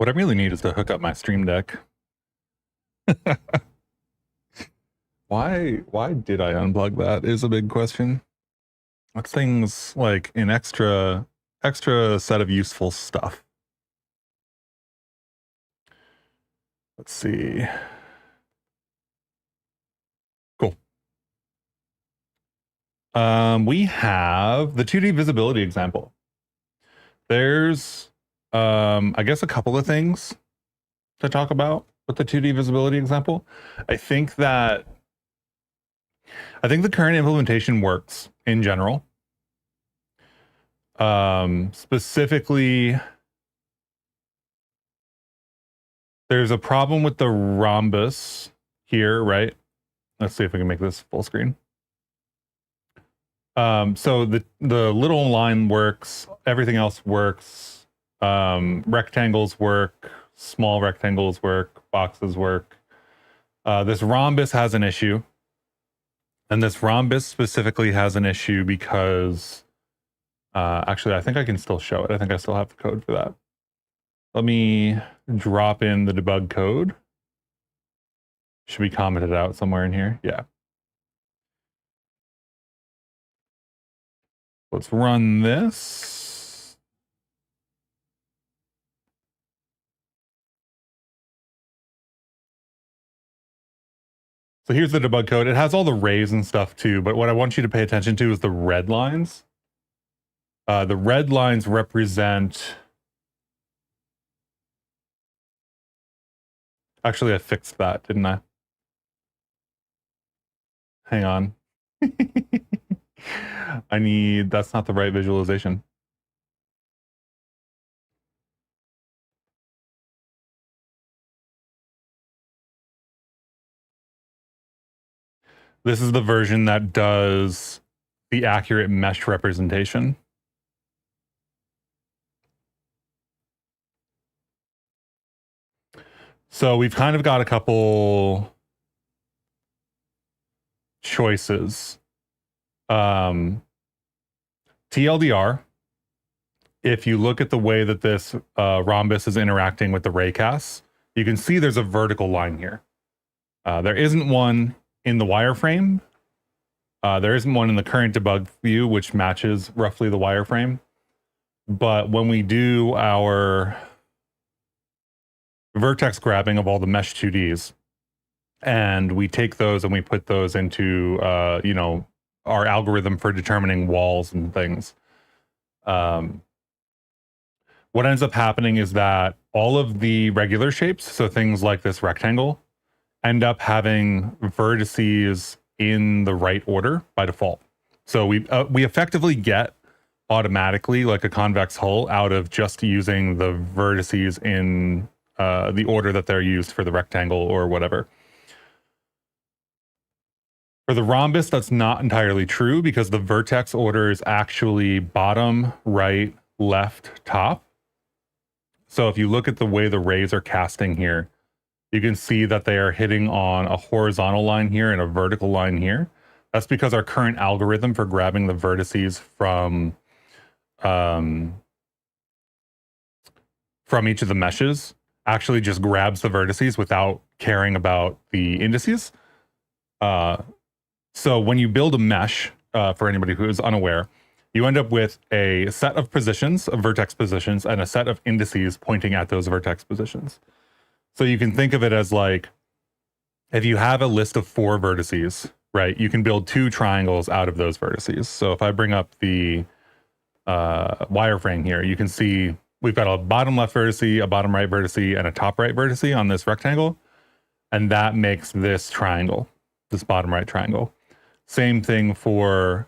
What I really need is to hook up my Stream Deck. Why did I unplug that is a big question. That thing's like an extra set of useful stuff. Let's see. Cool. We have the 2D visibility example. There's I guess a couple of things to talk about with the 2D visibility example. I think the current implementation works in general. Specifically, there's a problem with the rhombus here, right? Let's see if we can make this full screen. So the little line works, everything else works. Rectangles work, small rectangles work, boxes work. This rhombus has an issue. And this rhombus specifically has an issue because actually, I think I can still show it. I think I still have the code for that. Let me drop in the debug code. Should be commented out somewhere in here. Yeah. Let's run this. So here's the debug code. It has all the rays and stuff too, but what I want you to pay attention to is the red lines. The red lines represent... Actually, I fixed that, didn't I? Hang on. That's not the right visualization. This is the version that does the accurate mesh representation. So we've kind of got a couple choices. TLDR, if you look at the way that this rhombus is interacting with the raycasts, you can see there's a vertical line here. There isn't one in the wireframe. There isn't one in the current debug view, which matches roughly the wireframe. But when we do our vertex grabbing of all the mesh 2Ds, and we take those and we put those into, you know, our algorithm for determining walls and things. What ends up happening is that all of the regular shapes, so things like this rectangle, end up having vertices in the right order by default. So we effectively get automatically like a convex hull out of just using the vertices in the order that they're used for the rectangle or whatever. For the rhombus, that's not entirely true because the vertex order is actually bottom, right, left, top. So if you look at the way the rays are casting here, you can see that they are hitting on a horizontal line here and a vertical line here. That's because our current algorithm for grabbing the vertices from each of the meshes actually just grabs the vertices without caring about the indices. So when you build a mesh, for anybody who is unaware, you end up with a set of positions, of vertex positions, and a set of indices pointing at those vertex positions. So you can think of it as like, if you have a list of 4 vertices, right, you can build 2 triangles out of those vertices. So if I bring up the wireframe here, you can see we've got a bottom left vertice, a bottom right vertice, and a top right vertice on this rectangle. And that makes this triangle, this bottom right triangle. Same thing for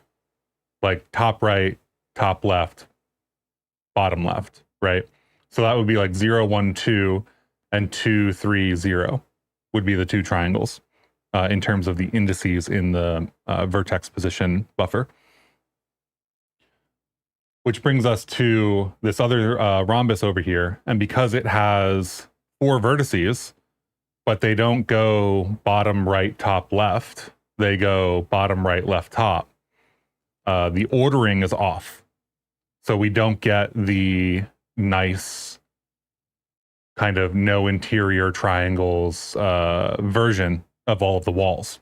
like top right, top left, bottom left, right? So that would be like 0, 1, 2, and 2, 3, 0 would be the 2 triangles in terms of the indices in the vertex position buffer. Which brings us to this other rhombus over here. And because it has 4 vertices, but they don't go bottom right, top left, they go bottom right, left, top. The ordering is off. So we don't get the nice kind of no interior triangles version of all of the walls.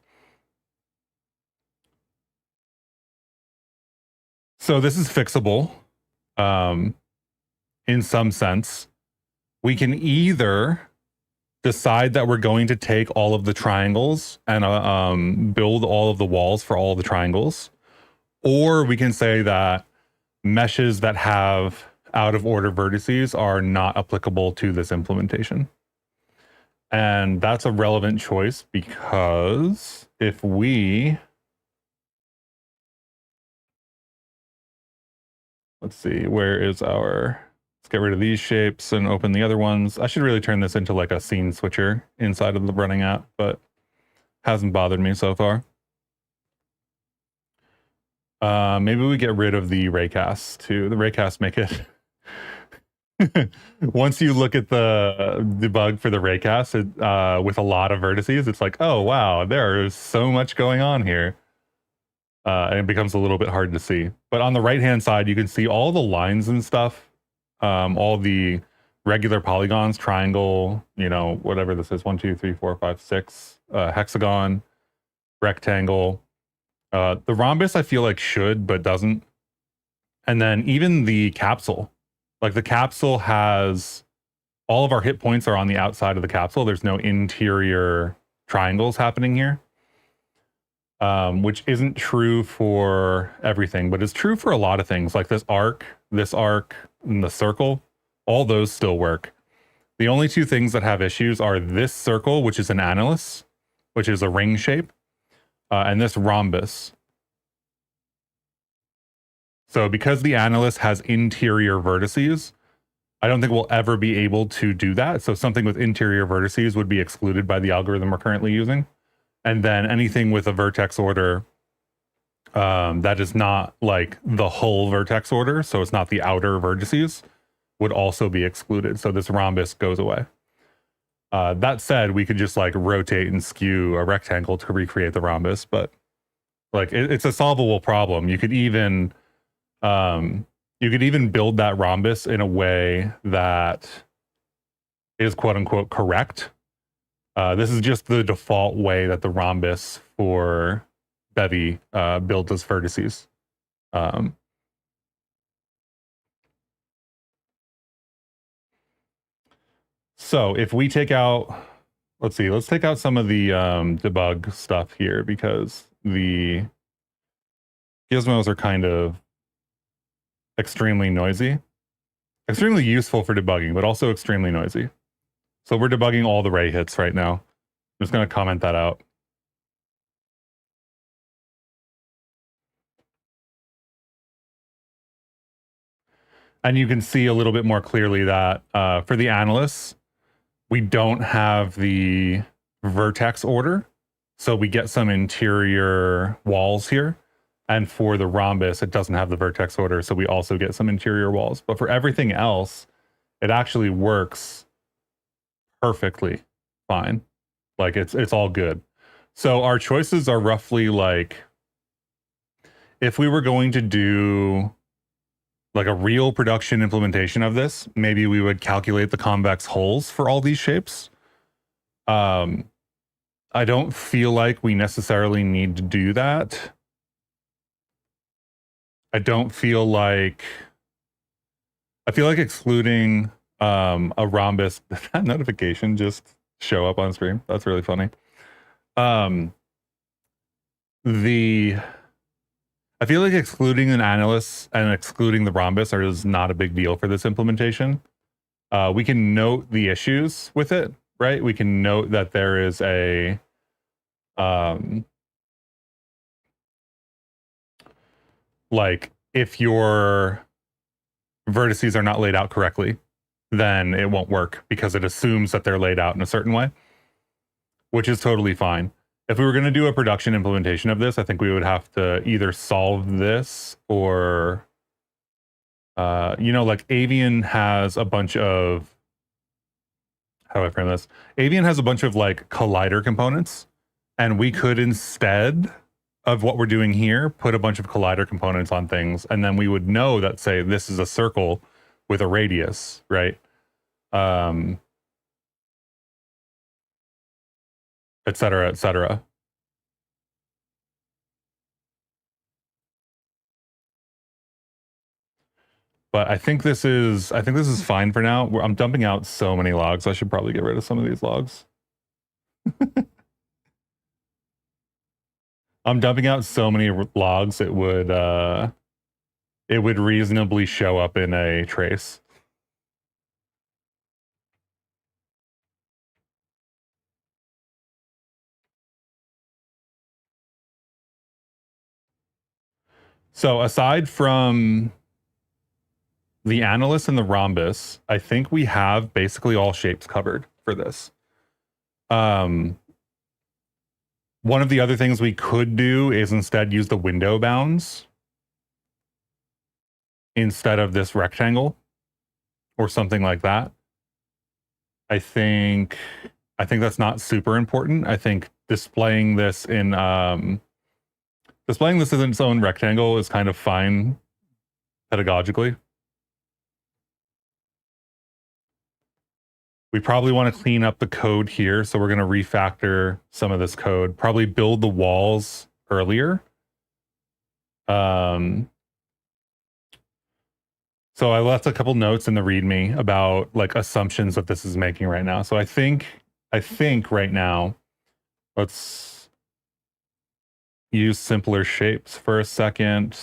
So this is fixable in some sense. We can either decide that we're going to take all of the triangles and build all of the walls for all of the triangles, or we can say that meshes that have out of order vertices are not applicable to this implementation. And that's a relevant choice because if we, let's see, where is our, let's get rid of these shapes and open the other ones. I should really turn this into like a scene switcher inside of the running app, but hasn't bothered me so far. Maybe we get rid of the raycasts too. The raycasts make it once you look at the debug for the raycast with a lot of vertices, it's like, oh wow, there's so much going on here. And it becomes a little bit hard to see. But on the right-hand side, you can see all the lines and stuff, all the regular polygons, triangle, you know, whatever this is, 1, 2, 3, 4, 5, 6, hexagon, rectangle. The rhombus, I feel like should, but doesn't. And then even the capsule, like the capsule has, all of our hit points are on the outside of the capsule. There's no interior triangles happening here. Which isn't true for everything, but it's true for a lot of things like this arc, and the circle. All those still work. The only two things that have issues are this circle, which is an annulus, which is a ring shape, and this rhombus. So because the annulus has interior vertices, I don't think we'll ever be able to do that. So something with interior vertices would be excluded by the algorithm we're currently using. And then anything with a vertex order that is not like the whole vertex order, so it's not the outer vertices, would also be excluded. So this rhombus goes away. That said, we could just like rotate and skew a rectangle to recreate the rhombus, but like it's a solvable problem. You could even build that rhombus in a way that is quote unquote correct. This is just the default way that the rhombus for Bevy builds its vertices. So if we take out, let's take out some of the debug stuff here because the gizmos are kind of extremely noisy, extremely useful for debugging, but also extremely noisy. So we're debugging all the ray hits right now. I'm just going to comment that out. And you can see a little bit more clearly that for the annulus, we don't have the vertex order. So we get some interior walls here. And for the rhombus, it doesn't have the vertex order. So we also get some interior walls. But for everything else, it actually works perfectly fine. Like it's all good. So our choices are roughly like, if we were going to do like a real production implementation of this, maybe we would calculate the convex holes for all these shapes. I don't feel like we necessarily need to do that. I feel like excluding a rhombus, did that notification just show up on stream? That's really funny. I feel like excluding an annulus and excluding the rhombus is not a big deal for this implementation. We can note the issues with it, right? We can note that there is a like if your vertices are not laid out correctly, then it won't work because it assumes that they're laid out in a certain way, which is totally fine. If we were going to do a production implementation of this, I think we would have to either solve this or, you know, like Avian has a bunch of, how do I frame this? Avian has a bunch of like collider components, and we could instead of what we're doing here, put a bunch of collider components on things, and then we would know that, say, this is a circle with a radius, right? et cetera, et cetera. But I think this is fine for now. I'm dumping out so many logs. I should probably get rid of some of these logs. I'm dumping out so many logs it would reasonably show up in a trace. So aside from the annulus and the rhombus, I think we have basically all shapes covered for this. One of the other things we could do is instead use the window bounds instead of this rectangle or something like that. I think that's not super important. I think displaying this in its own rectangle is kind of fine pedagogically. We probably want to clean up the code here, so we're going to refactor some of this code, probably build the walls earlier. So I left a couple notes in the README about like assumptions that this is making right now. So I think right now, let's use simpler shapes for a second.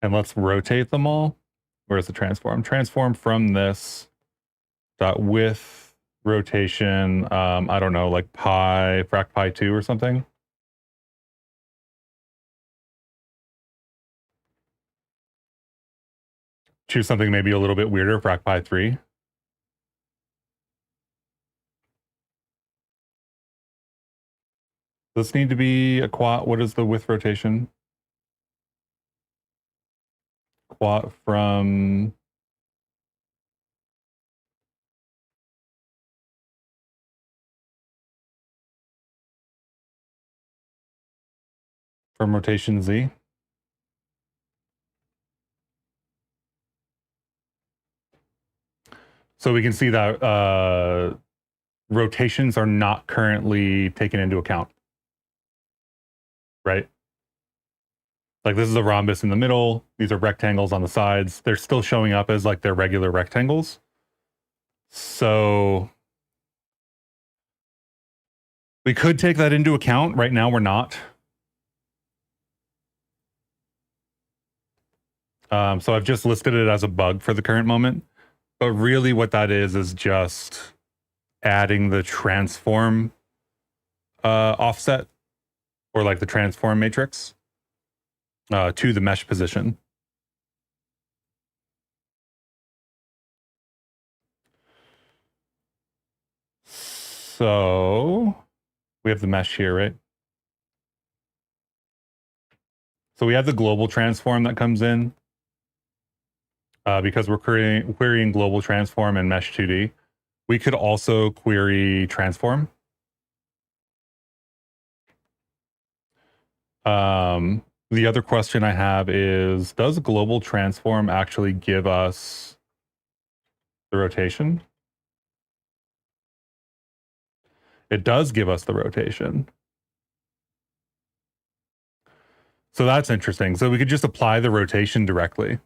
And let's rotate them all. Where's the transform? Transform from this dot with rotation, I don't know, like pi, frac pi 2 or something. Choose something maybe a little bit weirder, frac pi 3. Does this need to be a quad? What is the with rotation? Quad from rotation Z. So we can see that rotations are not currently taken into account, right? Like this is a rhombus in the middle. These are rectangles on the sides. They're still showing up as like their regular rectangles. So we could take that into account. Right now, we're not. So I've just listed it as a bug for the current moment. But really what that is just adding the transform offset or like the transform matrix to the mesh position. So we have the mesh here, right? So we have the global transform that comes in because we're querying global transform and mesh 2D. We could also query transform. The other question I have is, does global transform actually give us the rotation? It does give us the rotation. So that's interesting. So we could just apply the rotation directly.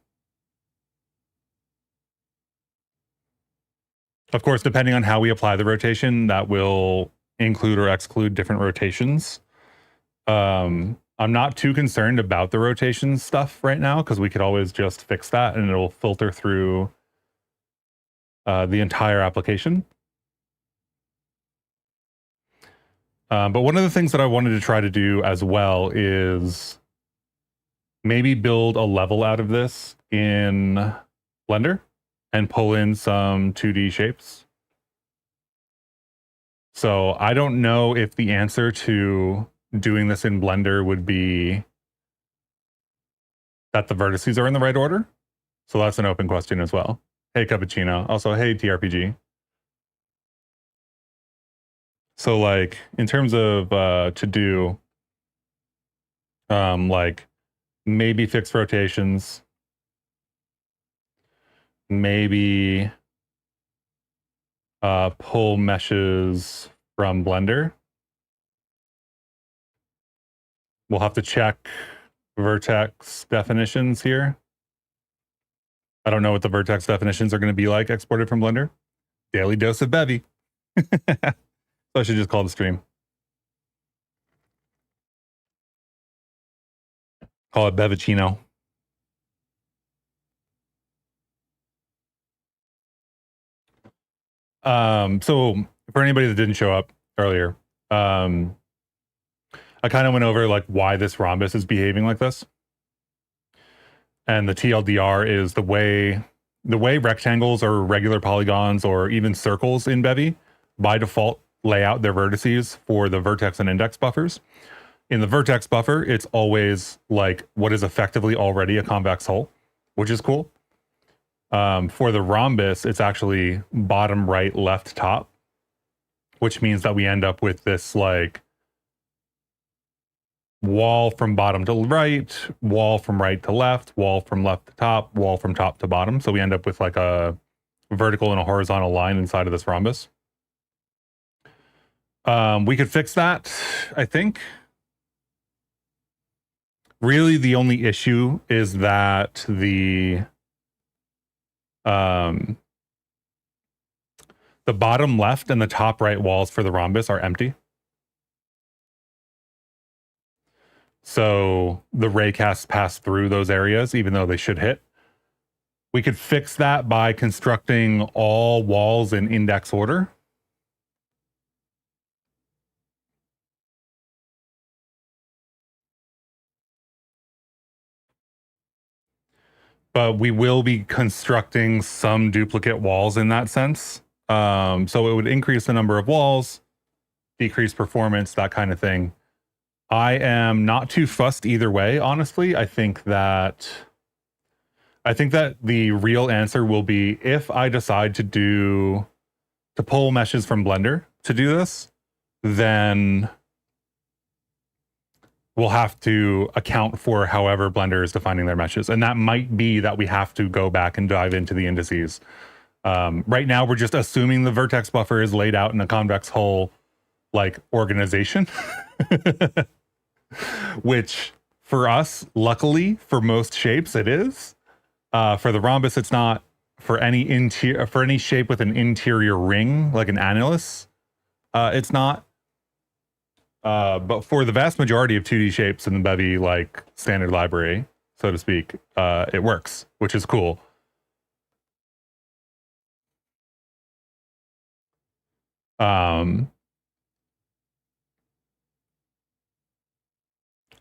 Of course, depending on how we apply the rotation, that will include or exclude different rotations. I'm not too concerned about the rotation stuff right now because we could always just fix that and it'll filter through the entire application. But one of the things that I wanted to try to do as well is maybe build a level out of this in Blender and pull in some 2D shapes. So I don't know if the answer to doing this in Blender would be that the vertices are in the right order. So that's an open question as well. Hey, Cappuccino. Also, hey, TRPG. So like in terms of to do like maybe fixed rotations, maybe pull meshes from Blender. We'll have to check vertex definitions here. I don't know what the vertex definitions are going to be like exported from Blender. Daily dose of Bevy. So I should just call the stream. Call it Bevicino. So for anybody that didn't show up earlier, I kind of went over like why this rhombus is behaving like this. And the TLDR is the way rectangles or regular polygons or even circles in Bevy by default lay out their vertices for the vertex and index buffers. In the vertex buffer, it's always like what is effectively already a convex hull, which is cool. For the rhombus, it's actually bottom, right, left, top, which means that we end up with this like wall from bottom to right, wall from right to left, wall from left to top, wall from top to bottom. So we end up with like a vertical and a horizontal line inside of this rhombus. We could fix that, I think. Really, the only issue is that the bottom left and the top right walls for the rhombus are empty. So the raycasts pass through those areas, even though they should hit. We could fix that by constructing all walls in index order. But we will be constructing some duplicate walls in that sense. So it would increase the number of walls, decrease performance, that kind of thing. I am not too fussed either way, honestly. I think that the real answer will be if I decide to pull meshes from Blender to do this, then we'll have to account for however Blender is defining their meshes. And that might be that we have to go back and dive into the indices. Right now, we're just assuming the vertex buffer is laid out in a convex hull like organization, which for us, luckily, for most shapes, it is. For the rhombus, it's not. For any shape with an interior ring, like an annulus, it's not. But for the vast majority of 2D shapes in the Bevy like standard library, so to speak, it works, which is cool.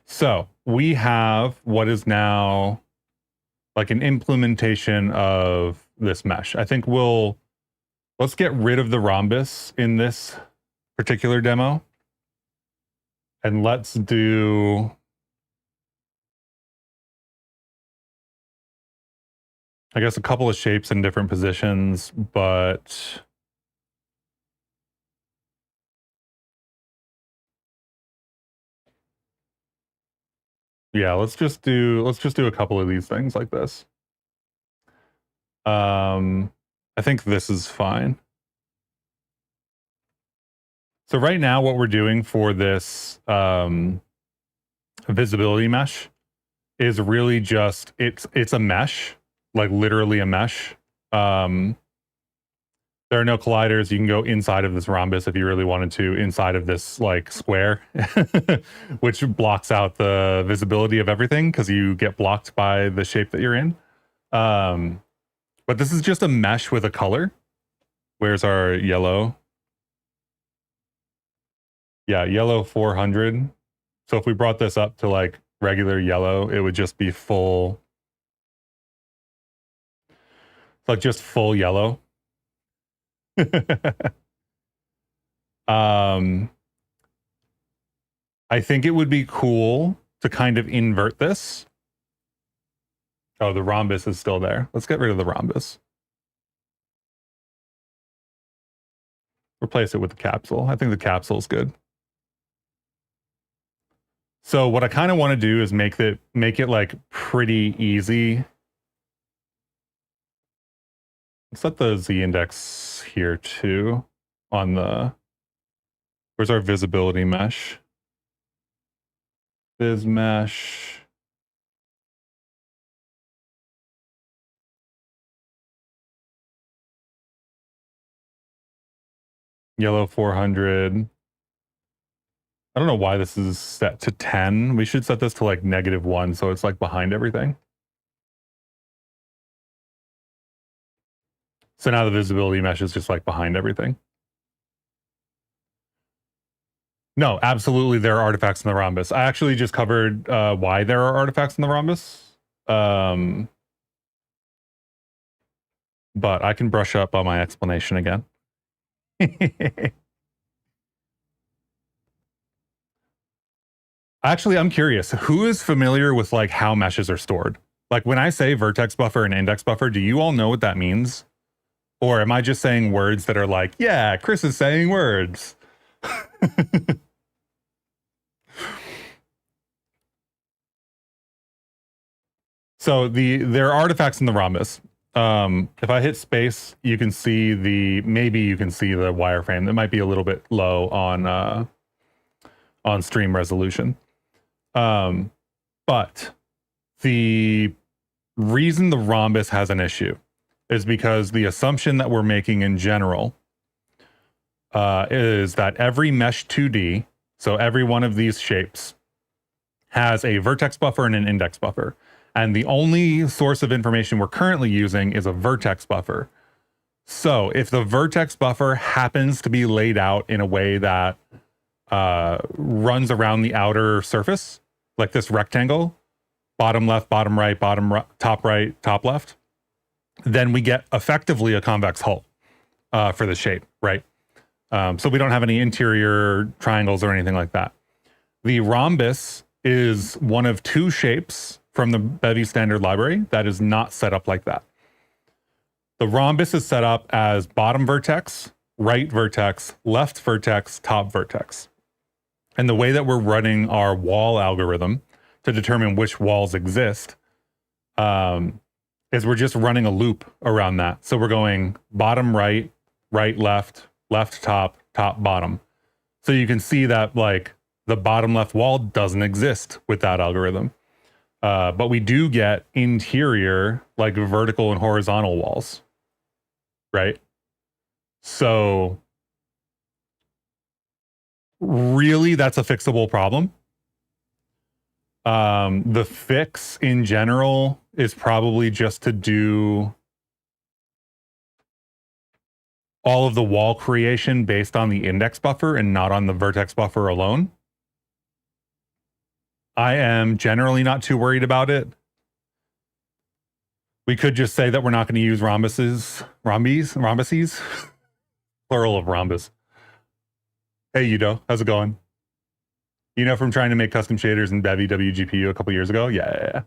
So we have what is now like an implementation of this mesh. I think let's get rid of the rhombus in this particular demo. And let's do, I guess, a couple of shapes in different positions, but yeah, let's just do a couple of these things like this. I think this is fine. So right now what we're doing for this visibility mesh is really just it's a mesh, like literally a mesh. There are no colliders. You can go inside of this rhombus if you really wanted to, inside of this like square, which blocks out the visibility of everything because you get blocked by the shape that you're in. But this is just a mesh with a color. Where's our yellow? Yeah, yellow 400. So if we brought this up to like regular yellow, it would just be full, like just full yellow. I think it would be cool to kind of invert this. Oh, the rhombus is still there. Let's get rid of the rhombus. Replace it with the capsule. I think the capsule is good. So what I kind of want to do is make it like pretty easy. Let's set the Z index here too on the Where's our visibility mesh? Vis mesh. Yellow 400. I don't know why this is set to 10. We should set this to like -1, so it's like behind everything. So now the visibility mesh is just like behind everything. No, absolutely there are artifacts in the rhombus. I actually just covered why there are artifacts in the rhombus. But I can brush up on my explanation again. Actually, I'm curious, who is familiar with like how meshes are stored? Like when I say vertex buffer and index buffer, do you all know what that means? Or am I just saying words that are like, yeah, Chris is saying words? So there are artifacts in the rhombus. If I hit space, you can see maybe you can see the wireframe. That might be a little bit low on stream resolution. But the reason the rhombus has an issue is because the assumption that we're making in general is that every mesh 2D, so every one of these shapes, has a vertex buffer and an index buffer. And the only source of information we're currently using is a vertex buffer. So if the vertex buffer happens to be laid out in a way that runs around the outer surface, like this rectangle, bottom left, bottom right, top right, top left, then we get effectively a convex hull for the shape, right? So we don't have any interior triangles or anything like that. The rhombus is one of two shapes from the Bevy standard library that is not set up like that. The rhombus is set up as bottom vertex, right vertex, left vertex, top vertex. And the way that we're running our wall algorithm to determine which walls exist is we're just running a loop around that. So we're going bottom right, right left, left top, top bottom. So you can see that like the bottom left wall doesn't exist with that algorithm. But we do get interior, like vertical and horizontal walls, right? So really, that's a fixable problem. The fix in general is probably just to do all of the wall creation based on the index buffer and not on the vertex buffer alone. I am generally not too worried about it. We could just say that we're not going to use rhombuses, plural of rhombus. Hey, Yudo, how's it going? You know, from trying to make custom shaders in Bevy WGPU a couple years ago? Yeah.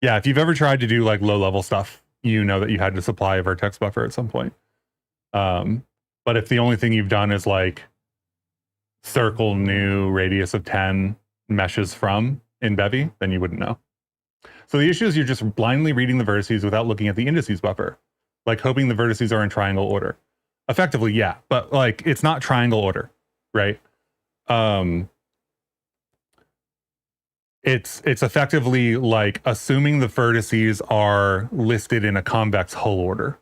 If you've ever tried to do like low level stuff, you know that you had to supply a vertex buffer at some point. But if the only thing you've done is like circle new radius of 10 meshes from in Bevy, then you wouldn't know. So the issue is you're just blindly reading the vertices without looking at the indices buffer, like hoping the vertices are in triangle order. Effectively, yeah, but like it's not triangle order, right? It's effectively like assuming the vertices are listed in a convex hull order,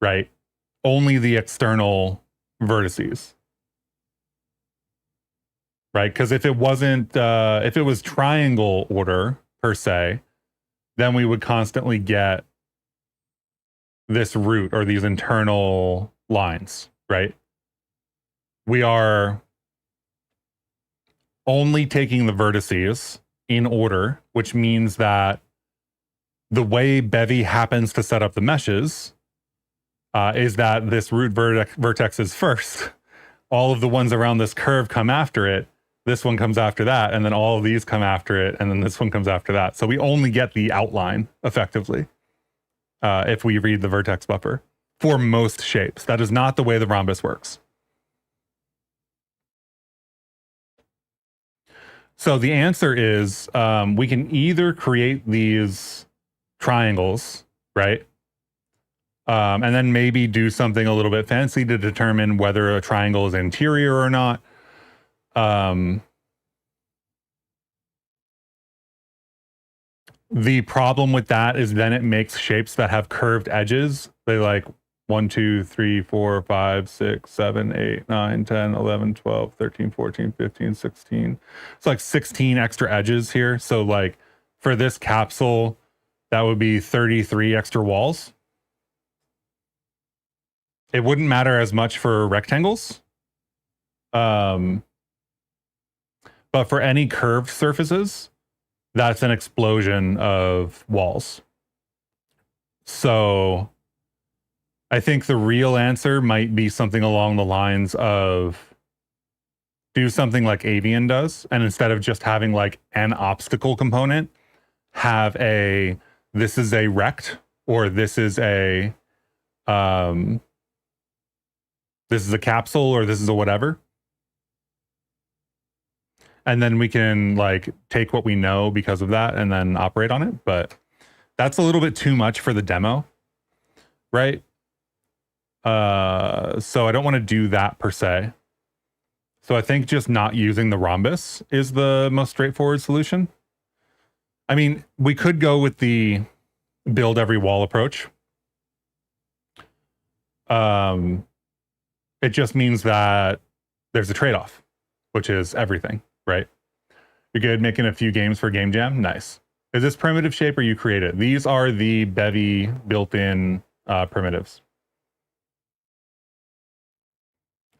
right? Only the external vertices, right? Because if it wasn't, if it was triangle order per se, then we would constantly get this root or these internal lines, right? We are only taking the vertices in order, which means that the way Bevy happens to set up the meshes is that this root vertex is first. All of the ones around this curve come after it. This one comes after that. And then all of these come after it. And then this one comes after that. So we only get the outline effectively if we read the vertex buffer for most shapes. That is not the way the rhombus works. So the answer is we can either create these triangles, right? And then maybe do something a little bit fancy to determine whether a triangle is interior or not. The problem with that is then it makes shapes that have curved edges. They like 1, 2, 3, 4, 5, 6, 7, 8, 9, 10, 11, 12, 13, 14, 15, 16. It's like 16 extra edges here. So like for this capsule, that would be 33 extra walls. It wouldn't matter as much for rectangles. But for any curved surfaces, that's an explosion of walls. So I think the real answer might be something along the lines of do something like Avian does, and instead of just having like an obstacle component, have a this is a rect, or this is a capsule, or this is a whatever. And then we can like take what we know because of that and then operate on it. But that's a little bit too much for the demo, right? So I don't want to do that per se. So I think just not using the rhombus is the most straightforward solution. I mean, we could go with the build every wall approach. It just means that there's a trade-off, which is everything. Right? You're good making a few games for Game Jam? Nice. Is this primitive shape or you create it? These are the Bevy built-in primitives.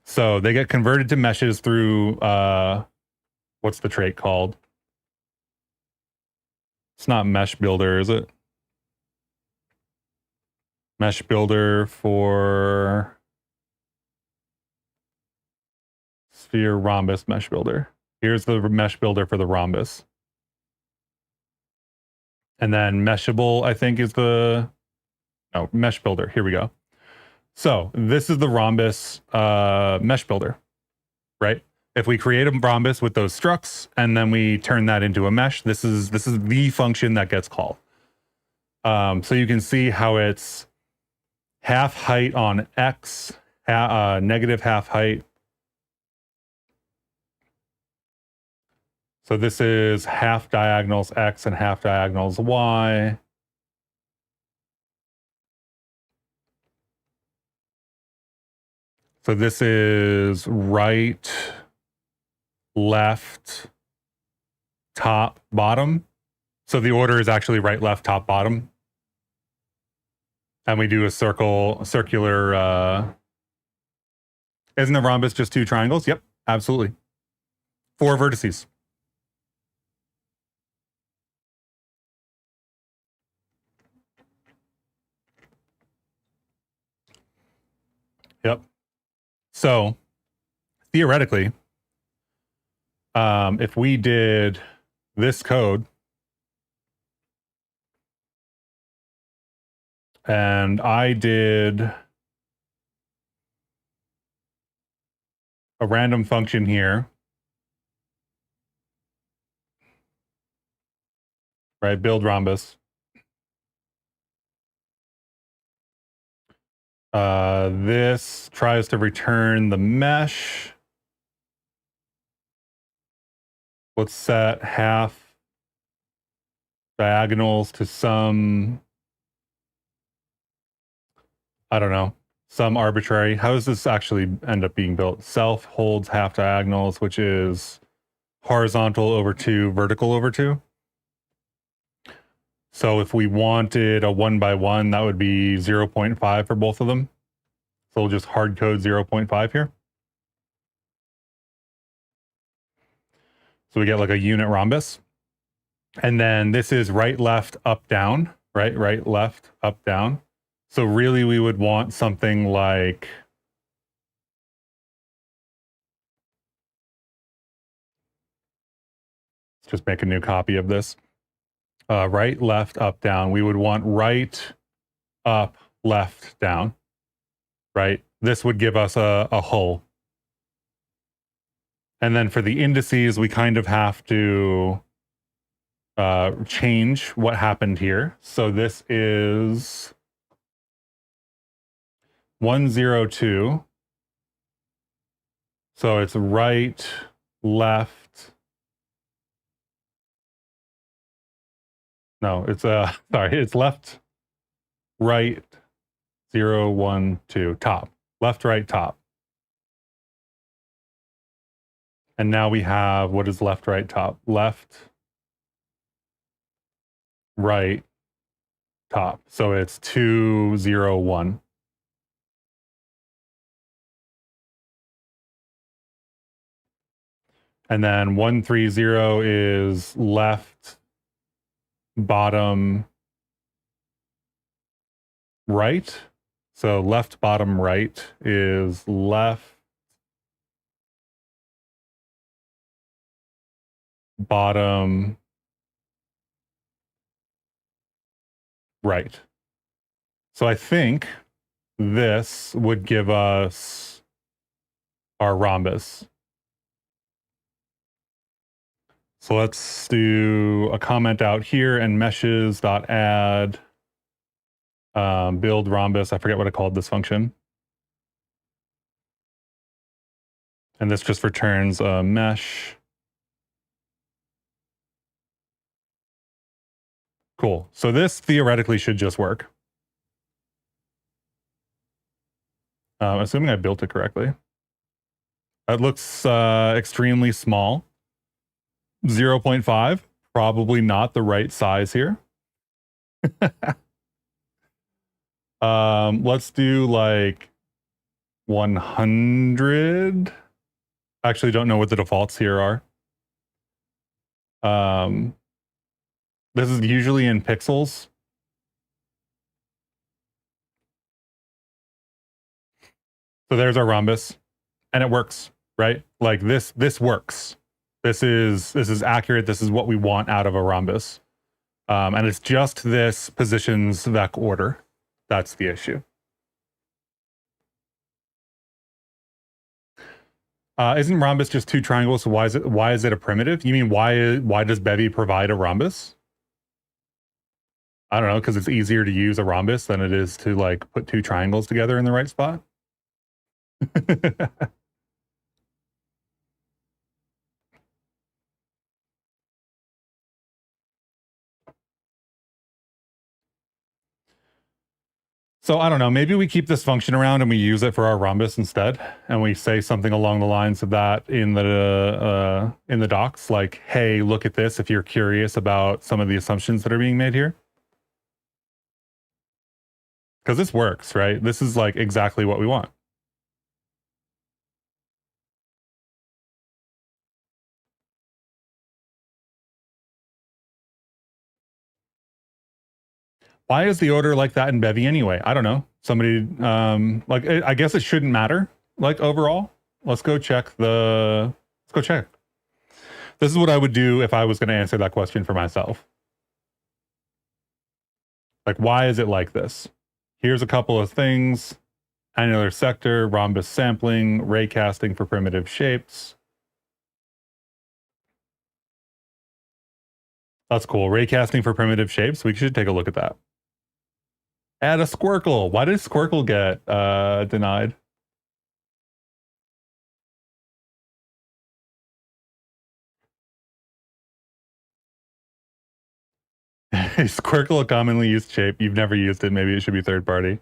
So they get converted to meshes through, what's the trait called? It's not Mesh Builder, is it? Mesh Builder for Sphere Rhombus Mesh Builder. Here's the mesh builder for the rhombus. And then meshable, I think, is the mesh builder. Here we go. So this is the rhombus mesh builder, right? If we create a rhombus with those structs and then we turn that into a mesh, this is the function that gets called. So you can see how it's half height on X, negative half height. So this is half diagonals X and half diagonals Y. So this is right, left, top, bottom. So the order is actually right, left, top, bottom. And we do a circular, isn't the rhombus just 2 triangles? Yep, absolutely. 4 vertices. Yep. So theoretically, if we did this code and I did a random function here, right? Build rhombus. This tries to return the mesh. Let's set half diagonals to some, I don't know, some arbitrary. How does this actually end up being built? Self holds half diagonals, which is horizontal over 2, vertical over 2. So if we wanted a 1x1, that would be 0.5 for both of them. So we'll just hard code 0.5 here. So we get like a unit rhombus. And then this is right, left, up, down, right, right, left, up, down. So really we would want something like, let's just make a new copy of this. Right, left, up, down. We would want right, up, left, down, right? This would give us a hull. And then for the indices, we kind of have to change what happened here. So this is 102. So it's right, left. No, it's sorry, it's left, right, 0, 1, 2, top. Left, right, top. And now we have, what is left, right, top? Left, right, top. So it's 2, 0, 1. And then 130 is left, bottom, right. So left, bottom, right is left, bottom, right. So I think this would give us our rhombus. So let's do a comment out here and meshes.add build rhombus. I forget what I called this function. And this just returns a mesh. Cool. So this theoretically should just work. Assuming I built it correctly. It looks extremely small. 0.5, probably not the right size here. Let's do like 100. Actually, don't know what the defaults here are. This is usually in pixels. So there's our rhombus, and it works, right? Like this works. This is accurate. This is what we want out of a rhombus. And it's just this positions vec order. That's the issue. Isn't rhombus just two triangles? So why is it a primitive? You mean why does Bevy provide a rhombus? I don't know, because it's easier to use a rhombus than it is to like put two triangles together in the right spot. So I don't know, maybe we keep this function around and we use it for our rhombus instead. And we say something along the lines of that in the docs, like, hey, look at this if you're curious about some of the assumptions that are being made here. Because this works, right? This is like exactly what we want. Why is the order like that in Bevy anyway? I don't know. Somebody, like, I guess it shouldn't matter, like, overall. Let's go check. This is what I would do if I was going to answer that question for myself. Like, why is it like this? Here's a couple of things. Annular sector, rhombus sampling, ray casting for primitive shapes. That's cool. Ray casting for primitive shapes. We should take a look at that. Add a squircle. Why did squircle get denied? Squircle, a commonly used shape. You've never used it. Maybe it should be third party.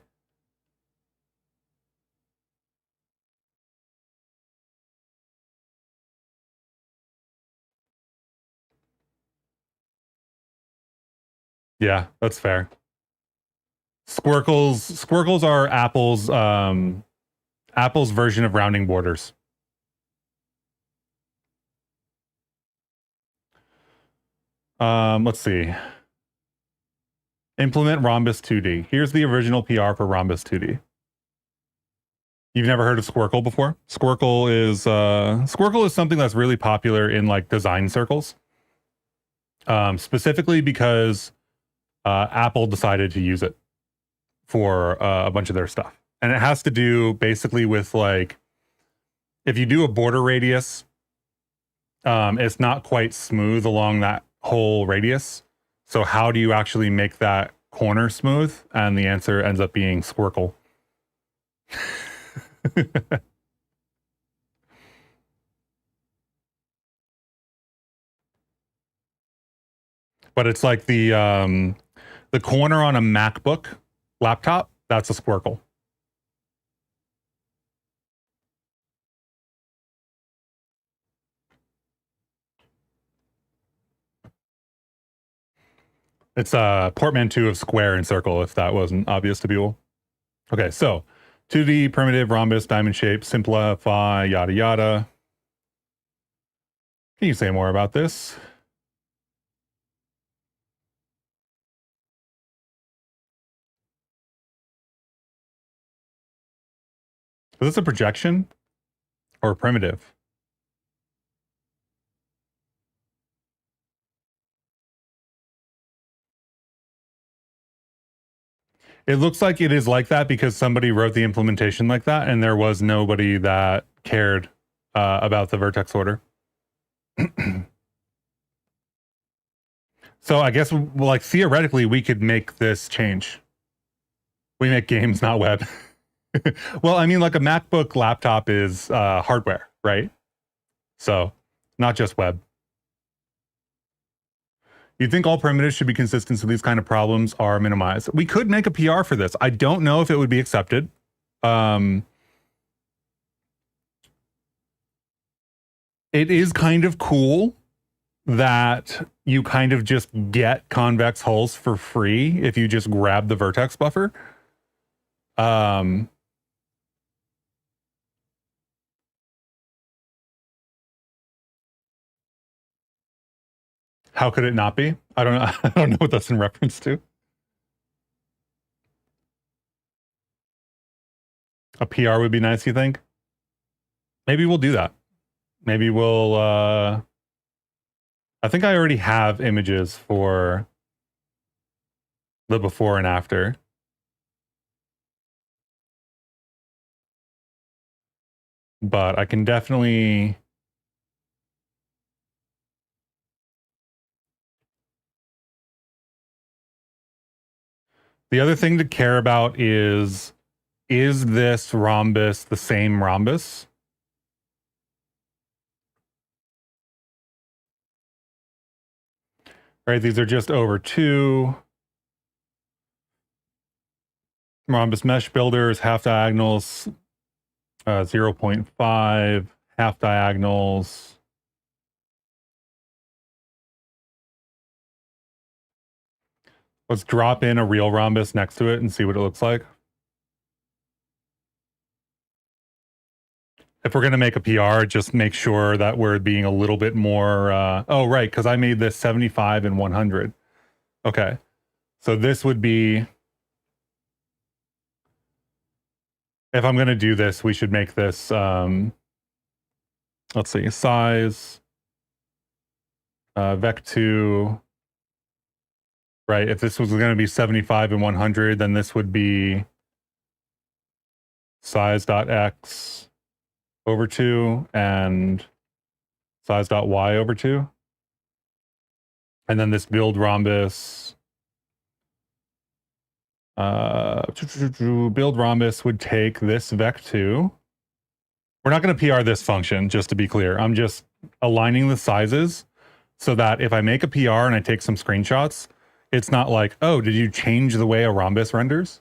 Yeah, that's fair. Squircles are Apple's version of rounding borders. Let's see. Implement rhombus 2D. Here's the original PR for rhombus 2D. You've never heard of Squircle before? Squircle is something that's really popular in like design circles. Specifically because Apple decided to use it for a bunch of their stuff. And it has to do basically with like, if you do a border radius, it's not quite smooth along that whole radius. So how do you actually make that corner smooth? And the answer ends up being Squircle. But it's like the corner on a MacBook laptop, that's a squircle. It's a portmanteau of square and circle, if that wasn't obvious to people. Okay, so 2D, primitive, rhombus, diamond shape, simplify, yada yada. Can you say more about this? Is this a projection or a primitive? It looks like it is like that because somebody wrote the implementation like that, and there was nobody that cared about the vertex order. So I guess, like, theoretically, we could make this change. We make games, not web. Well, I mean, like, a MacBook laptop is hardware, right? So not just web. You'd think all primitives should be consistent so these kind of problems are minimized. We could make a PR for this. I don't know if it would be accepted. It is kind of cool that you kind of just get convex hulls for free if you just grab the vertex buffer. How could it not be? I don't know. I don't know what that's in reference to. A PR would be nice, you think? Maybe we'll do that. Maybe we'll I think I already have images for the before and after. But I can definitely the other thing to care about is this rhombus the same rhombus? Right, these are just over 2. Rhombus mesh builders, half diagonals, 0.5, half diagonals. Let's drop in a real rhombus next to it and see what it looks like. If we're going to make a PR, just make sure that we're being a little bit more, oh, right, because I made this 75 and 100. Okay, so this would be, if I'm going to do this, we should make this, let's see, size, vec2, right? If this was going to be 75 and 100, then this would be size.x over 2 and size.y over 2. And then this build rhombus, build rhombus would take this vec2. We're not going to PR this function, just to be clear. I'm just aligning the sizes so that if I make a PR and I take some screenshots, it's not like, oh, did you change the way a rhombus renders?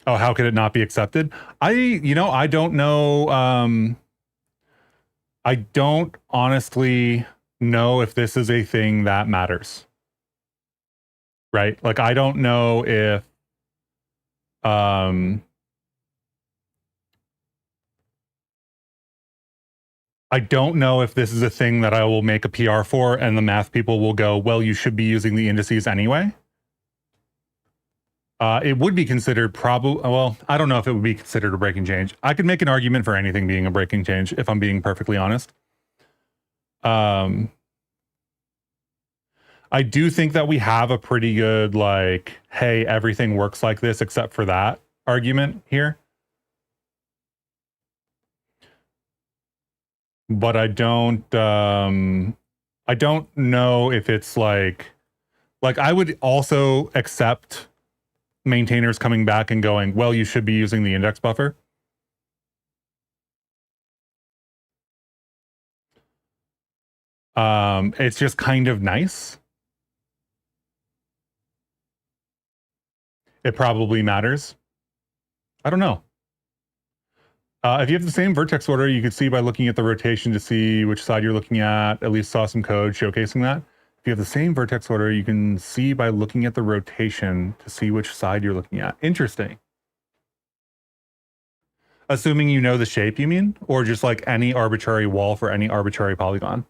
Oh, how could it not be accepted? I don't know. I don't honestly know if this is a thing that matters. Right? Like, I don't know if I don't know if this is a thing that I will make a PR for and the math people will go, well, you should be using the indices anyway. It would be considered well, I don't know if it would be considered a breaking change. I could make an argument for anything being a breaking change, if I'm being perfectly honest. I do think that we have a pretty good, like, hey, everything works like this except for that argument here. But I don't know if it's like I would also accept maintainers coming back and going, well, you should be using the index buffer. It's just kind of nice. It probably matters. I don't know. If you have the same vertex order, you could see by looking at the rotation to see which side you're looking at least saw some code showcasing that. If you have the same vertex order, you can see by looking at the rotation to see which side you're looking at. Interesting. Assuming you know the shape, you mean? Or just like any arbitrary wall for any arbitrary polygon?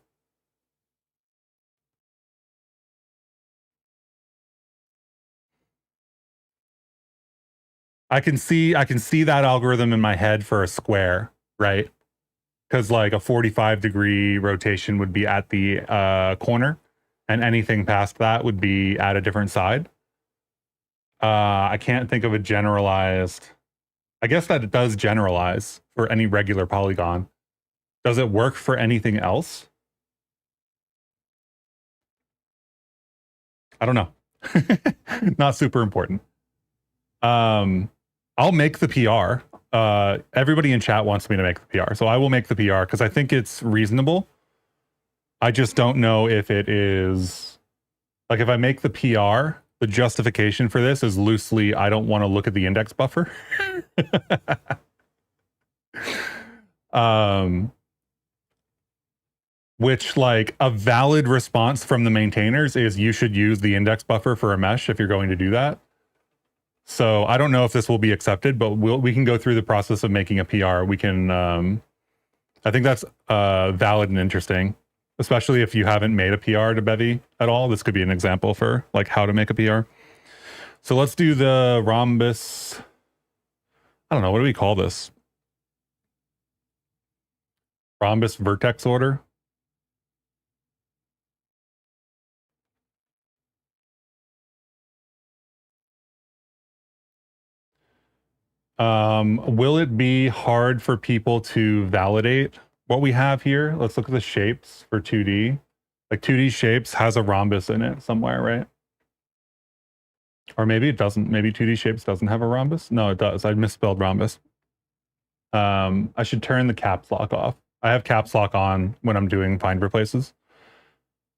I can see that algorithm in my head for a square, right? Because like a 45-degree rotation would be at the corner, and anything past that would be at a different side. I can't think of a generalized. I guess that it does generalize for any regular polygon. Does it work for anything else? I don't know. Not super important. I'll make the PR. Everybody in chat wants me to make the PR, so I will make the PR because I think it's reasonable. I just don't know if it is, like, if I make the PR, the justification for this is loosely, I don't want to look at the index buffer. Which, like, a valid response from the maintainers is you should use the index buffer for a mesh if you're going to do that. So I don't know if this will be accepted, but we can go through the process of making a PR. We can, I think that's valid and interesting, especially if you haven't made a PR to Bevy at all. This could be an example for like how to make a PR. So let's do the rhombus. I don't know, what do we call this? Rhombus vertex order. Will it be hard for people to validate what we have here? Let's look at the shapes for 2D. Like 2D shapes has a rhombus in it somewhere, right? Or maybe it doesn't. Maybe 2D shapes doesn't have a rhombus. No, it does. I misspelled rhombus. I should turn the caps lock off. I have caps lock on when I'm doing find replaces.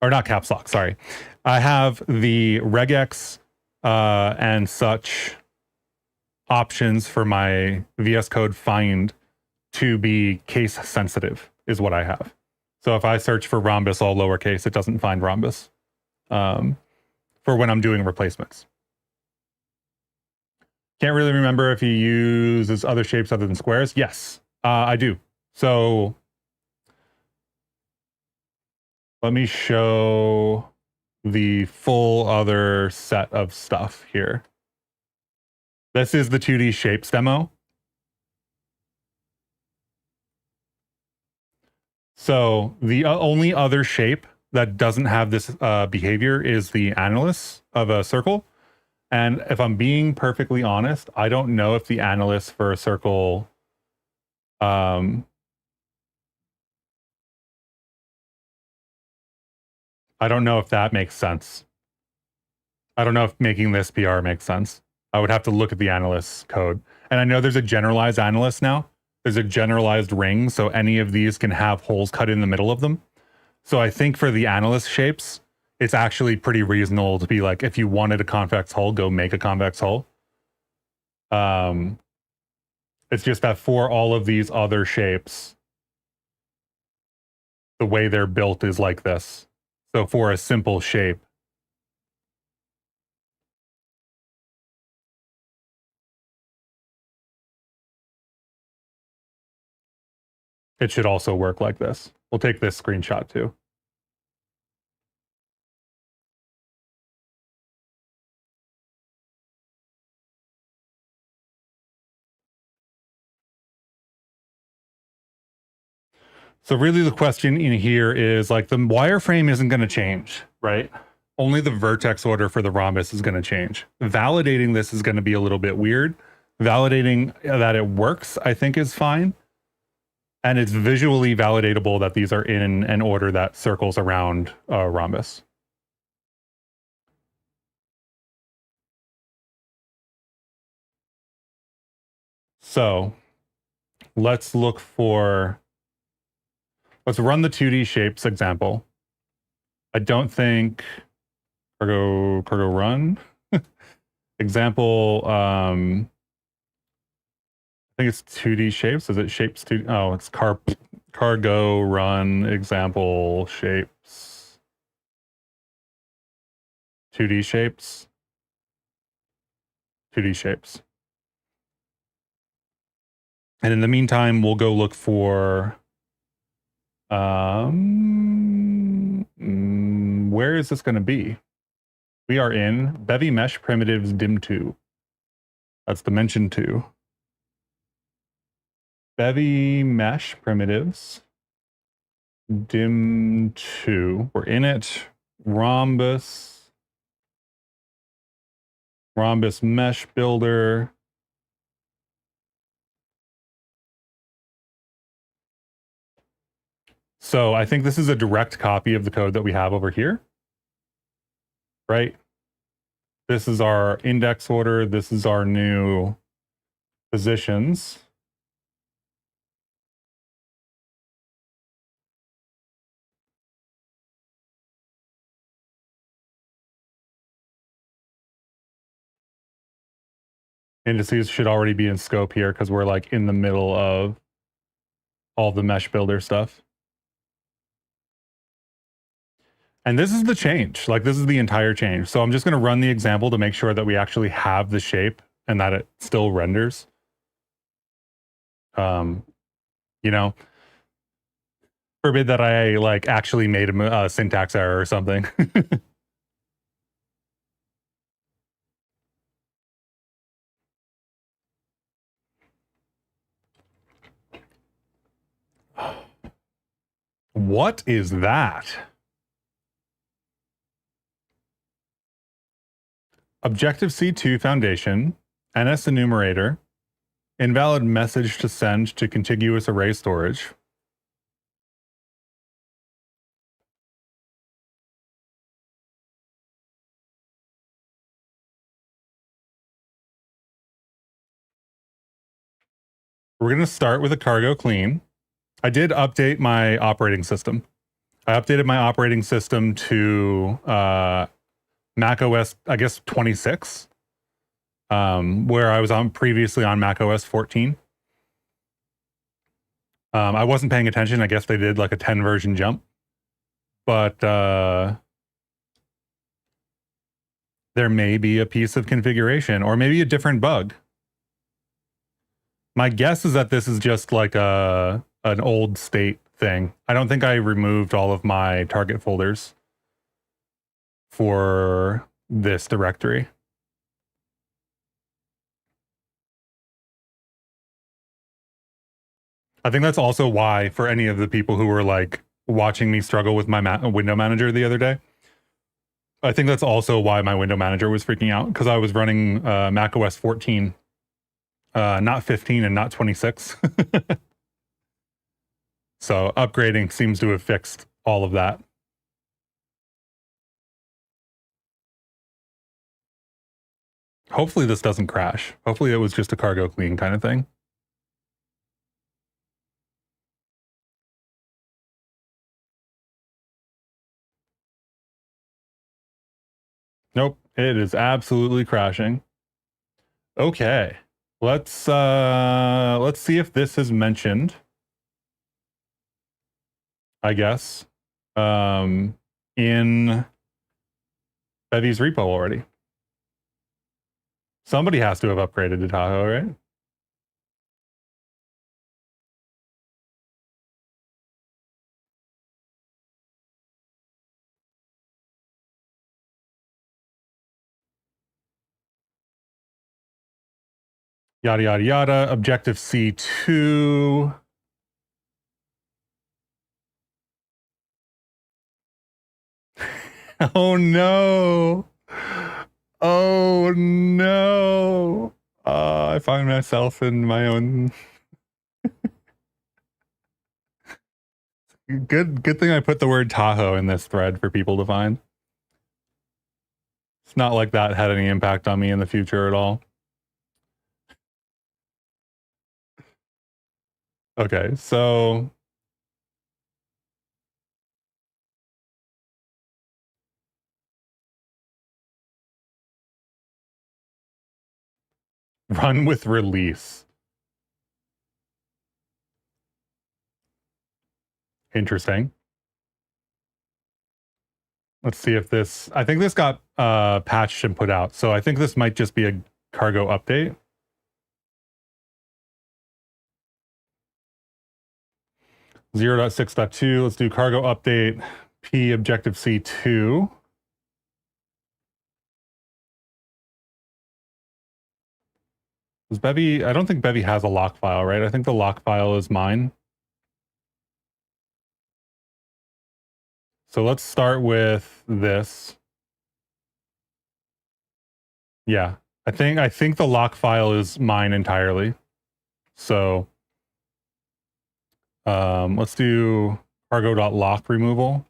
Or not caps lock, sorry. I have the regex and such options for my VS Code find to be case sensitive is what I have. So if I search for rhombus all lowercase, it doesn't find rhombus for when I'm doing replacements. Can't really remember if he uses other shapes other than squares. Yes, I do. So let me show the full other set of stuff here. This is the 2D shapes demo. So the only other shape that doesn't have this behavior is the annulus of a circle. And if I'm being perfectly honest, I don't know if the annulus for a circle I don't know if that makes sense. I don't know if making this PR makes sense. I would have to look at the annulus code. And I know there's a generalized annulus now. There's a generalized ring, so any of these can have holes cut in the middle of them. So I think for the annulus shapes, it's actually pretty reasonable to be like, if you wanted a convex hull, go make a convex hull. It's just that for all of these other shapes, the way they're built is like this. So for a simple shape, it should also work like this. We'll take this screenshot too. So really the question in here is like the wireframe isn't going to change, right? Only the vertex order for the rhombus is going to change. Validating this is going to be a little bit weird. Validating that it works, I think, is fine. And it's visually validatable that these are in an order that circles around a rhombus. So let's look for, let's run the 2D shapes example. I don't think cargo run example. I think it's 2D shapes. Is it shapes 2D? Oh, it's cargo run example shapes. 2D shapes. 2D shapes. And in the meantime, we'll go look for where is this going to be? We are in Bevy Mesh Primitives Dim 2. That's dimension 2. Bevy Mesh Primitives Dim 2. We're in it. Rhombus Mesh Builder. So I think this is a direct copy of the code that we have over here, right? This is our index order. This is our new positions. Indices should already be in scope here because we're like in the middle of all the mesh builder stuff. And this is the change. Like this is the entire change. So I'm just going to run the example to make sure that we actually have the shape and that it still renders. You know, forbid that I like actually made a syntax error or something. What is that? Objective-C2 Foundation, NS Enumerator, invalid message to send to contiguous array storage. We're going to start with a cargo clean. I did update my operating system. I updated my operating system to Mac OS, I guess 26, where I was previously on Mac OS 14. I wasn't paying attention. I guess they did like a 10 version jump, but there may be a piece of configuration or maybe a different bug. My guess is that this is just like an old state thing. I don't think I removed all of my target folders for this directory. I think that's also why, for any of the people who were like watching me struggle with my window manager the other day, I think that's also why my window manager was freaking out, because I was running Mac OS 14, not 15 and not 26. So upgrading seems to have fixed all of that. Hopefully this doesn't crash. Hopefully it was just a cargo clean kind of thing. Nope, it is absolutely crashing. Okay, let's see if this is mentioned, I guess, in Bevy's repo already. Somebody has to have upgraded to Tahoe, right? Yada, yada, yada. Objective-C2. Oh, no. Oh, no. I find myself in my own... Good thing I put the word Tahoe in this thread for people to find. It's not like that had any impact on me in the future at all. Okay, so run with release. Interesting. Let's see if this, I think this got patched and put out. So I think this might just be a cargo update. 0.6.2, let's do cargo update, P objective C2. Does Bevy, I don't think Bevy has a lock file, right? I think the lock file is mine. So let's start with this. Yeah, I think the lock file is mine entirely. So let's do cargo.lock removal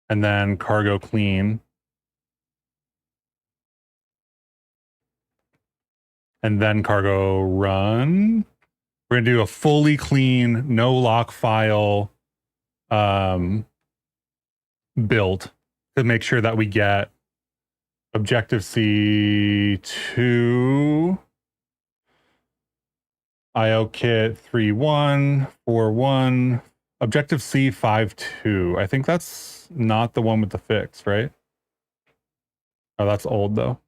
and then cargo clean. And then cargo run. We're gonna do a fully clean, no lock file build to make sure that we get objective C2, IO kit 3.1.4.1, objective C 5.2. I think that's not the one with the fix, right? Oh, that's old though.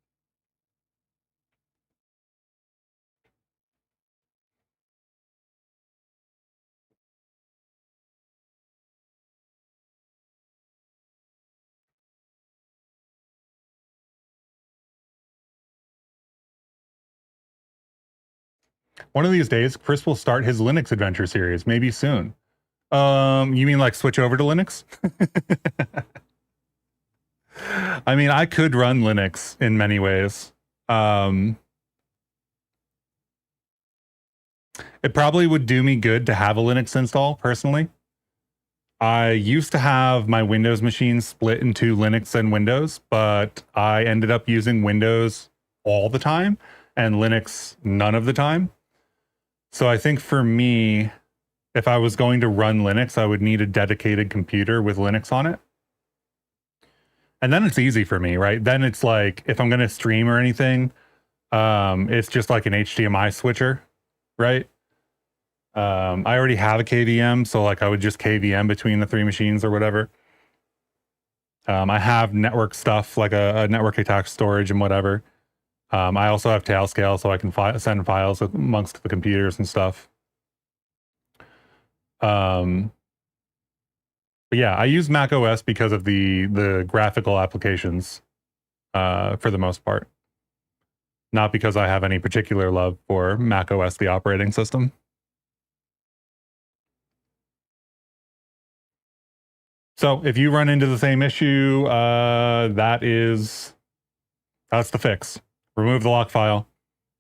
One of these days, Chris will start his Linux adventure series, maybe soon. You mean like switch over to Linux? I mean, I could run Linux in many ways. It probably would do me good to have a Linux install, personally. I used to have my Windows machine split into Linux and Windows, but I ended up using Windows all the time and Linux none of the time. So I think for me, if I was going to run Linux, I would need a dedicated computer with Linux on it. And then it's easy for me, right? Then it's like, if I'm going to stream or anything, it's just like an HDMI switcher, right? I already have a KVM, so like I would just KVM between the three machines or whatever. I have network stuff like a network attached storage and whatever. I also have Tailscale, so I can send files amongst the computers and stuff. But yeah, I use Mac OS because of the graphical applications for the most part. Not because I have any particular love for Mac OS, the operating system. So if you run into the same issue, that's the fix. Remove the lock file,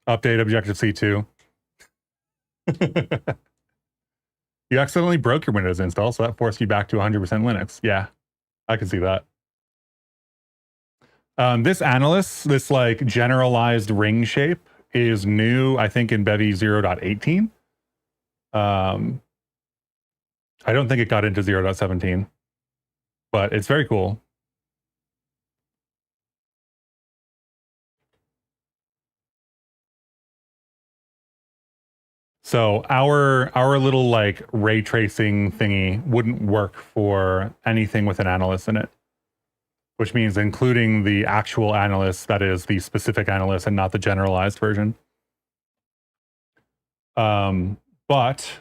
update Objective C2. You accidentally broke your Windows install, so that forced you back to 100% Linux. Yeah, I can see that. This analyst, this like generalized ring shape is new, I think, in Bevy 0.18. I don't think it got into 0.17, but it's very cool. So our little like ray tracing thingy wouldn't work for anything with an analyst in it, which means including the actual analyst, that is the specific analyst and not the generalized version. But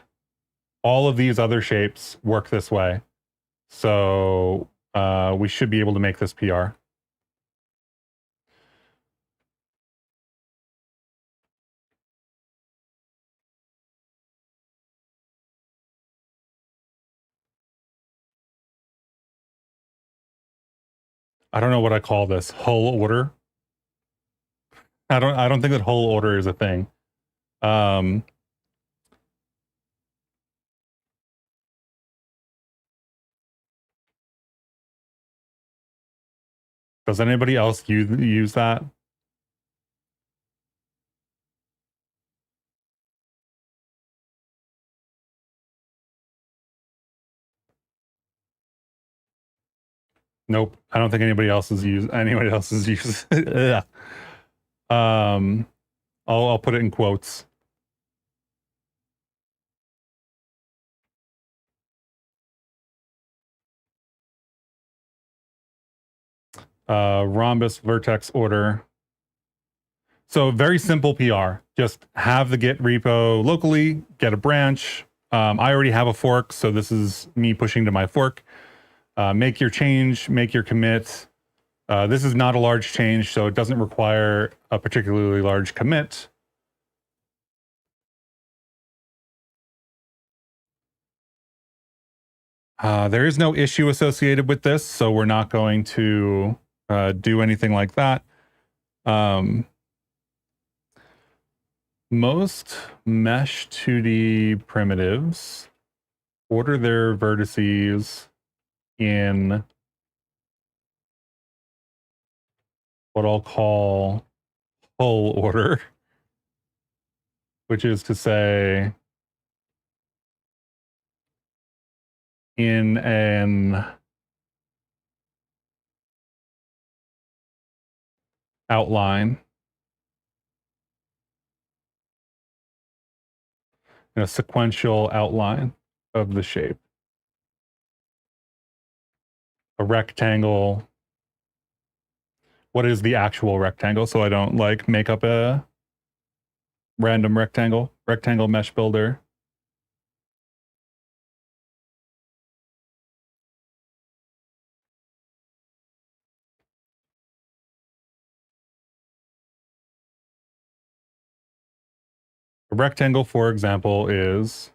all of these other shapes work this way. So we should be able to make this PR. I don't know what I call this. Hull order. I don't think that hull order is a thing. Does anybody else use that? Nope. I don't think anybody else has used Yeah. I'll put it in quotes. Rhombus vertex order. So very simple PR. Just have the Git repo locally, get a branch. I already have a fork, so this is me pushing to my fork. Make your change, make your commit. This is not a large change, so it doesn't require a particularly large commit. There is no issue associated with this, so we're not going to do anything like that. Most mesh 2D primitives order their vertices in what I'll call hull order, which is to say in an outline, in a sequential outline of the shape. A rectangle. What is the actual rectangle? So I don't like make up a random rectangle mesh builder. A rectangle, for example, is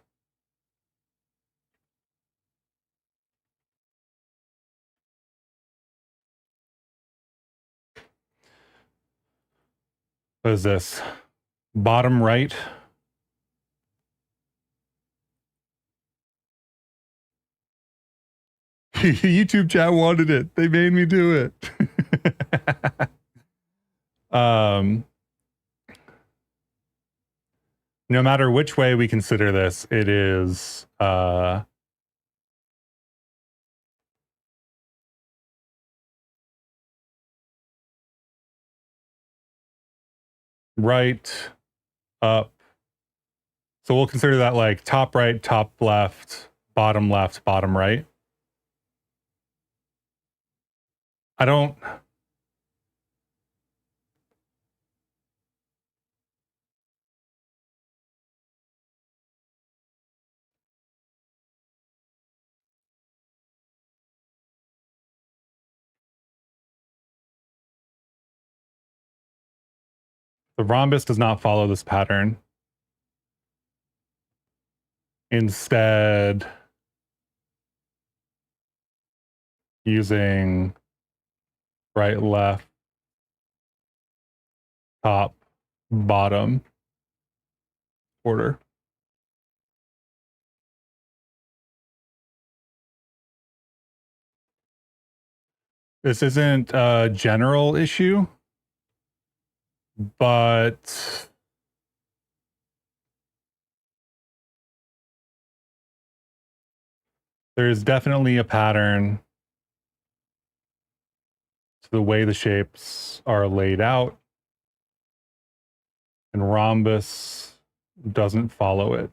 what is this? Bottom right. YouTube chat wanted it. They made me do it. No matter which way we consider this, it is right, up. So we'll consider that like top right, top left, bottom right. I don't. The rhombus does not follow this pattern. Instead, using right, left, top, bottom order. This isn't a general issue, but there's definitely a pattern to the way the shapes are laid out, and rhombus doesn't follow it.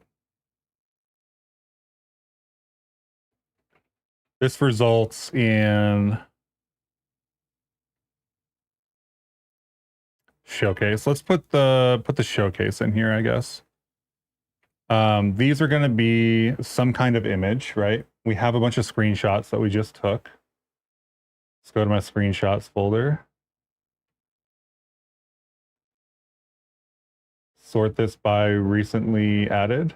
This results in showcase. Let's put the showcase in here, I guess. These are going to be some kind of image, right? We have a bunch of screenshots that we just took. Let's go to my screenshots folder. Sort this by recently added.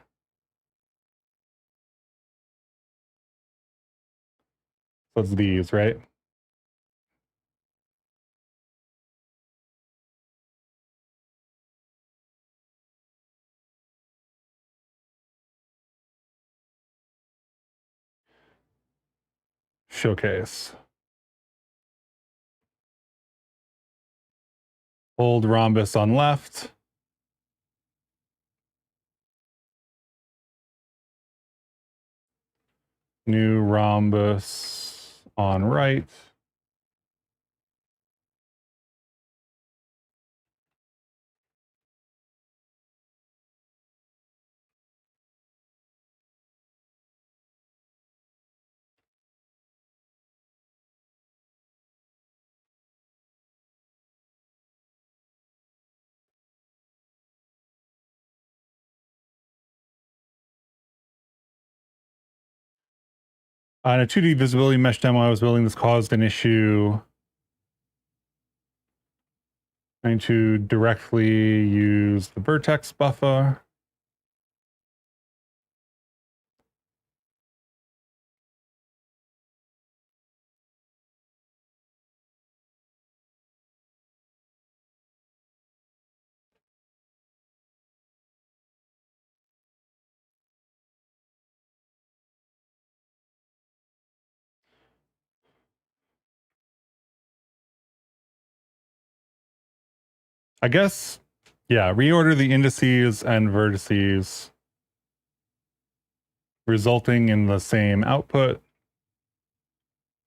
So it's these, right? Showcase. Hold rhombus on left. New rhombus on right. In a 2D visibility mesh demo I was building, this caused an issue trying to directly use the vertex buffer. I guess, yeah, reorder the indices and vertices, resulting in the same output,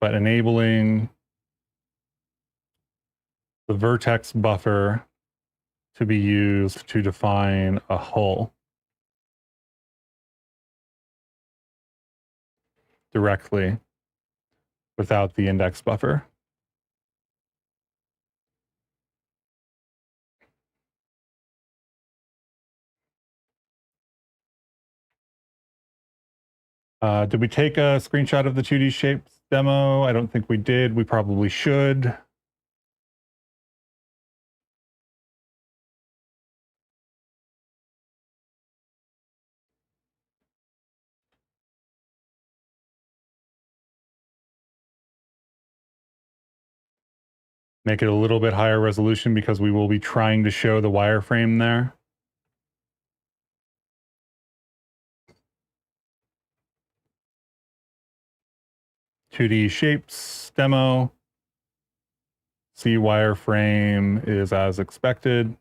but enabling the vertex buffer to be used to define a hull directly without the index buffer. Did we take a screenshot of the 2D shapes demo? I don't think we did. We probably should. Make it a little bit higher resolution because we will be trying to show the wireframe there. "2D shapes demo. See wireframe is as expected."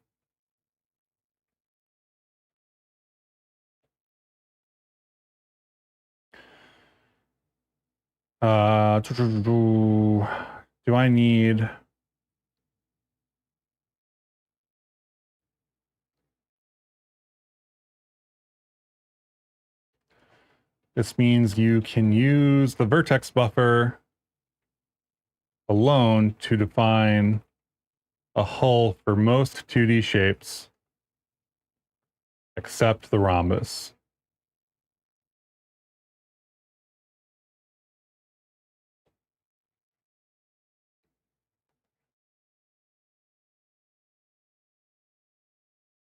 Do I need... This means you can use the vertex buffer alone to define a hull for most 2D shapes except the rhombus.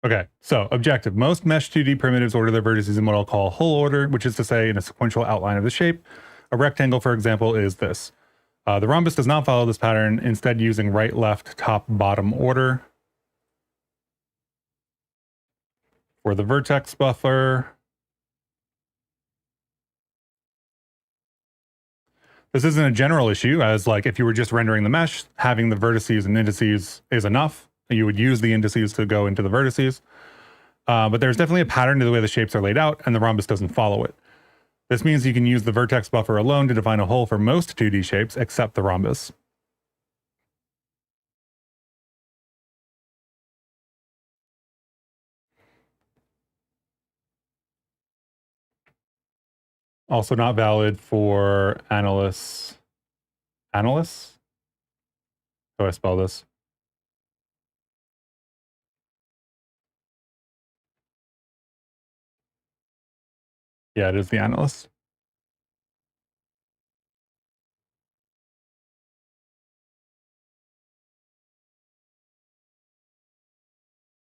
Okay, so objective. Most mesh 2D primitives order their vertices in what I'll call hull order, which is to say in a sequential outline of the shape. A rectangle, for example, is this. The rhombus does not follow this pattern, instead using right, left, top, bottom order. For the vertex buffer, this isn't a general issue, as like if you were just rendering the mesh, having the vertices and indices is enough. You would use the indices to go into the vertices. But there's definitely a pattern to the way the shapes are laid out, and the rhombus doesn't follow it. This means you can use the vertex buffer alone to define a hull for most 2D shapes, except the rhombus. Also not valid for analysts. Analysts? How do I spell this? Yeah, it is the analyst.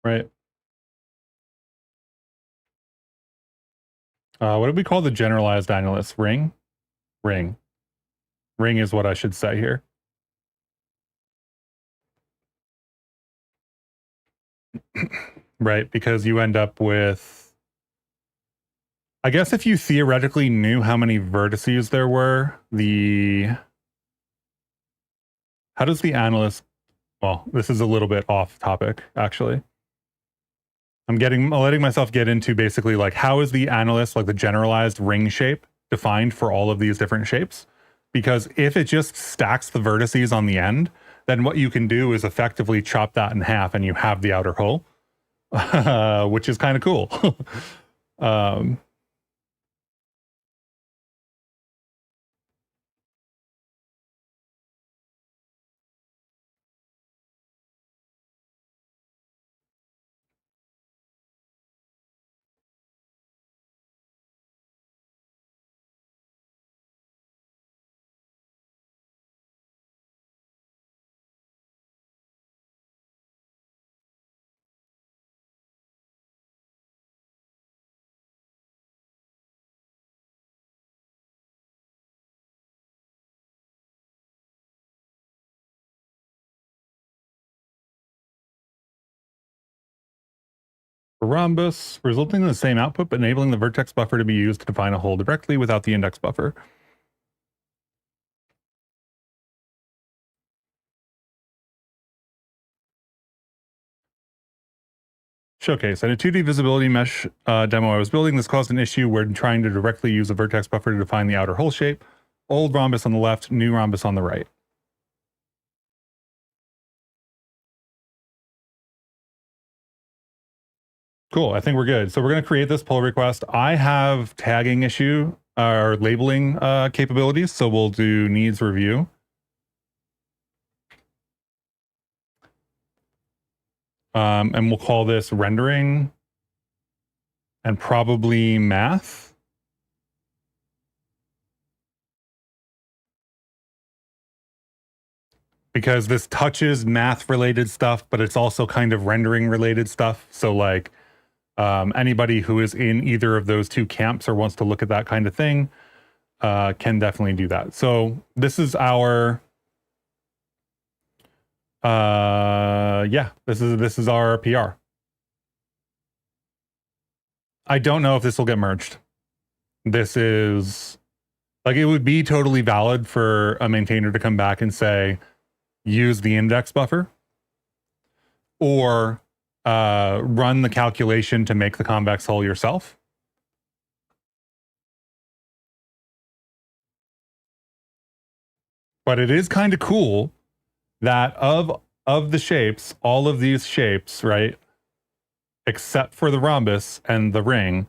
Right. What did we call the generalized analyst? Ring? Ring. Ring is what I should say here. Right, because you end up with... I guess if you theoretically knew how many vertices there were, how does the analyst... Well, this is a little bit off topic, actually. I'm letting myself get into basically like, how is the analyst, like the generalized ring shape, defined for all of these different shapes? Because if it just stacks the vertices on the end, then what you can do is effectively chop that in half and you have the outer hull, which is kind of cool. um, for rhombus, resulting in the same output, but enabling the vertex buffer to be used to define a hole directly without the index buffer. Showcase. In a 2D visibility mesh demo I was building, this caused an issue where trying to directly use a vertex buffer to define the outer hole shape. Old rhombus on the left, new rhombus on the right. Cool, I think we're good. So we're going to create this pull request. I have tagging issue or labeling capabilities, so we'll do needs review. And we'll call this rendering and probably math. Because this touches math related stuff, but it's also kind of rendering related stuff. So like anybody who is in either of those two camps or wants to look at that kind of thing can definitely do that. So this is our, this is our PR. I don't know if this will get merged. This is like, it would be totally valid for a maintainer to come back and say, use the index buffer or run the calculation to make the convex hull yourself. But it is kind of cool that of the shapes, all of these shapes, right, except for the rhombus and the ring,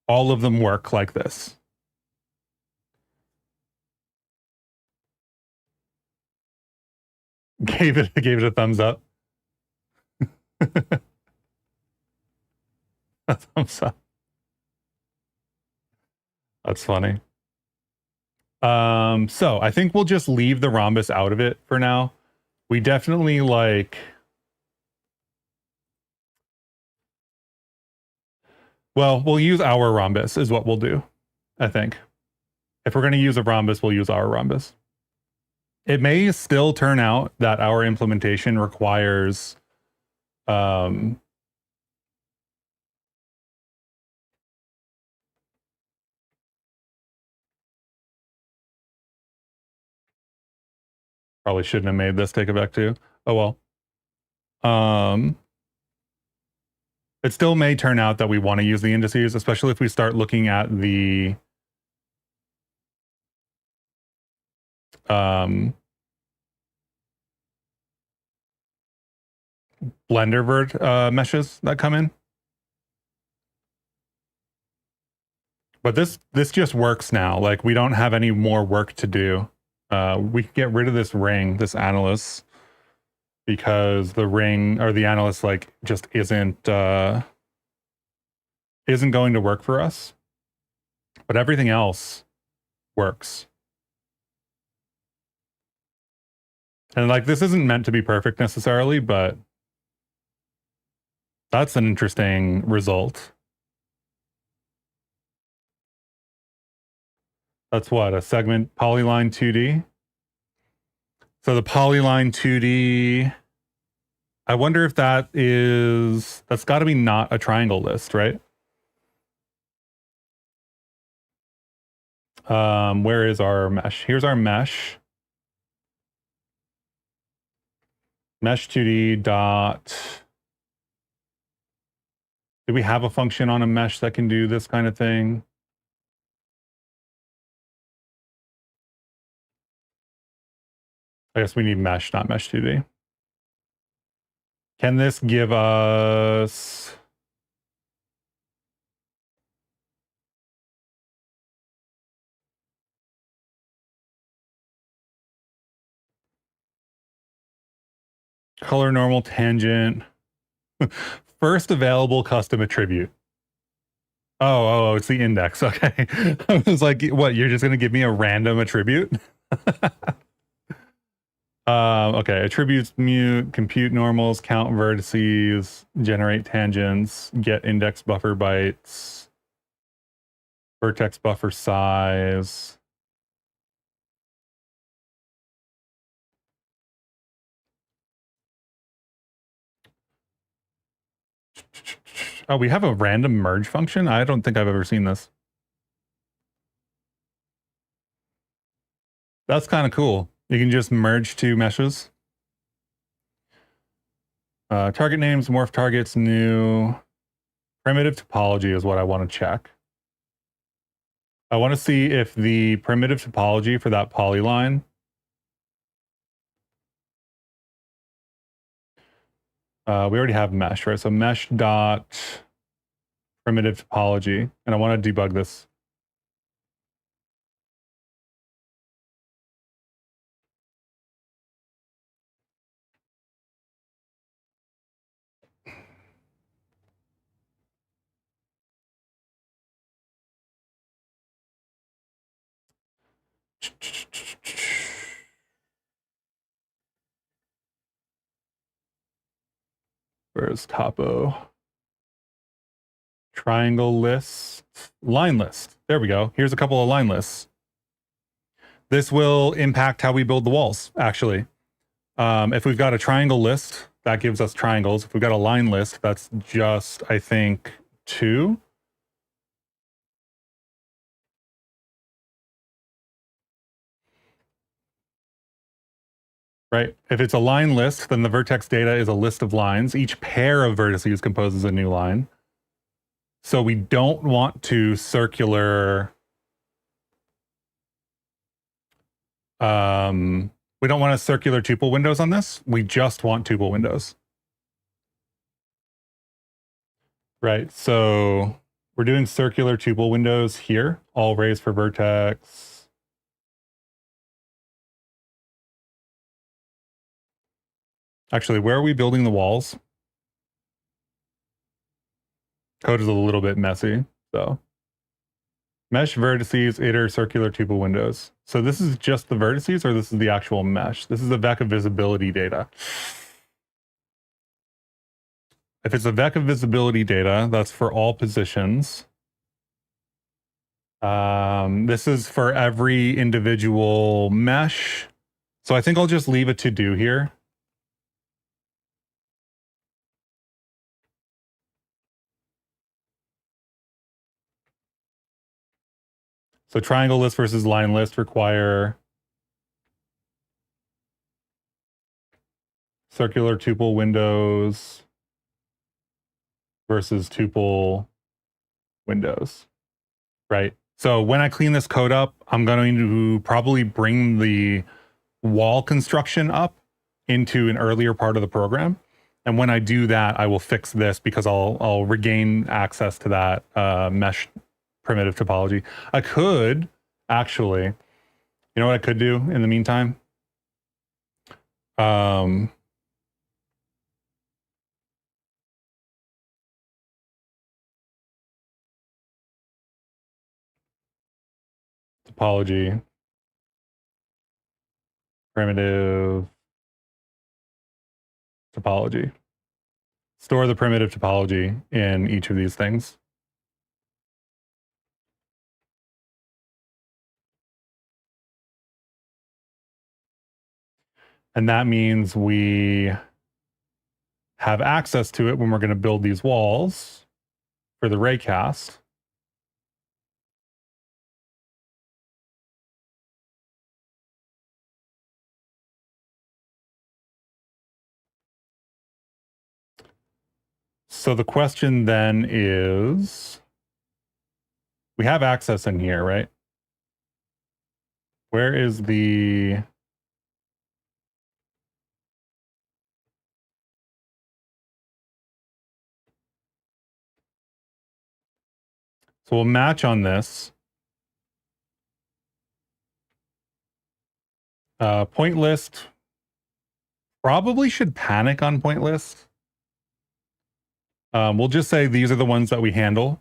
all of them work like this. Gave it a thumbs up. A thumbs up. That's funny. So I think we'll just leave the rhombus out of it for now. We definitely like, well, we'll use our rhombus is what we'll do, I think. If we're going to use a rhombus, we'll use our rhombus. It may still turn out that our implementation requires probably shouldn't have made this take effect too. Oh well. It still may turn out that we want to use the indices, especially if we start looking at the Blender vert meshes that come in. But this just works now. Like we don't have any more work to do. We can get rid of this ring, this analyst, because the ring or the analyst like just isn't going to work for us. But everything else works. And like this isn't meant to be perfect necessarily, but that's an interesting result. That's what, a segment polyline 2D? So the polyline 2D, I wonder if that's got to be not a triangle list, right? Where is our mesh? Here's our mesh. Mesh 2D dot. Do we have a function on a mesh that can do this kind of thing? I guess we need mesh, not mesh 2D. Can this give us... color normal tangent? First available custom attribute. Oh, it's the index. Okay. I was like, what, you're just going to give me a random attribute? Okay, attributes, mute, compute normals, count vertices, generate tangents, get index buffer bytes, vertex buffer size. Oh, we have a random merge function? I don't think I've ever seen this. That's kind of cool. You can just merge two meshes. Target names, morph targets, new. Primitive topology is what I want to check. I want to see if the primitive topology for that polyline we already have mesh, right? So mesh dot primitive topology, and I want to debug this. Where's topo? Triangle list, line list. There we go. Here's a couple of line lists. This will impact how we build the walls, actually. If we've got a triangle list, that gives us triangles. If we've got a line list, that's just, I think, 2. Right? If it's a line list, then the vertex data is a list of lines. Each pair of vertices composes a new line. So we don't want to circular... we don't want to circular tuple windows on this. We just want tuple windows. Right, so we're doing circular tuple windows here, all raised for vertex. Actually, where are we building the walls? Code is a little bit messy, so. Mesh vertices, iter circular tuple windows. So this is just the vertices, or this is the actual mesh? This is the vec of visibility data. If it's a vec of visibility data, that's for all positions. This is for every individual mesh. So I think I'll just leave it to do here. So triangle list versus line list require circular tuple windows versus tuple windows, right? So when I clean this code up, I'm going to probably bring the wall construction up into an earlier part of the program. And when I do that, I will fix this because I'll regain access to that mesh primitive topology. I could actually, you know what I could do in the meantime? Topology, primitive topology. Store the primitive topology in each of these things. And that means we have access to it when we're going to build these walls for the raycast. So the question then is, we have access in here, right? Where is the... So we'll match on this. Point list probably should panic on point list. We'll just say these are the ones that we handle.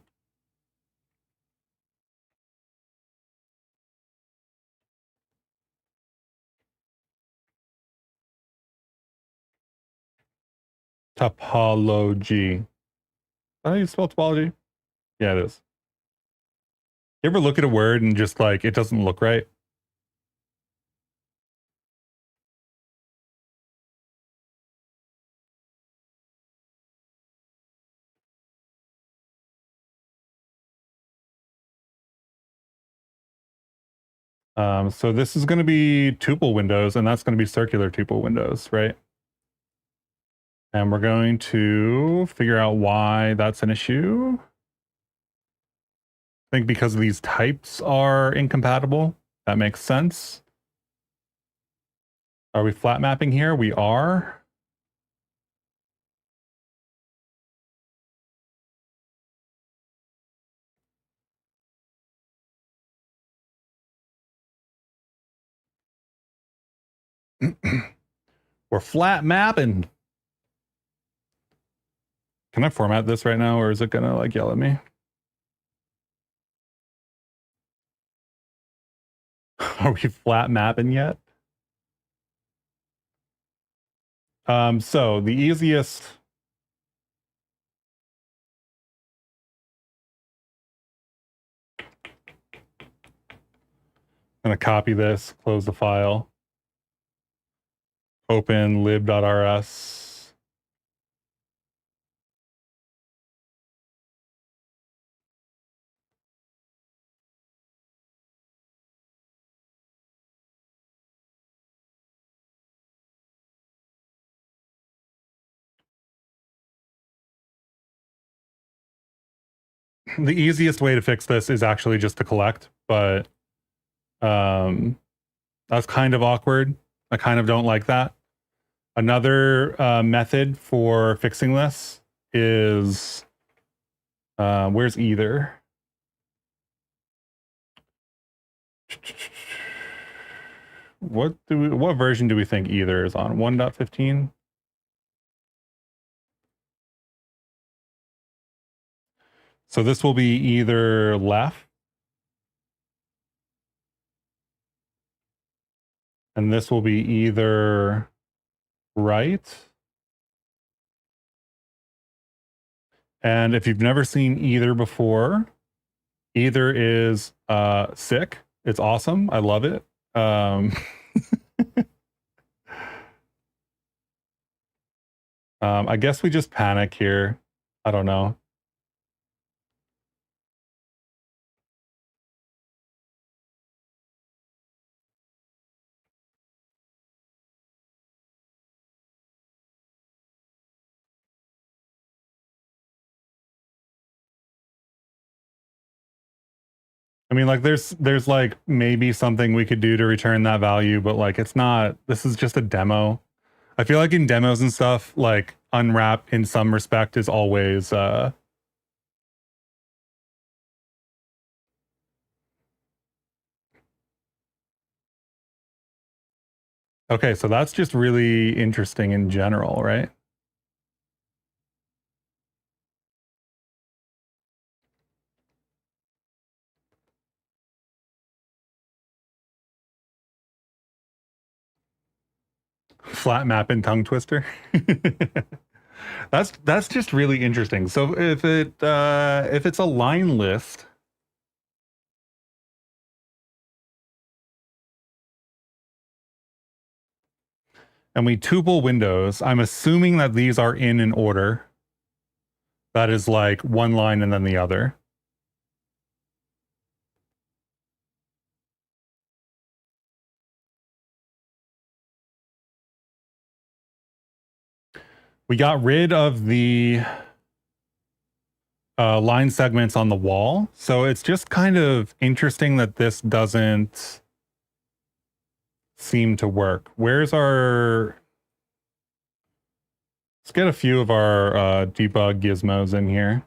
Topology. How do you spell topology? Yeah, it is. You ever look at a word and just like, it doesn't look right? So this is going to be tuple windows, and that's going to be circular tuple windows, right? And we're going to figure out why that's an issue. I think because these types are incompatible. That makes sense. Are we flat mapping here? We are. We're flat mapping. Can I format this right now, or is it gonna like yell at me? Are we flat mapping yet? So the easiest. I'm gonna copy this, close the file, open lib.rs. The easiest way to fix this is actually just to collect, but that's kind of awkward. I kind of don't like that. Another method for fixing this is where's either? What version do we think either is on? 1.15? So this will be either left, and this will be either right. And if you've never seen either before, either is sick. It's awesome. I love it. I guess we just panic here. I don't know. I mean, like, there's like maybe something we could do to return that value, but like, it's not. This is just a demo. I feel like in demos and stuff, like unwrap in some respect is always. Okay, so that's just really interesting in general, right? Flat map and tongue twister. That's just really interesting. So if it's a line list, and we tuple windows, I'm assuming that these are in an order. That is like one line and then the other. We got rid of the line segments on the wall. So it's just kind of interesting that this doesn't seem to work. Where's our... Let's get a few of our debug gizmos in here.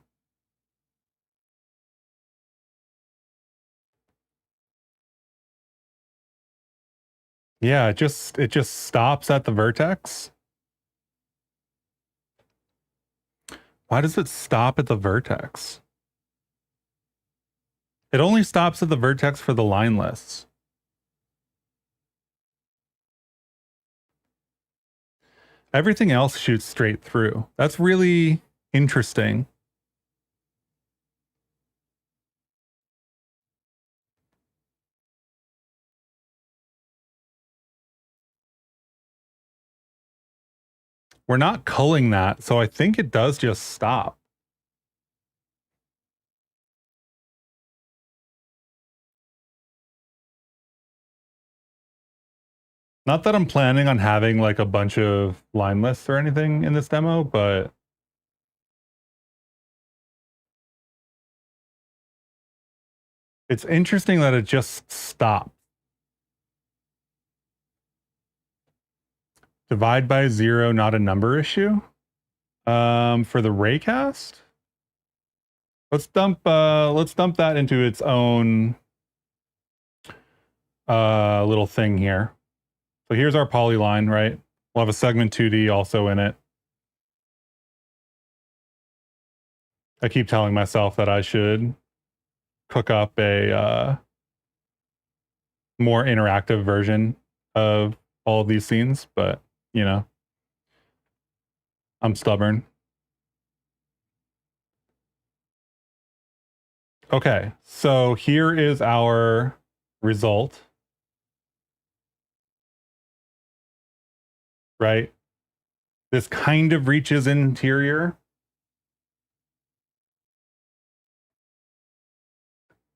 Yeah, it just stops at the vertex. Why does it stop at the vertex? It only stops at the vertex for the line lists. Everything else shoots straight through. That's really interesting. We're not culling that, so I think it does just stop. Not that I'm planning on having like a bunch of line lists or anything in this demo, but it's interesting that it just stopped. Divide by 0, not a number issue. For the raycast, let's dump that into its own little thing here. So here's our polyline, right? We'll have a segment 2D also in it. I keep telling myself that I should cook up a more interactive version of all of these scenes, but you know, I'm stubborn. Okay, so here is our result, right? This kind of reaches interior.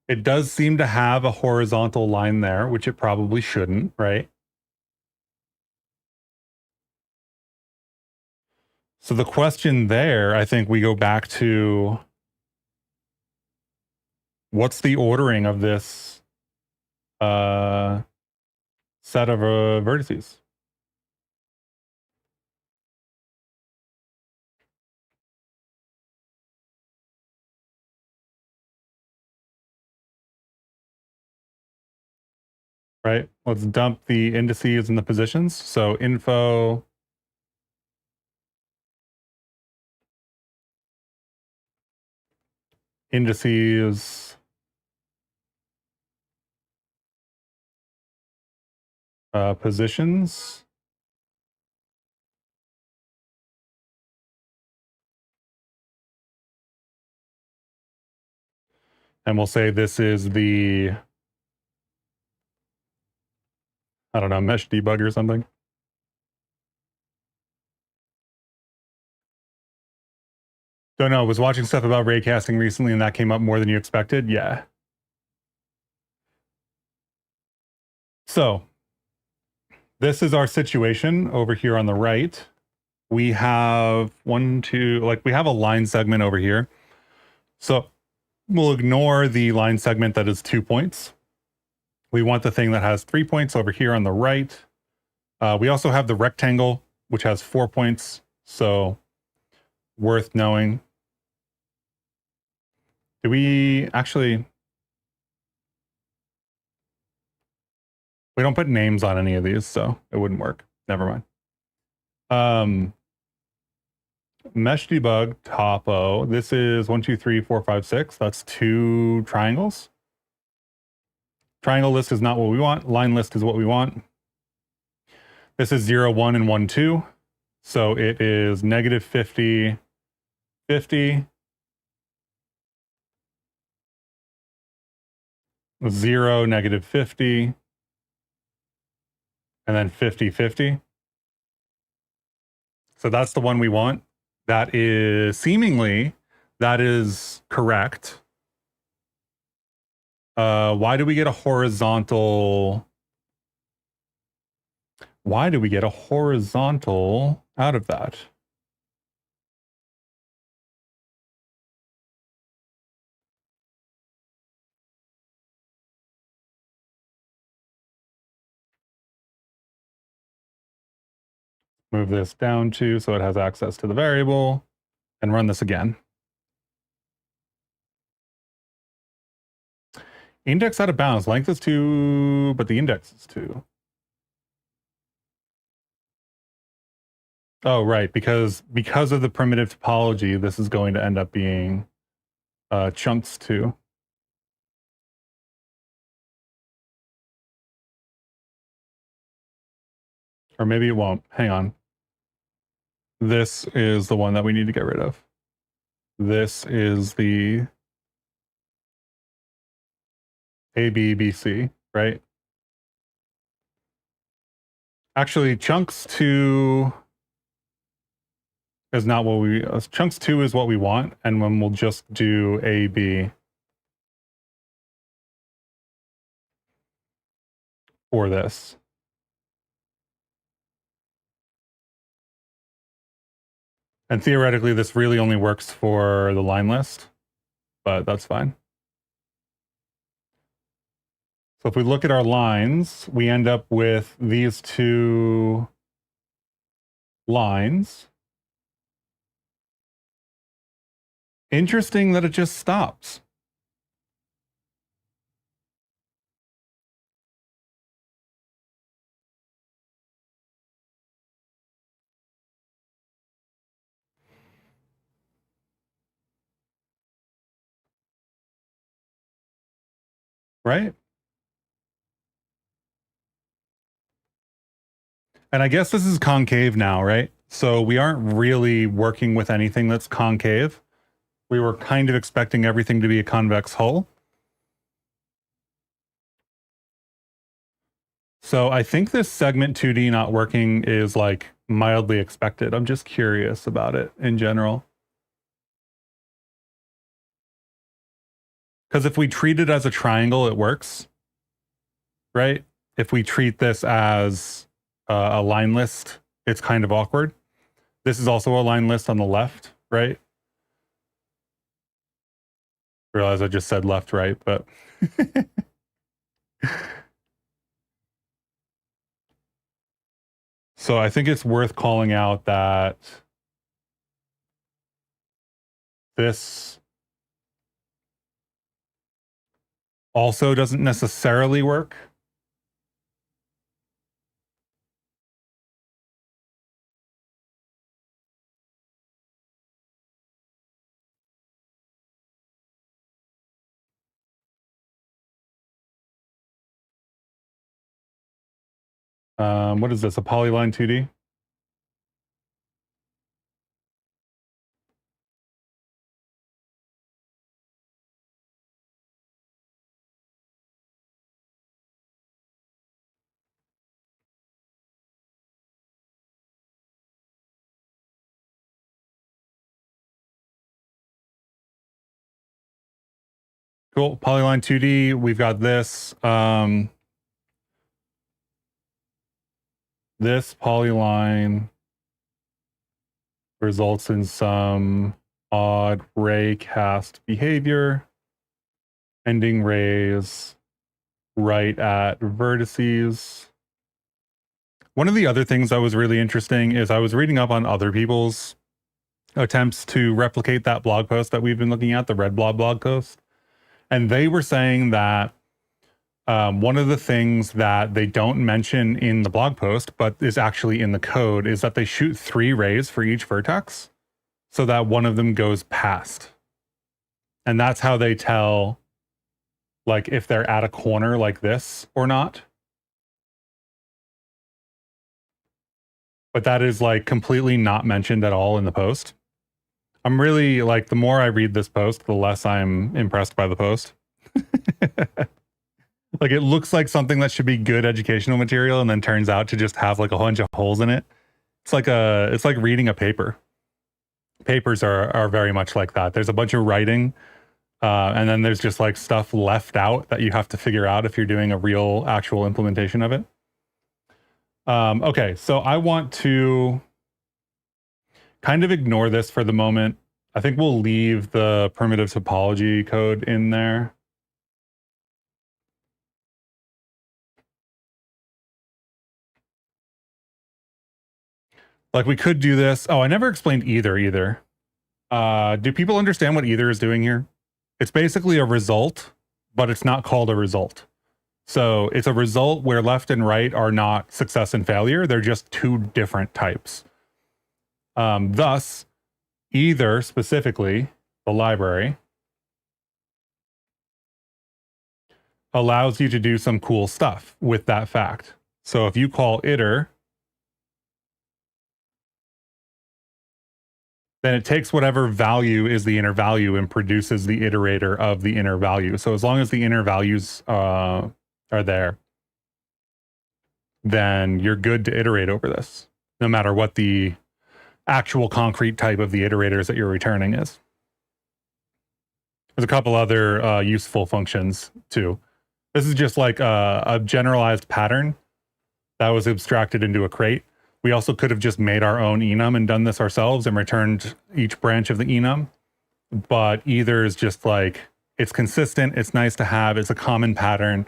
It does seem to have a horizontal line there, which it probably shouldn't, right? So the question there, I think we go back to what's the ordering of this set of vertices? Right? Let's dump the indices and the positions. So info, indices, positions. And we'll say this is the, I don't know, mesh debug or something. Don't know. I was watching stuff about raycasting recently and that came up more than you expected. Yeah. So this is our situation over here on the right. We have we have a line segment over here. So we'll ignore the line segment that is 2 points. We want the thing that has 3 points over here on the right. We also have the rectangle, which has 4 points. So worth knowing. Do we actually... We don't put names on any of these, so it wouldn't work. Never mind. Mesh debug topo. This is 1, 2, 3, 4, 5, 6. That's 2 triangles. Triangle list is not what we want. Line list is what we want. This is 0, 1, and 1, 2. So it is negative 50, 50, 0, negative 50, and then 50, 50. So that's the one we want. That is seemingly, that is correct. Why do we get a horizontal? Why do we get a horizontal out of that? Move this down to so it has access to the variable and run this again. Index out of bounds. Length is 2, but the index is 2. Oh, right. Because of the primitive topology, this is going to end up being chunks 2. Or maybe it won't. Hang on. This is the one that we need to get rid of. This is the ABBC, right? Actually, chunks 2 is not what we... chunks 2 is what we want, and then we'll just do AB for this. And theoretically, this really only works for the line list, but that's fine. So if we look at our lines, we end up with these two lines. Interesting that it just stops. Right? And I guess this is concave now, right? So we aren't really working with anything that's concave. We were kind of expecting everything to be a convex hull. So I think this segment 2D not working is like mildly expected. I'm just curious about it in general. Because if we treat it as a triangle, it works, right? If we treat this as a line list, it's kind of awkward. This is also a line list on the left, right? Realize I just said left, right, but so I think it's worth calling out that this also doesn't necessarily work. What is this, a polyline 2D? Cool, polyline 2D, we've got this. This polyline results in some odd ray cast behavior, ending rays right at vertices. One of the other things that was really interesting is I was reading up on other people's attempts to replicate that blog post that we've been looking at, the Red Blob blog post. And they were saying that one of the things that they don't mention in the blog post, but is actually in the code, is that they shoot 3 rays for each vertex so that one of them goes past. And that's how they tell, like, if they're at a corner like this or not. But that is like completely not mentioned at all in the post. I'm really like, the more I read this post, the less I'm impressed by the post. Like, it looks like something that should be good educational material and then turns out to just have like a bunch of holes in it. It's like reading a paper. Papers are very much like that. There's a bunch of writing, and then there's just like stuff left out that you have to figure out if you're doing a real actual implementation of it. Okay, so I want to kind of ignore this for the moment. I think we'll leave the primitive topology code in there. Like, we could do this. Oh, I never explained either. Do people understand what either is doing here? It's basically a result, but it's not called a result. So it's a result where left and right are not success and failure. They're just 2 different types. Thus, either specifically, the library, allows you to do some cool stuff with that fact. So if you call iter, then it takes whatever value is the inner value and produces the iterator of the inner value. So as long as the inner values are there, then you're good to iterate over this, no matter what the actual concrete type of the iterators that you're returning is. There's a couple other useful functions too. This is just like a generalized pattern that was abstracted into a crate. We also could have just made our own enum and done this ourselves and returned each branch of the enum. But either is just like, it's consistent, it's nice to have, it's a common pattern.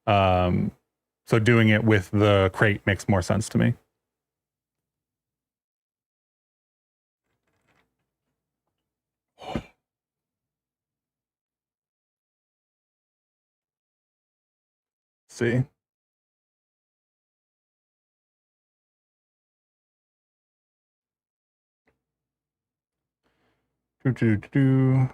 So doing it with the crate makes more sense to me. See? Do, do, do, do.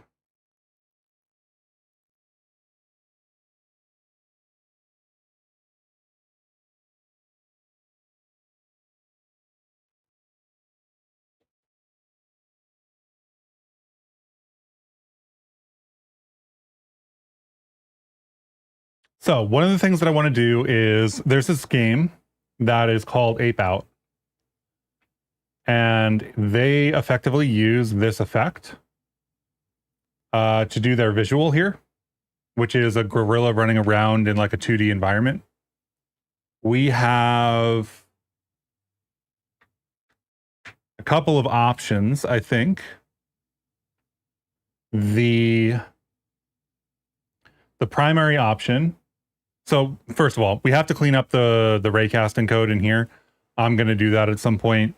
So one of the things that I want to do is there's this game that is called Ape Out. And they effectively use this effect to do their visual here, which is a gorilla running around in like a 2D environment. We have a couple of options, I think. The primary option. So first of all, we have to clean up the raycast encode in here. I'm going to do that at some point.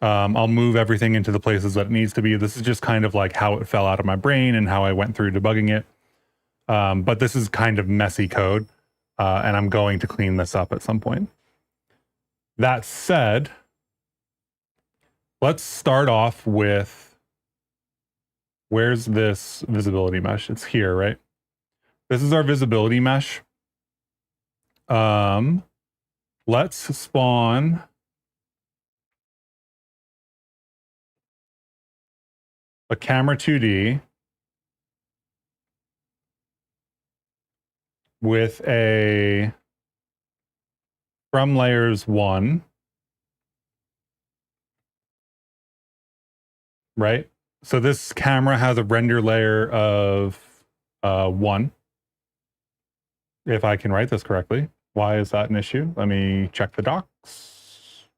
I'll move everything into the places that it needs to be. This is just kind of like how it fell out of my brain and how I went through debugging it. But this is kind of messy code, and I'm going to clean this up at some point. That said, let's start off with, where's this visibility mesh? It's here, right? This is our visibility mesh. Let's spawn a camera 2D with a from layers 1, right? So this camera has a render layer of 1. If I can write this correctly. Why is that an issue? Let me check the docs.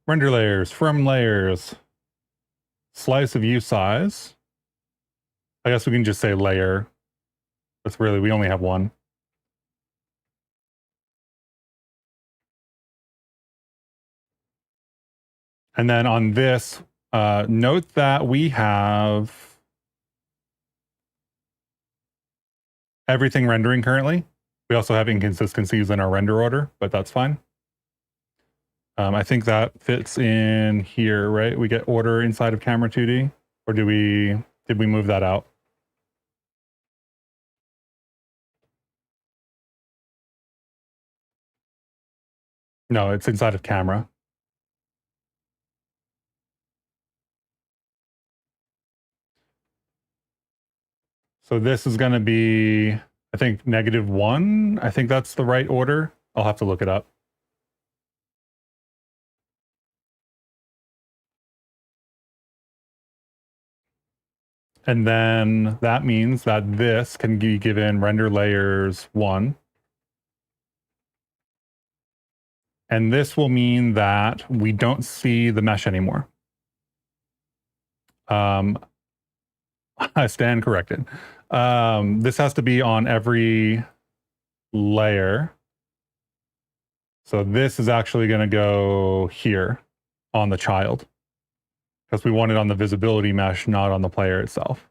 Render layers, from layers, slice of view size. I guess we can just say layer. That's really, we only have one. And then on this, note that we have everything rendering currently. We also have inconsistencies in our render order, but that's fine. I think that fits in here, right? We get order inside of camera 2D, or did we move that out? No, it's inside of camera. So this is going to be, I think, -1. I think that's the right order. I'll have to look it up. And then that means that this can be given render layers 1. And this will mean that we don't see the mesh anymore. I stand corrected. This has to be on every layer. So this is actually going to go here on the child, because we want it on the visibility mesh, not on the player itself.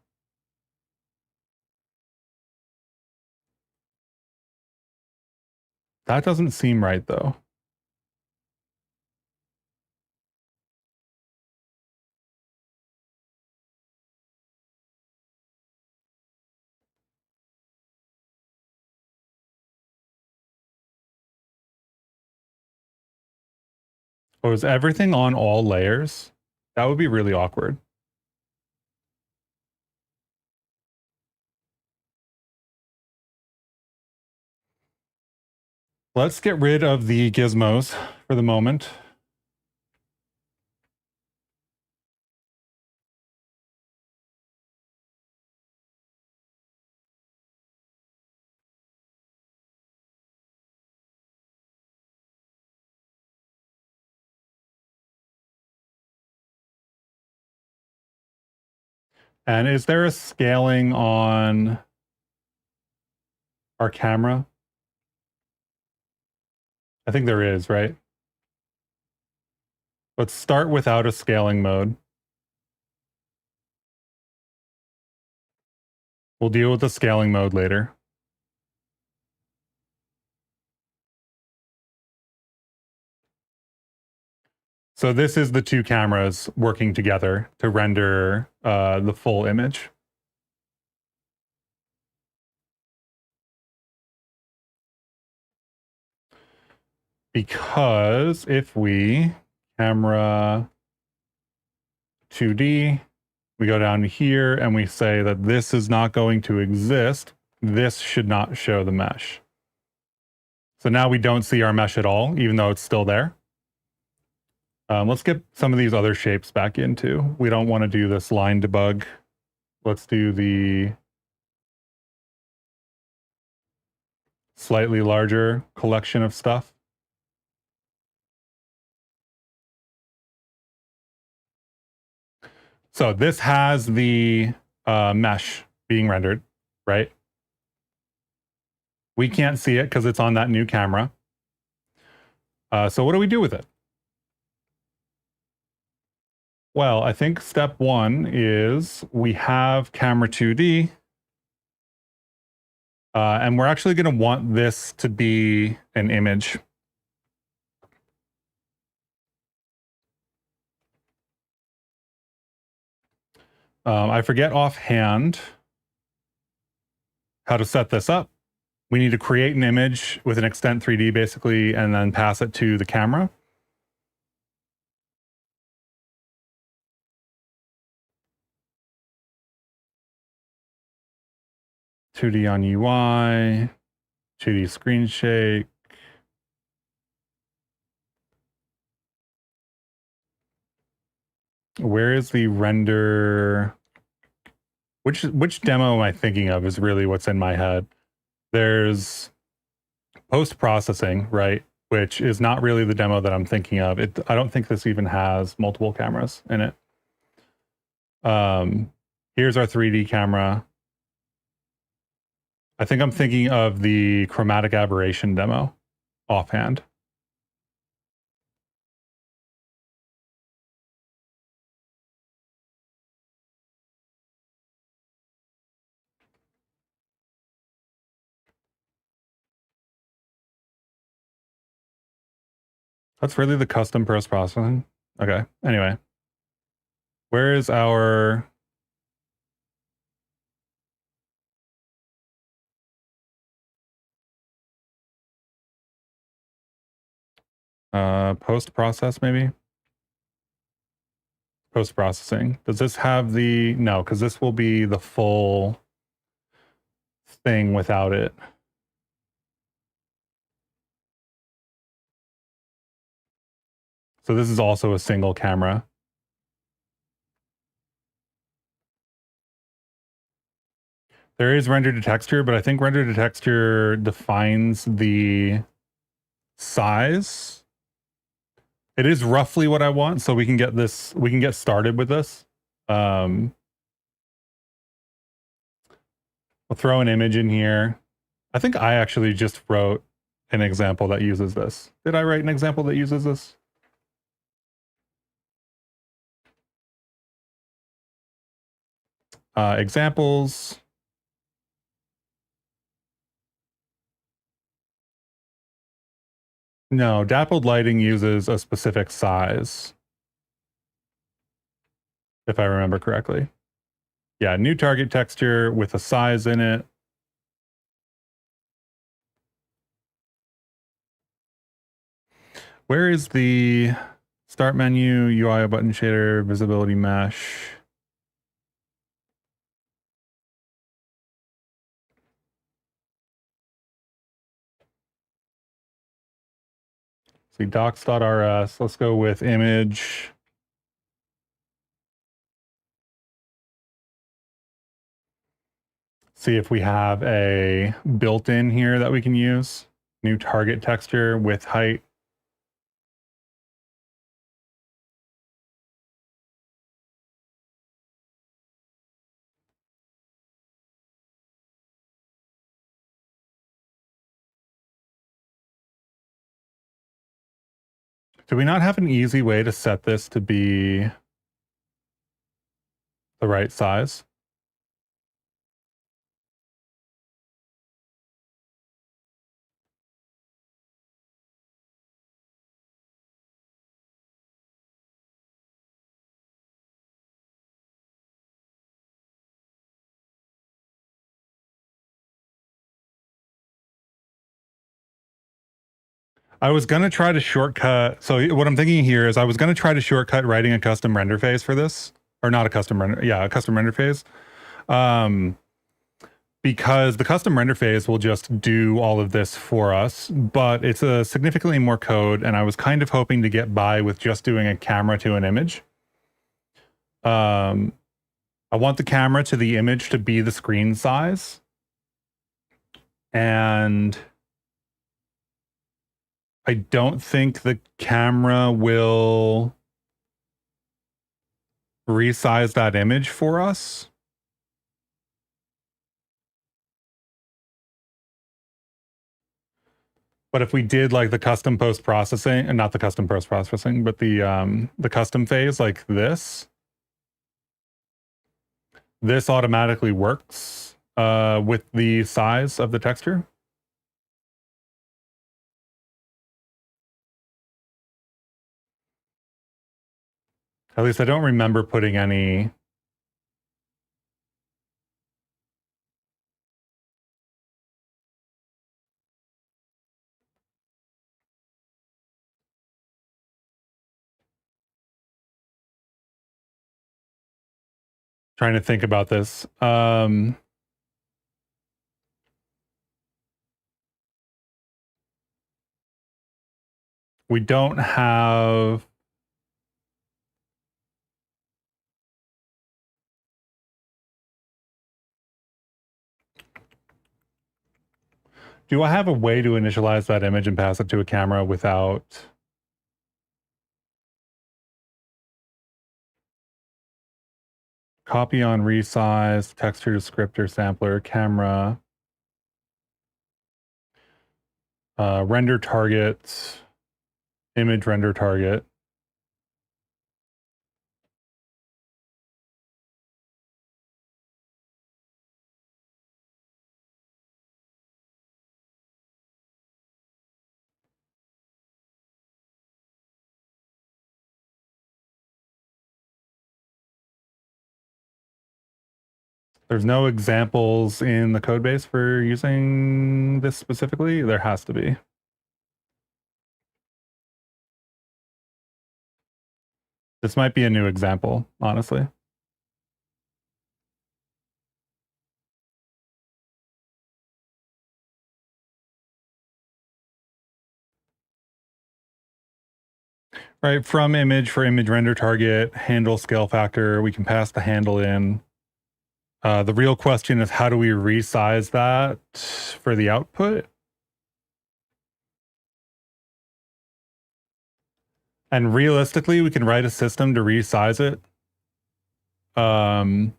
That doesn't seem right, though. Oh, is everything on all layers? That would be really awkward. Let's get rid of the gizmos for the moment. And is there a scaling on our camera? I think there is, right? Let's start without a scaling mode. We'll deal with the scaling mode later. So this is the two cameras working together to render the full image. Because if we camera 2D, we go down here and we say that this is not going to exist, this should not show the mesh. So now we don't see our mesh at all, even though it's still there. Let's get some of these other shapes back into. We don't want to do this line debug. Let's do the slightly larger collection of stuff. So this has the mesh being rendered, right? We can't see it because it's on that new camera. So what do we do with it? Well, I think step one is we have camera 2D. And we're actually going to want this to be an image. I forget offhand how to set this up. We need to create an image with an extent 3D basically, and then pass it to the camera. (2D on UI, 2D screen shake). Where is the render? Which demo am I thinking of is really what's in my head. There's post-processing, right? Which is not really the demo that I'm thinking of. I don't think this even has multiple cameras in it. Here's our 3D camera. I think I'm thinking of the chromatic aberration demo offhand. That's really the custom post-processing. Okay, anyway. Where is our... post-process maybe? Post-processing. Does this have the... No, because this will be the full thing without it. So this is also a single camera. There is render to texture, but I think render to texture defines the size. It is roughly what I want, so we can get this, we can get started with this. We'll throw an image in here. I think I actually just wrote an example that uses this. Did I write an example that uses this? Examples. No, dappled lighting uses a specific size, if I remember correctly. Yeah, new target texture with a size in it. Where is the start menu, UI button shader, visibility mesh? See docs.rs. Let's go with image. See if we have a built-in here that we can use. New target texture with height. Do we not have an easy way to set this to be the right size? I was gonna try to shortcut. So what I'm thinking here is I was gonna try to shortcut writing a custom render phase for this, or not a custom render, yeah, a custom render phase, um, because the custom render phase will just do all of this for us. But it's a significantly more code, and I was kind of hoping to get by with just doing a camera to an image. I want the camera to the image to be the screen size, and I don't think the camera will resize that image for us. But if we did like the custom post processing, and not the custom post processing, but the custom phase like this automatically works with the size of the texture. At least I don't remember putting any. Trying to think about this. We don't have. Do I have a way to initialize that image and pass it to a camera without? Copy on resize, texture descriptor, sampler, camera, render target, image render target. There's no examples in the code base for using this specifically. There has to be. This might be a new example, honestly. Right, from image for image render target, handle scale factor, we can pass the handle in. The real question is how do we resize that for the output? And realistically, we can write a system to resize it. But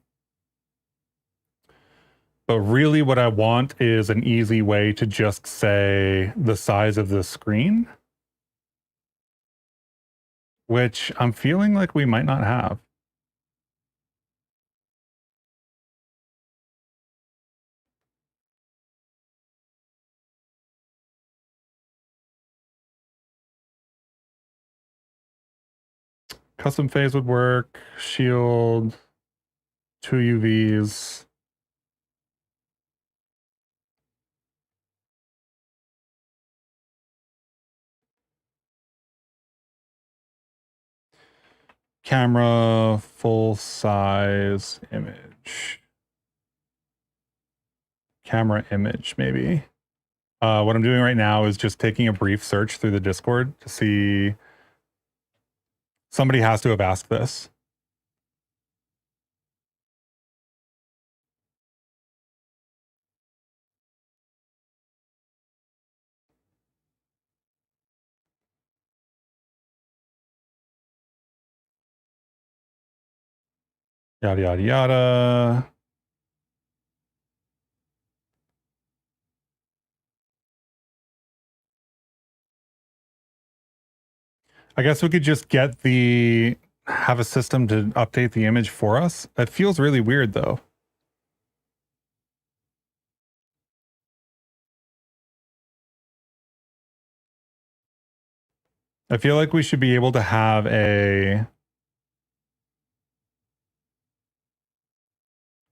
really what I want is an easy way to just say the size of the screen, which I'm feeling like we might not have. Custom phase would work, shield, 2 UVs. Camera, full size image. Camera image, maybe. What I'm doing right now is just taking a brief search through the Discord to see. Somebody has to have asked this. Yada, yada, yada. I guess we could just have a system to update the image for us. That feels really weird though. I feel like we should be able to have a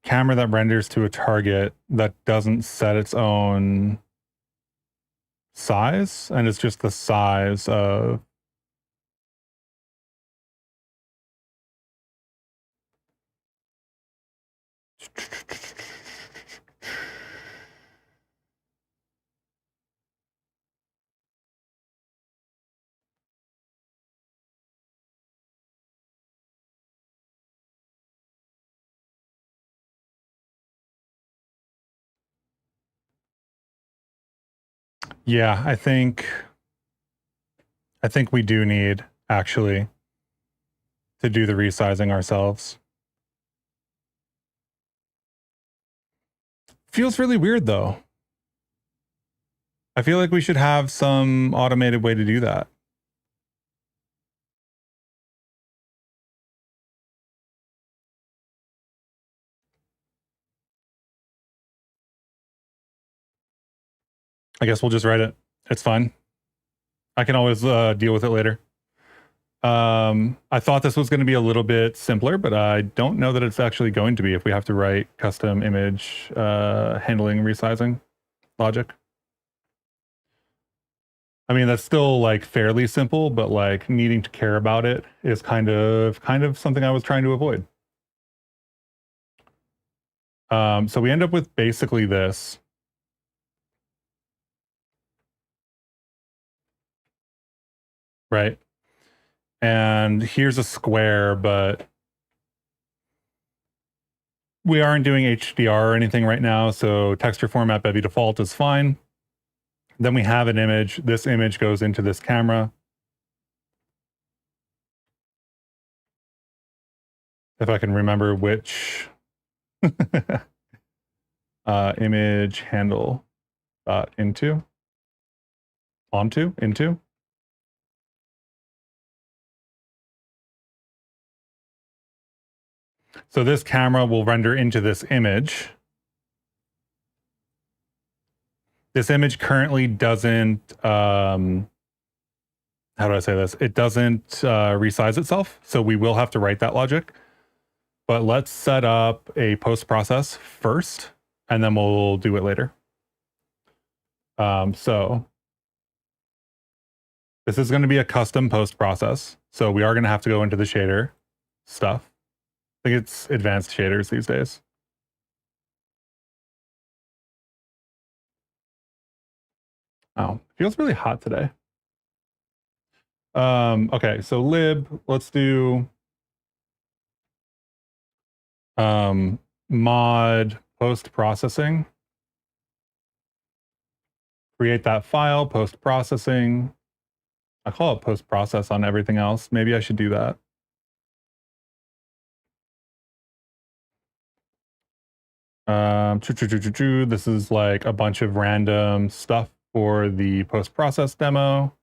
camera that renders to a target that doesn't set its own size, and it's just the size of yeah, I think we do need actually to do the resizing ourselves. Feels really weird though. I feel like we should have some automated way to do that. I guess we'll just write it. It's fine. I can always deal with it later. I thought this was going to be a little bit simpler, but I don't know that it's actually going to be if we have to write custom image handling resizing logic. I mean, that's still like fairly simple, but like needing to care about it is kind of something I was trying to avoid. So we end up with basically this. Right? And here's a square, but we aren't doing HDR or anything right now, so texture format Bevy default is fine. Then we have an image. This image goes into this camera. If I can remember which image handle into. So this camera will render into this image. This image currently doesn't, how do I say this? It doesn't resize itself. So we will have to write that logic. But let's set up a post process first, and then we'll do it later. So this is going to be a custom post process. So we are going to have to go into the shader stuff. I think it's advanced shaders these days. Oh, it feels really hot today. Okay, so lib, let's do mod post processing. Create that file, post processing. I call it post process on everything else. Maybe I should do that. This is like a bunch of random stuff for the post process demo.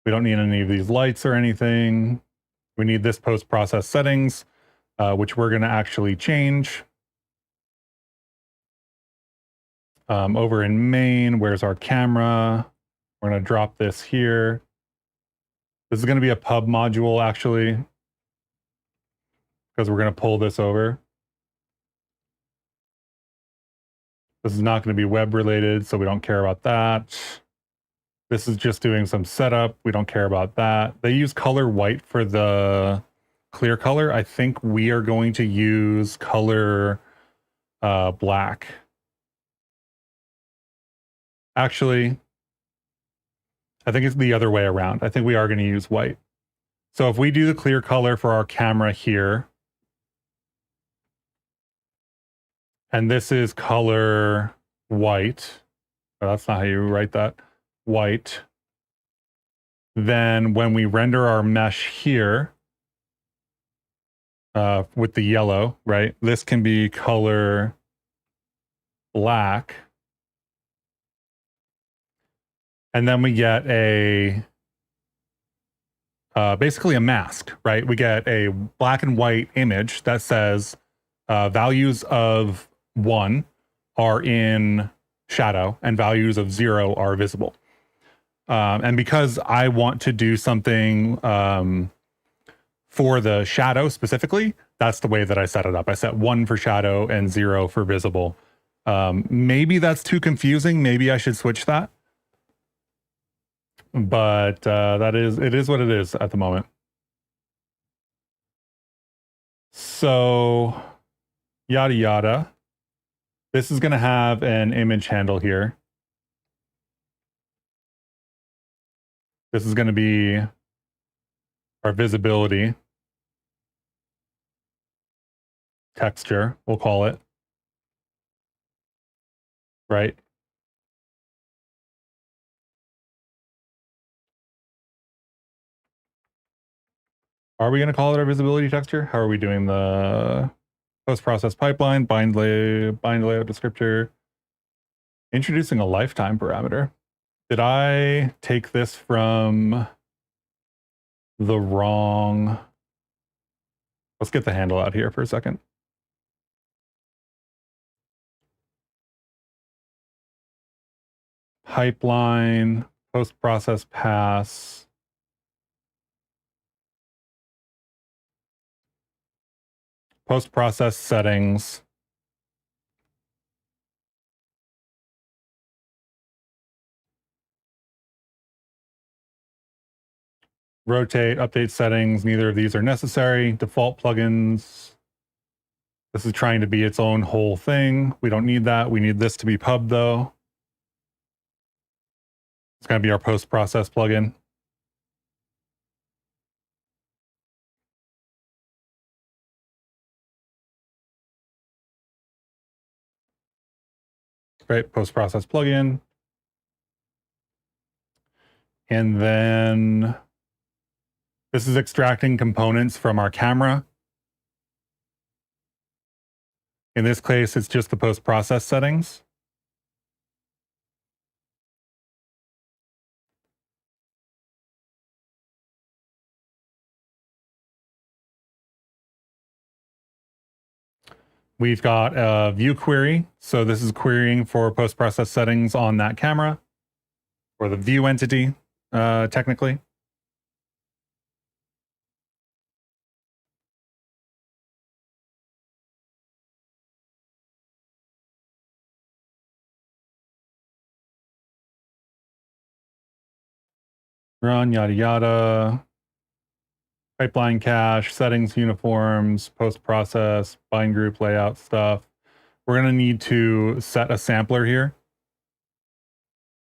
We don't need any of these lights or anything. We need this post process settings, which we're going to actually change. Over in main, where's our camera? We're going to drop this here. This is going to be a pub module actually, because we're going to pull this over. This is not going to be web related, so we don't care about that. This is just doing some setup. We don't care about that. They use color white for the clear color. I think we are going to use color black. Actually, I think it's the other way around. I think we are going to use white. So if we do the clear color for our camera here, and this is color white, oh, that's not how you write that, white, then when we render our mesh here with the yellow, right, this can be color black. And then we get a basically a mask, right? We get a black and white image that says values of 1 are in shadow and values of 0 are visible. And because I want to do something for the shadow specifically, that's the way that I set it up. I set 1 for shadow and 0 for visible. Maybe that's too confusing. Maybe I should switch that. But it is what it is at the moment. So yada yada. This is going to have an image handle here. This is going to be our visibility texture, we'll call it. Right? Are we going to call it our visibility texture? How are we doing the post-process pipeline, bind layout descriptor, introducing a lifetime parameter? Did I take this from the wrong... Let's get the handle out here for a second. Pipeline, post-process pass. Post-process settings. Rotate, update settings. Neither of these are necessary. Default plugins. This is trying to be its own whole thing. We don't need that. We need this to be pub though. It's going to be our post-process plugin. Right, post-process plugin. And then this is extracting components from our camera. In this case, it's just the post-process settings. We've got a view query. So this is querying for post-process settings on that camera, or the view entity, technically. Run, yada, yada. Pipeline cache, settings, uniforms, post-process, bind group layout stuff. We're going to need to set a sampler here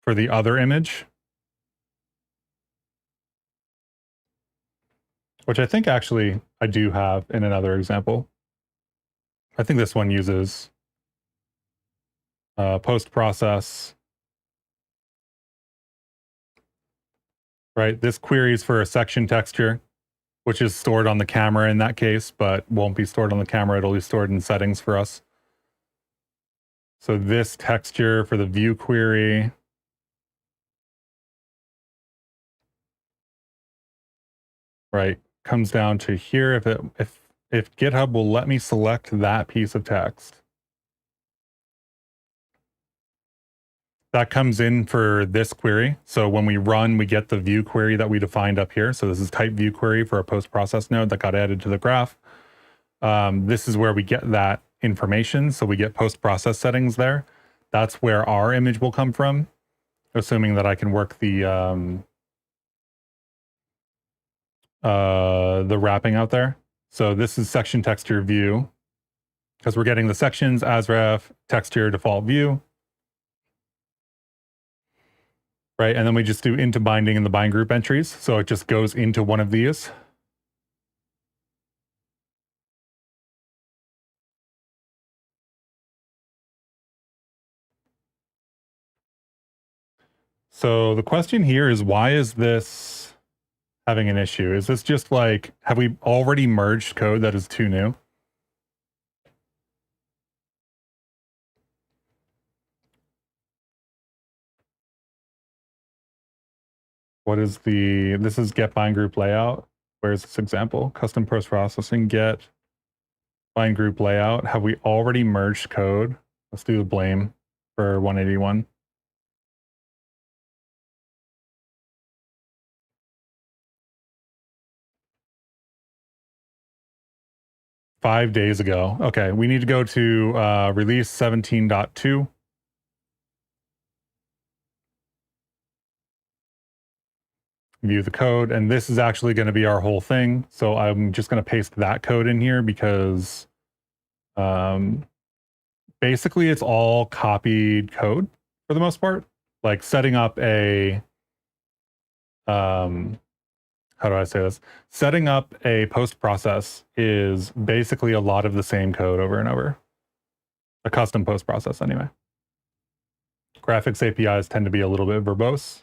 for the other image, which I think actually I do have in another example. I think this one uses post-process. Right, this queries for a section texture, which is stored on the camera in that case, but won't be stored on the camera. It'll be stored in settings for us. So this texture for the view query. Right, comes down to here. If GitHub will let me select that piece of text. That comes in for this query. So when we run, we get the view query that we defined up here. So this is type view query for a post-process node that got added to the graph. This is where we get that information. So we get post-process settings there. That's where our image will come from, assuming that I can work the wrapping out there. So this is section texture view, because we're getting the sections as ref, texture, default view. Right, and then we just do into binding in the bind group entries. So it just goes into one of these. So the question here is, why is this having an issue? Is this just like, have we already merged code that is too new? What is this is get bind group layout. Where's this example? Custom post processing, get bind group layout. Have we already merged code? Let's do the blame for 181. Five days ago. Okay, we need to go to release 17.2. View the code, and this is actually going to be our whole thing. So I'm just going to paste that code in here because basically it's all copied code for the most part. Like setting up a how do I say this? Setting up a post process is basically a lot of the same code over and over. A custom post process anyway. Graphics APIs tend to be a little bit verbose.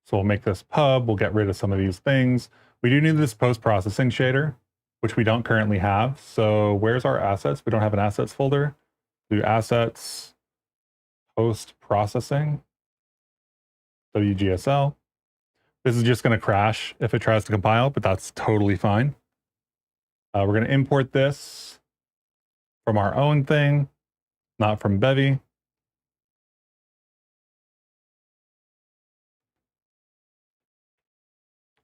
So we'll make this pub, we'll get rid of some of these things. We do need this post-processing shader, which we don't currently have. So where's our assets? We don't have an assets folder. Do assets, post-processing, WGSL. This is just gonna crash if it tries to compile, but that's totally fine. We're gonna import this from our own thing, not from Bevy.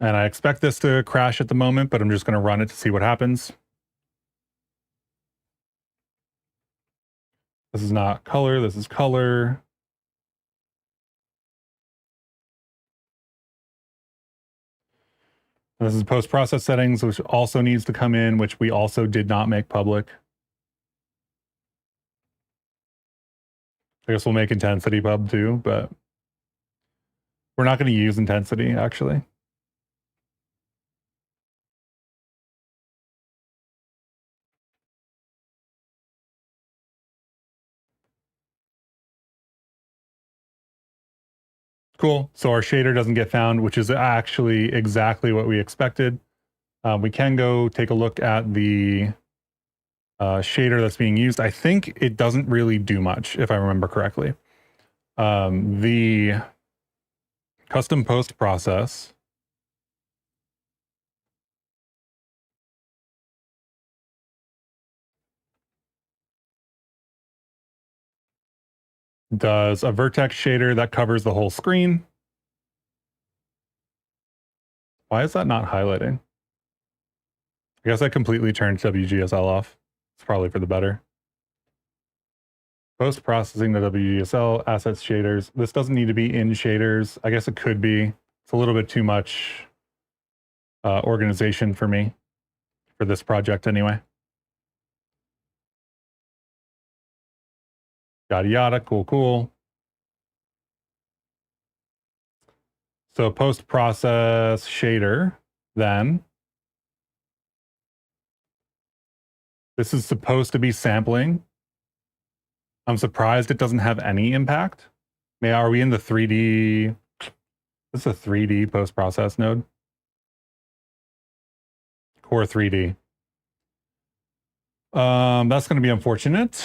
And I expect this to crash at the moment, but I'm just gonna run it to see what happens. This is not color, this is color. This is post-process settings, which also needs to come in, which we also did not make public. I guess we'll make intensity pub too, but we're not going to use intensity actually. Cool. So our shader doesn't get found, which is actually exactly what we expected. We can go take a look at the shader that's being used. I think it doesn't really do much, if I remember correctly. The custom post process does a vertex shader that covers the whole screen. Why is that not highlighting? I guess I completely turned WGSL off. It's probably for the better. Post-processing the WGSL, assets shaders. This doesn't need to be in shaders. I guess it could be. It's a little bit too much organization for me, for this project anyway. Yada yada, cool, cool. So post-process shader, then. This is supposed to be sampling. I'm surprised it doesn't have any impact. Are we in the 3D? This is a 3D post-process node. Core 3D. That's going to be unfortunate.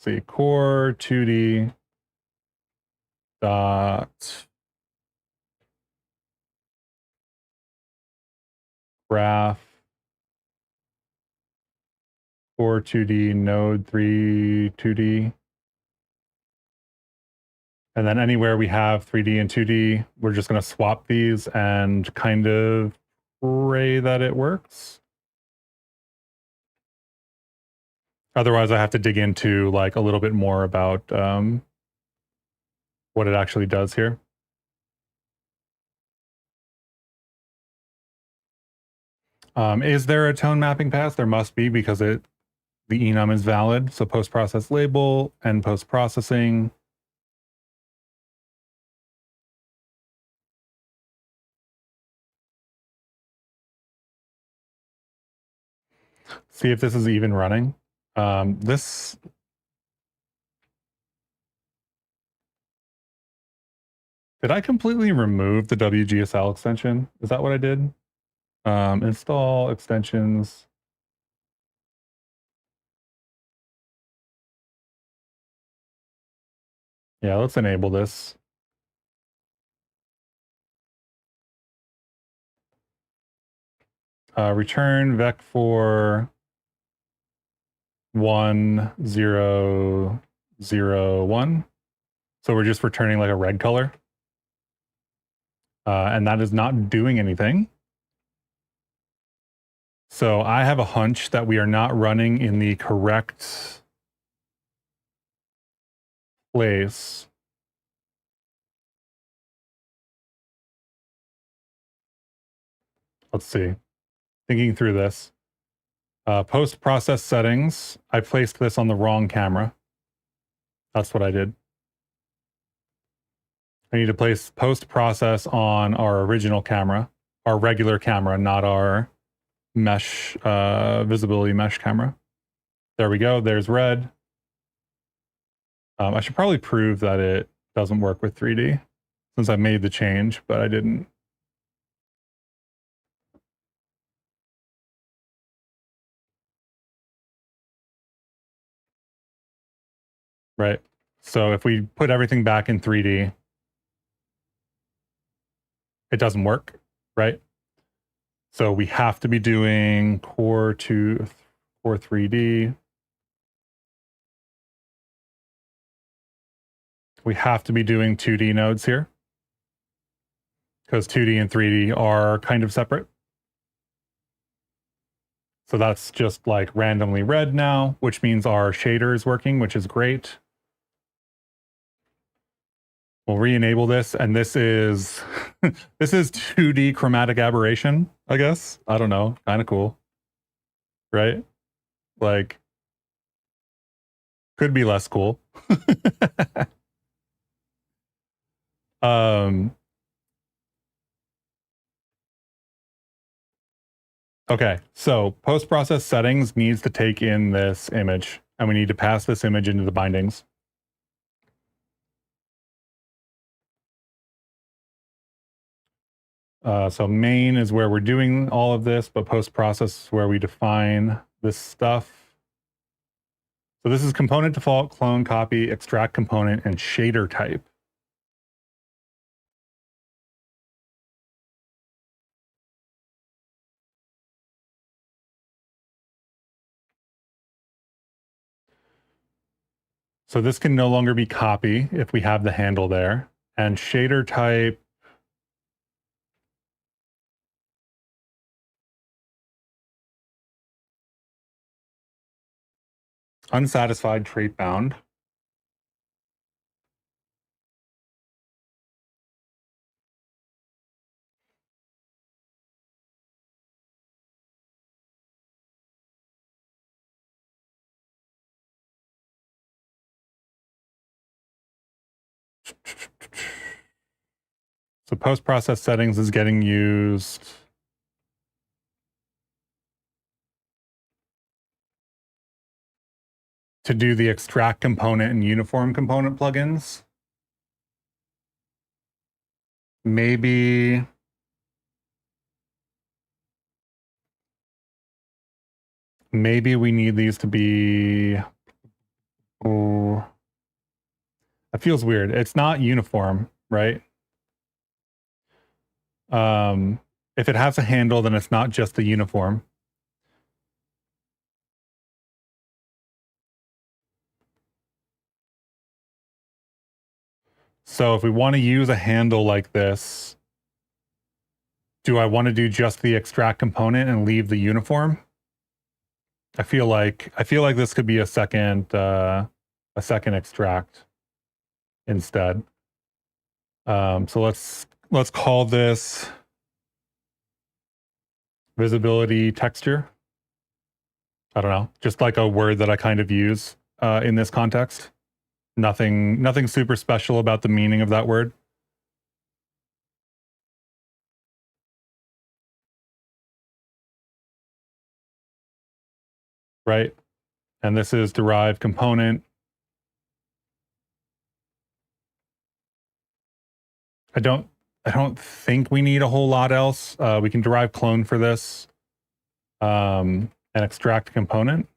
See, core 2D dot graph core 2D node 3 2D. And then anywhere we have 3D and 2D, we're just going to swap these and kind of pray that it works. Otherwise, I have to dig into like a little bit more about what it actually does here. Is there a tone mapping pass? There must be because the enum is valid. So post-process label and post-processing. See if this is even running. This. Did I completely remove the WGSL extension? Is that what I did? Install extensions. Yeah, let's enable this. Return vec for 1001. So we're just returning like a red color. And that is not doing anything. So I have a hunch that we are not running in the correct place. Let's see. Thinking through this. Post-process settings. I placed this on the wrong camera. That's what I did. I need to place post-process on our original camera, our regular camera, not our mesh, visibility mesh camera. There we go. There's red. I should probably prove that it doesn't work with 3D since I made the change, but I didn't. Right. So if we put everything back in 3D, it doesn't work, right? So we have to be doing core 3D. We have to be doing 2D nodes here because 2D and 3D are kind of separate. So that's just like randomly red now, which means our shader is working, which is great. We'll re-enable this, and this is this is 2D chromatic aberration, I guess. I don't know, kind of cool, right? Like, could be less cool. Okay, so post-process settings needs to take in this image, and we need to pass this image into the bindings. So main is where we're doing all of this, but post-process is where we define this stuff. So this is component default, clone, copy, extract component, and shader type. So this can no longer be copy if we have the handle there. And shader type, unsatisfied trait bound. So post-process settings is getting used to do the extract component and uniform component plugins. Maybe we need these to be, oh, that feels weird. It's not uniform, right? If it has a handle, then it's not just the uniform. So if we want to use a handle like this, do I want to do just the extract component and leave the uniform? I feel like this could be a second extract instead. So let's call this visibility texture. I don't know, just like a word that I kind of use in this context. Nothing super special about the meaning of that word. Right? And this is derived component. I don't I don't think we need a whole lot else. We can derive clone for this and extract component,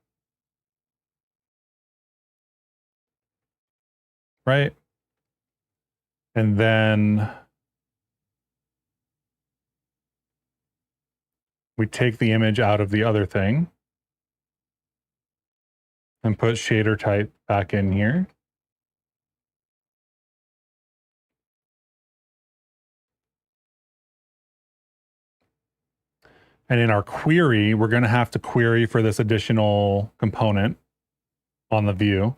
right? And then we take the image out of the other thing and put shader type back in here. And in our query, we're going to have to query for this additional component on the view.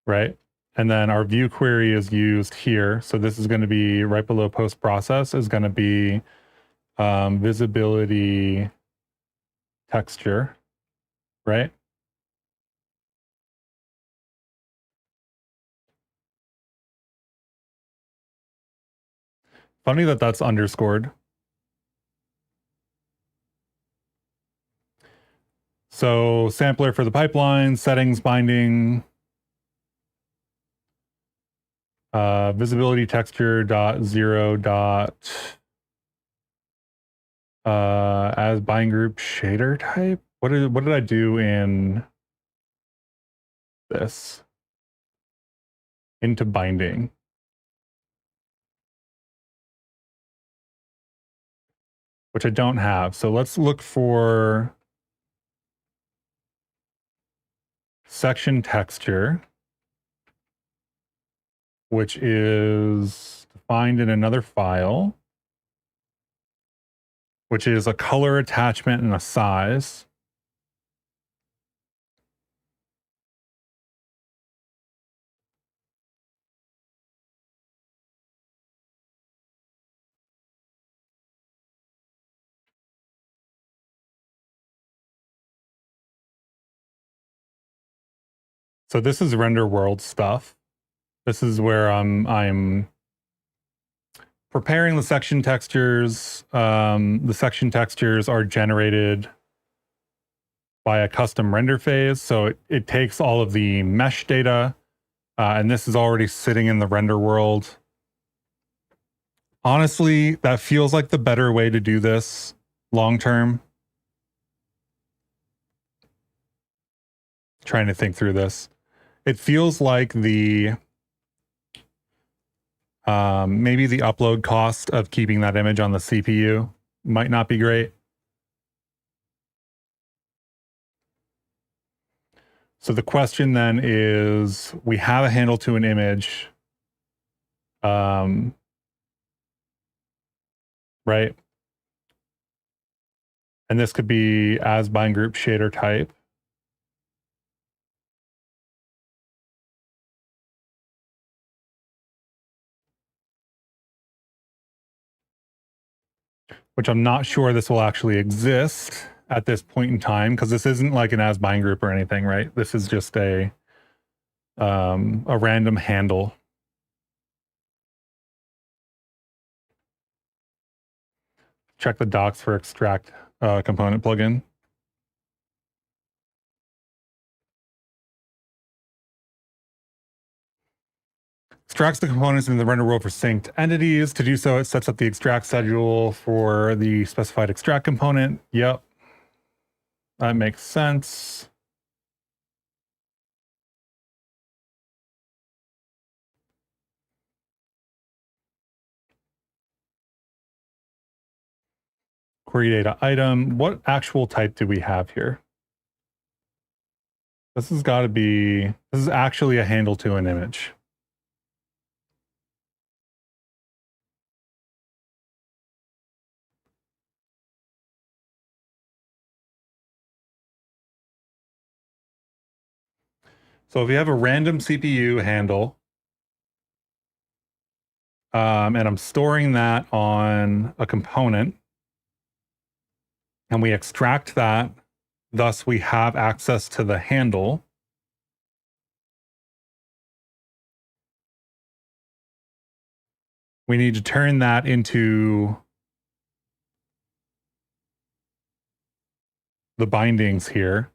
Right? And then our view query is used here. So this is going to be right below post process is going to be visibility texture, right? Funny that that's underscored. So sampler for the pipeline, settings, binding, visibility texture dot zero dot as bind group shader type. What did I do in this? Into binding. Which I don't have. So let's look for section texture, which is defined in another file, which is a color attachment and a size. So this is render world stuff. This is where I'm preparing the section textures. The section textures are generated by a custom render phase. So it takes all of the mesh data, and this is already sitting in the render world. Honestly, that feels like the better way to do this long term. Trying to think through this. It feels like the maybe the upload cost of keeping that image on the CPU might not be great. So the question then is, we have a handle to an image, right? And this could be as bind group shader type. Which I'm not sure this will actually exist at this point in time, because this isn't like an as bind group or anything, right? This is just a random handle. Check the docs for extract component plugin. Extracts the components in the render world for synced entities. To do so, it sets up the extract schedule for the specified extract component. Yep. That makes sense. Query data item. What actual type do we have here? This has got to be, this is actually a handle to an image. So if you have a random CPU handle, and I'm storing that on a component, and we extract that, thus we have access to the handle. We need to turn that into the bindings here.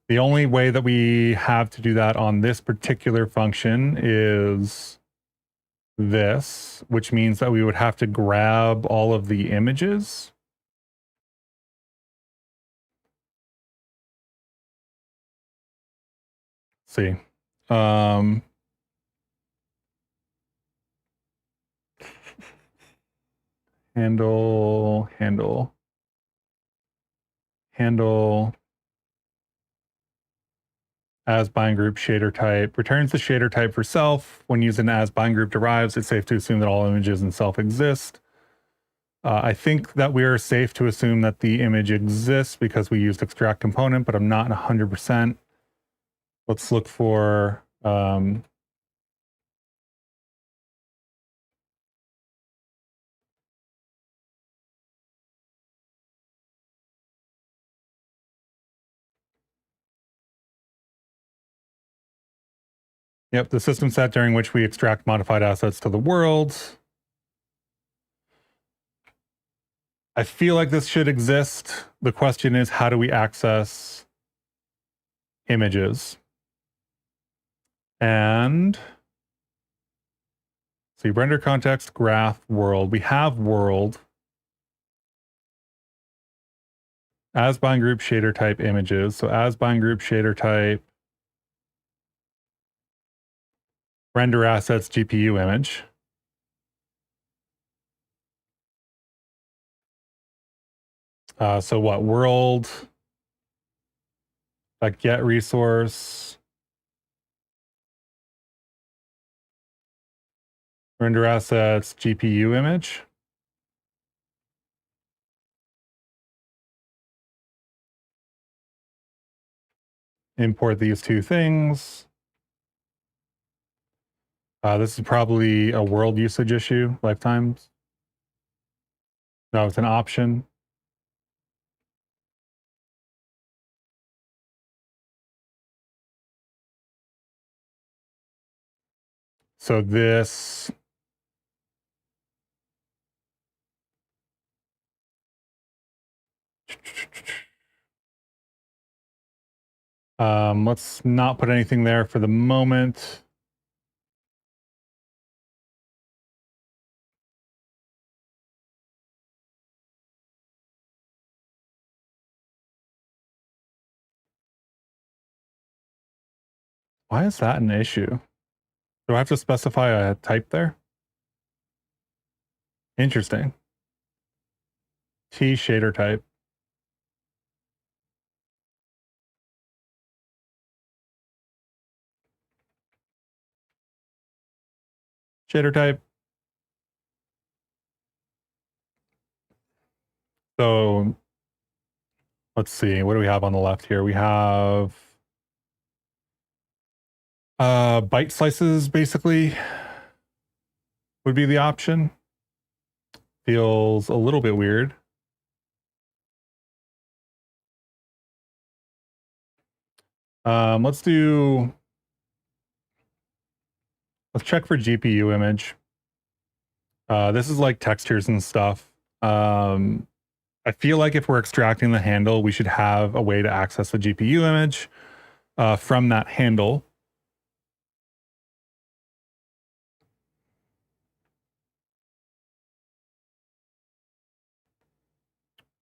The only way that we have to do that on this particular function is this, which means that we would have to grab all of the images. Let's see. Handle as bind group shader type returns the shader type for self. When using as bind group derives, it's safe to assume that all images in self exist. I think that we are safe to assume that the image exists because we used extract component, but I'm not 100%. Let's look for yep, the system set during which we extract modified assets to the world. I feel like this should exist. The question is, how do we access images? And see, render context, graph, world. We have world as bind group shader type images. So as bind group shader type render assets GPU image. So what world get resource render assets GPU image. Import these two things. This is probably a world usage issue, lifetimes. No, it's an option. So this let's not put anything there for the moment. Why is that an issue? Do I have to specify a type there? Interesting. T shader type. Shader type. So let's see. What do we have on the left here? We have byte slices, basically, would be the option. Feels a little bit weird. Let's check for GPU image. This is like textures and stuff. I feel like if we're extracting the handle, we should have a way to access the GPU image from that handle.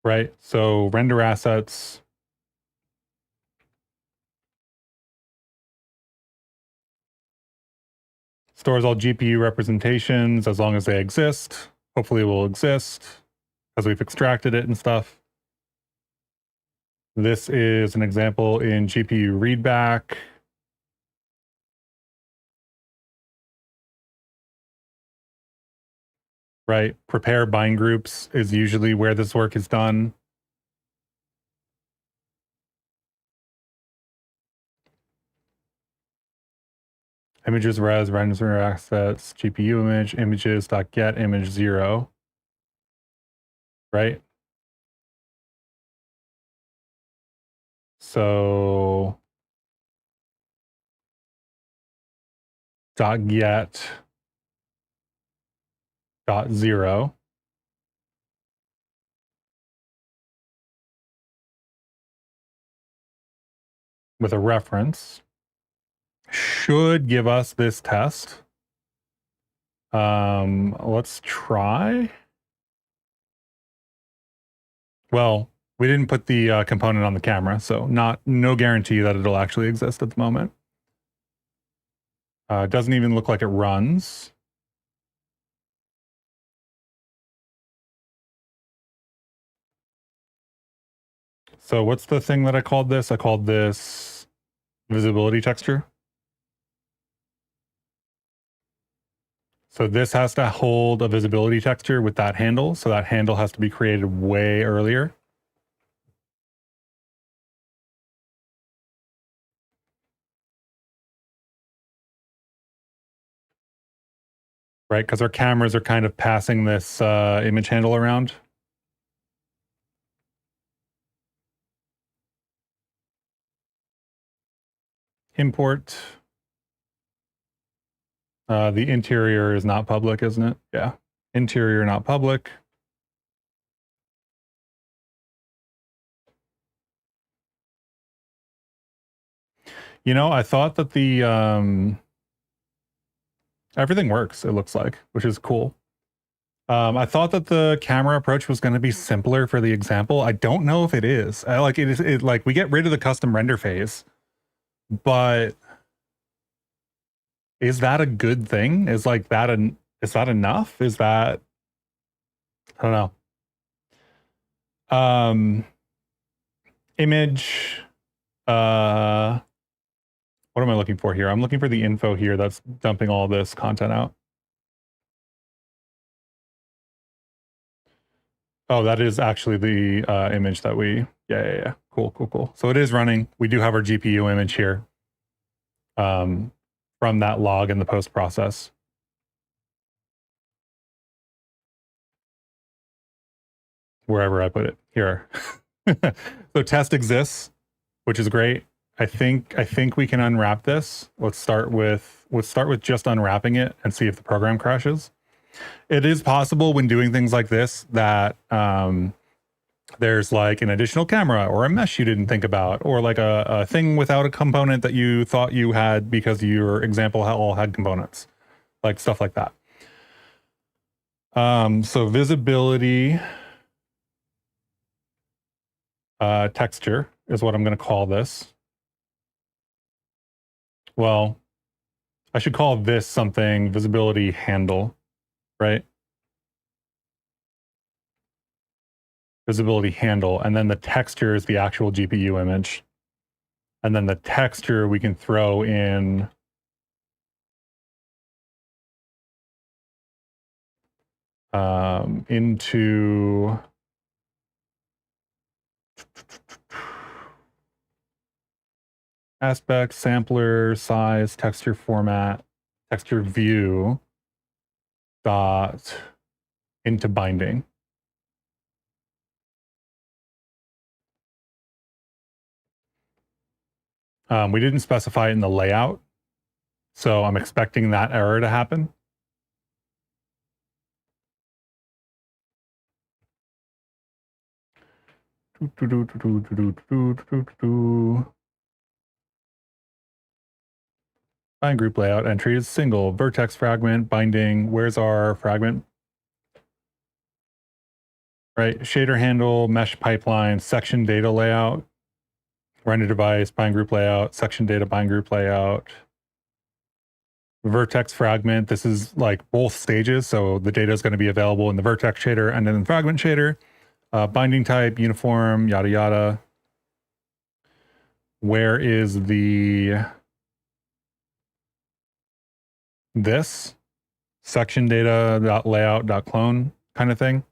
Right, so render assets. Stores all GPU representations as long as they exist. Hopefully it will exist because we've extracted it and stuff. This is an example in GPU readback. Right, prepare bind groups is usually where this work is done. Images res render assets GPU image images.get image 0. Right. So .get .0. with a reference should give us this test. Let's try. Well, we didn't put the component on the camera, so no guarantee that it'll actually exist at the moment. It doesn't even look like it runs. So what's the thing that I called this? I called this visibility texture. So this has to hold a visibility texture with that handle. So that handle has to be created way earlier. Right, because our cameras are kind of passing this image handle around. Import. The interior is not public, isn't it? Yeah. Interior not public. You know, I thought that the everything works, it looks like, which is cool. I thought that the camera approach was going to be simpler for the example. I don't know if it is. Like we get rid of the custom render phase, but is that a good thing? Is that enough? Is that, I don't know. Image, what am I looking for here? I'm looking for the info here that's dumping all this content out. Oh, that is actually the image that yeah. Cool. So it is running. We do have our GPU image here from that log in the post process. Wherever I put it here. So test exists, which is great. I think we can unwrap this. Let's start with just unwrapping it and see if the program crashes. It is possible when doing things like this that there's like an additional camera or a mesh you didn't think about, or like a thing without a component that you thought you had because your example all had components, like stuff like that. So visibility texture is what I'm going to call this. Well, I should call this something visibility handle, right? Visibility handle, and then the texture is the actual GPU image. And then the texture we can throw in into aspect, sampler, size, texture format, texture view, dot into binding. We didn't specify it in the layout, so I'm expecting that error to happen. Bind group layout entries, single, vertex fragment, binding. Where's our fragment? Right, shader handle, mesh pipeline, section data layout, render device, bind group layout, section data, bind group layout, vertex fragment. This is like both stages. So the data is going to be available in the vertex shader and in the fragment shader. Binding type, uniform, yada, yada. Where is this section data layout clone kind of thing?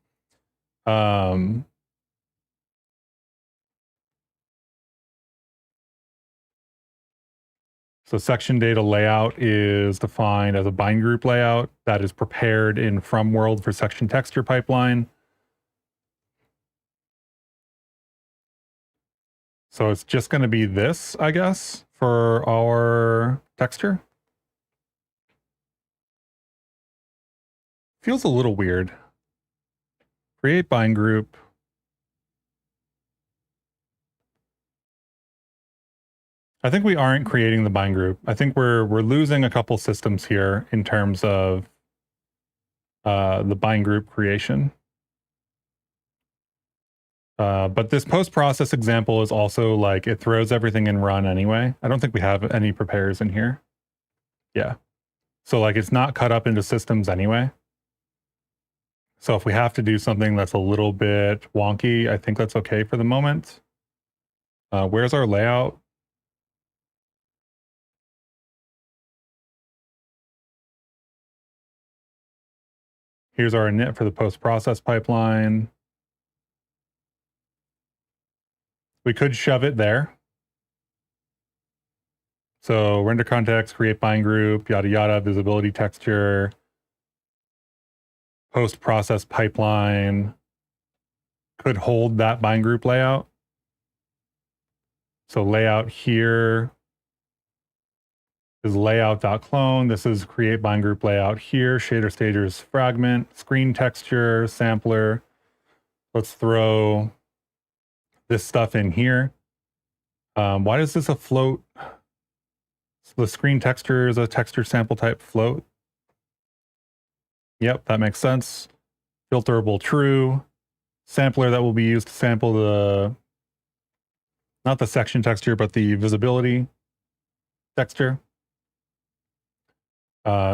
So section data layout is defined as a bind group layout that is prepared in from world for section texture pipeline. So it's just going to be this, I guess, for our texture. Feels a little weird. Create bind group. I think we aren't creating the bind group. I think we're losing a couple systems here in terms of the bind group creation. But this post-process example is also like, it throws everything in run anyway. I don't think we have any prepares in here. Yeah. So like it's not cut up into systems anyway. So if we have to do something that's a little bit wonky, I think that's okay for the moment. Where's our layout? Here's our init for the post-process pipeline. We could shove it there. So render context, create bind group, yada, yada, visibility texture, post-process pipeline could hold that bind group layout. So layout here is layout.clone. This is create bind group layout here, shader stagers fragment, screen texture, sampler. Let's throw this stuff in here. Why is this a float? So the screen texture is a texture sample type float. Yep, that makes sense. Filterable true. Sampler that will be used to sample the, not the section texture, but the visibility texture.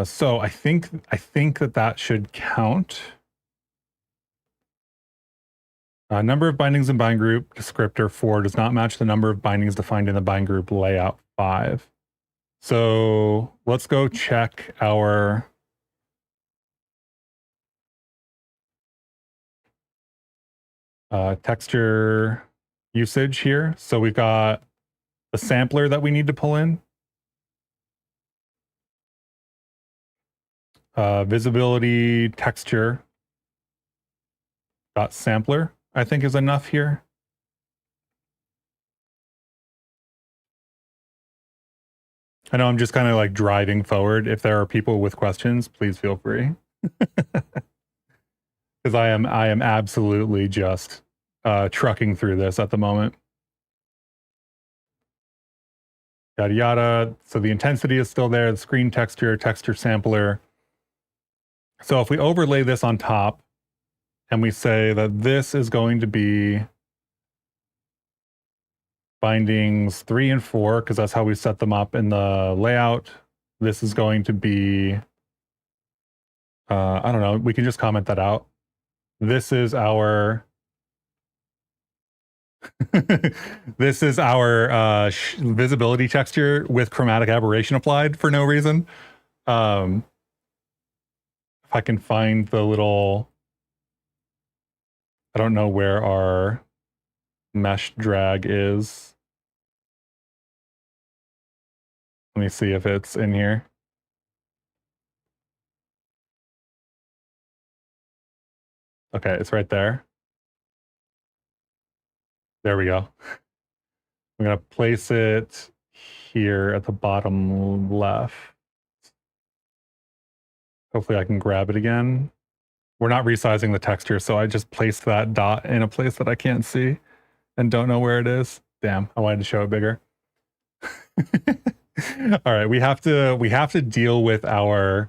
So I think that should count. Number of bindings in bind group descriptor 4 does not match the number of bindings defined in the bind group layout 5. So let's go check our texture usage here. So we've got the sampler that we need to pull in. Visibility texture dot sampler, I think, is enough here. I know I'm just kind of like driving forward. If there are people with questions, please feel free. Because I am absolutely just trucking through this at the moment. Yada yada. So the intensity is still there, the screen texture, texture sampler. So if we overlay this on top and we say that this is going to be bindings 3 and 4, because that's how we set them up in the layout. This is going to be, I don't know, we can just comment that out. This is our, this is our visibility texture with chromatic aberration applied for no reason. If I can find the little, I don't know where our mesh drag is. Let me see if it's in here. Okay, it's right there. There we go. I'm going to place it here at the bottom left. Hopefully I can grab it again. We're not resizing the texture, so I just placed that dot in a place that I can't see and don't know where it is. Damn, I wanted to show it bigger. All right, we have to deal with our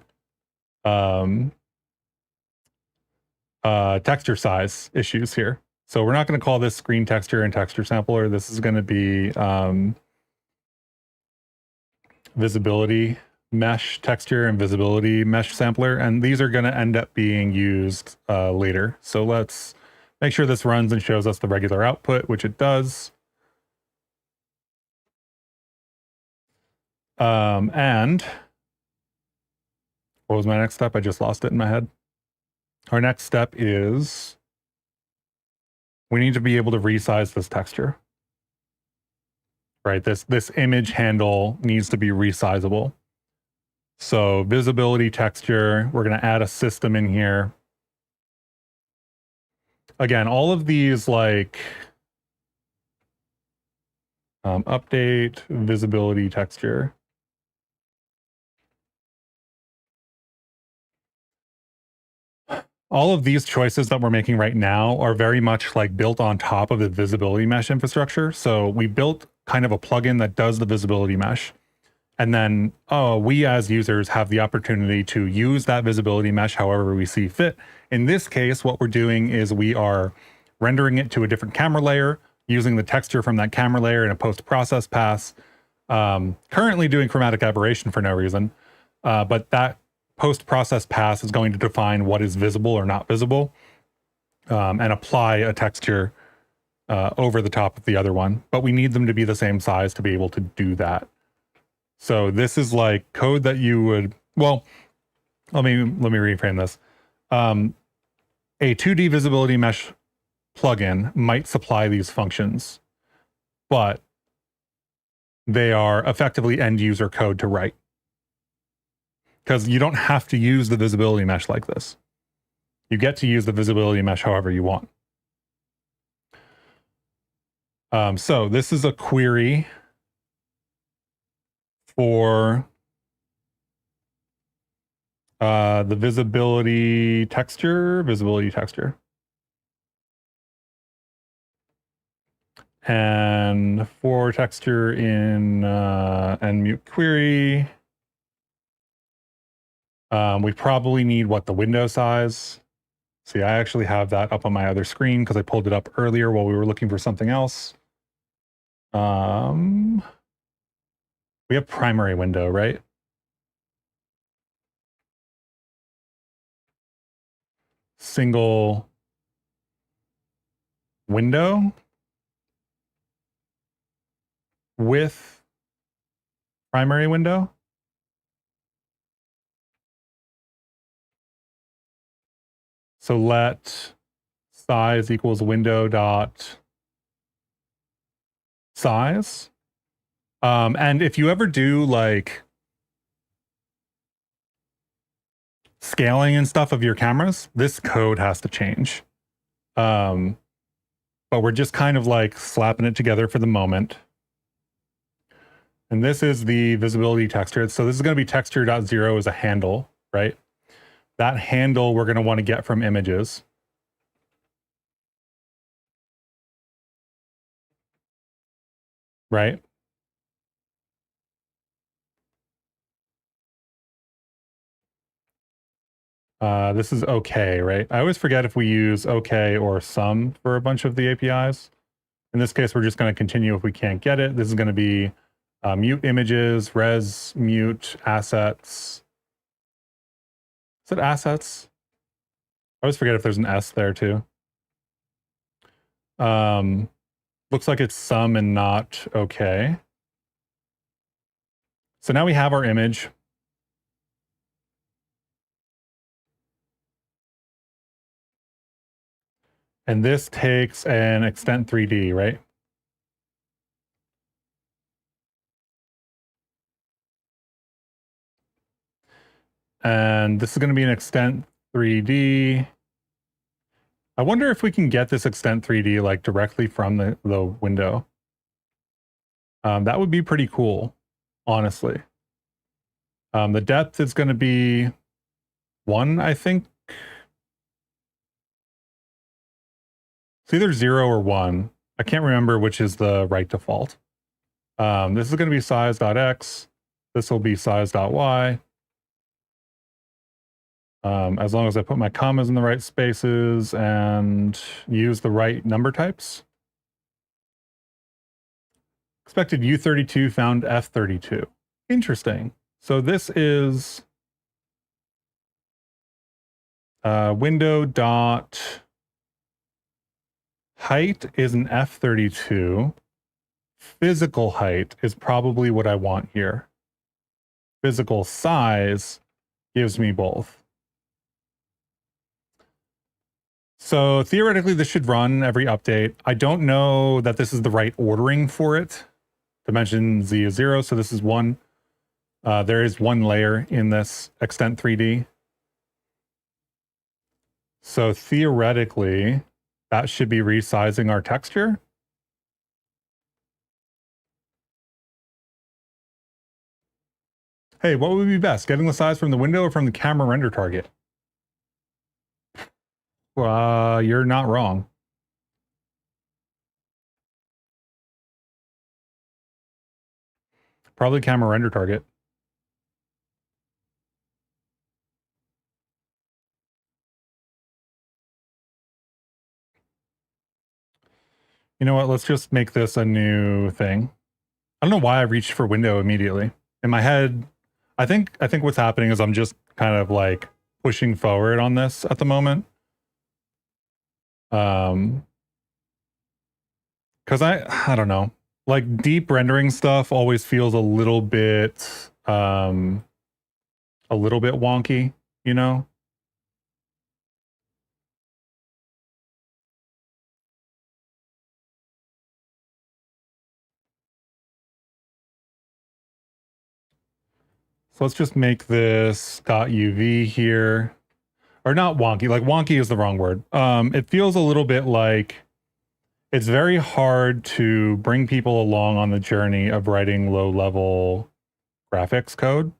texture size issues here. So we're not going to call this screen texture and texture sampler. This is going to be visibility mesh texture and visibility mesh sampler, and these are going to end up being used later. So let's make sure this runs and shows us the regular output, which it does. And what was my next step? I just lost it in my head. Our next step is we need to be able to resize this texture. Right, this image handle needs to be resizable. So visibility texture, we're going to add a system in here. Again, all of these like update visibility texture. All of these choices that we're making right now are very much like built on top of the visibility mesh infrastructure. So we built kind of a plugin that does the visibility mesh. And then we as users have the opportunity to use that visibility mesh however we see fit. In this case, what we're doing is we are rendering it to a different camera layer, using the texture from that camera layer in a post-process pass, currently doing chromatic aberration for no reason, but that post-process pass is going to define what is visible or not visible, and apply a texture over the top of the other one. But we need them to be the same size to be able to do that. So this is like code that you would, well, let me reframe this. A 2D visibility mesh plugin might supply these functions, but they are effectively end user code to write, because you don't have to use the visibility mesh like this. You get to use the visibility mesh however you want. So this is a query for the visibility texture. And for texture in and mute query, we probably need the window size. See, I actually have that up on my other screen because I pulled it up earlier while we were looking for something else. We have primary window, right? Single window with primary window. So let size equals window dot size. And if you ever do like scaling and stuff of your cameras, this code has to change. But we're just kind of like slapping it together for the moment. And this is the visibility texture. So this is going to be texture.0 as a handle, right? That handle we're going to want to get from images. Right? This is okay, right? I always forget if we use okay or some for a bunch of the APIs. In this case, we're just going to continue if we can't get it. This is going to be mute images, res, mute, assets. Is it assets? I always forget if there's an S there too. Looks like it's some and not okay. So now we have our image. And this takes an extent 3D, right? And this is going to be an extent 3D. I wonder if we can get this extent 3D like directly from the window. That would be pretty cool, honestly. The depth is going to be 1, I think. It's either 0 or 1. I can't remember which is the right default. This is going to be size.x. This will be size.y. As long as I put my commas in the right spaces and use the right number types. Expected U32 found F32. Interesting. So this is window dot height is an F32. Physical height is probably what I want here. Physical size gives me both. So theoretically, this should run every update. I don't know that this is the right ordering for it. Dimension Z is 0, so this is 1. There is 1 layer in this extent 3D. So theoretically, that should be resizing our texture. Hey, what would be best? Getting the size from the window or from the camera render target? You're not wrong. Probably camera render target. You know what? Let's just make this a new thing. I don't know why I reached for window immediately. In my head, I think what's happening is I'm just kind of like pushing forward on this at the moment. Because I don't know. Like deep rendering stuff always feels a little bit wonky, you know? So let's just make this .uv here. Or not wonky, like wonky is the wrong word. It feels a little bit like it's very hard to bring people along on the journey of writing low level graphics code.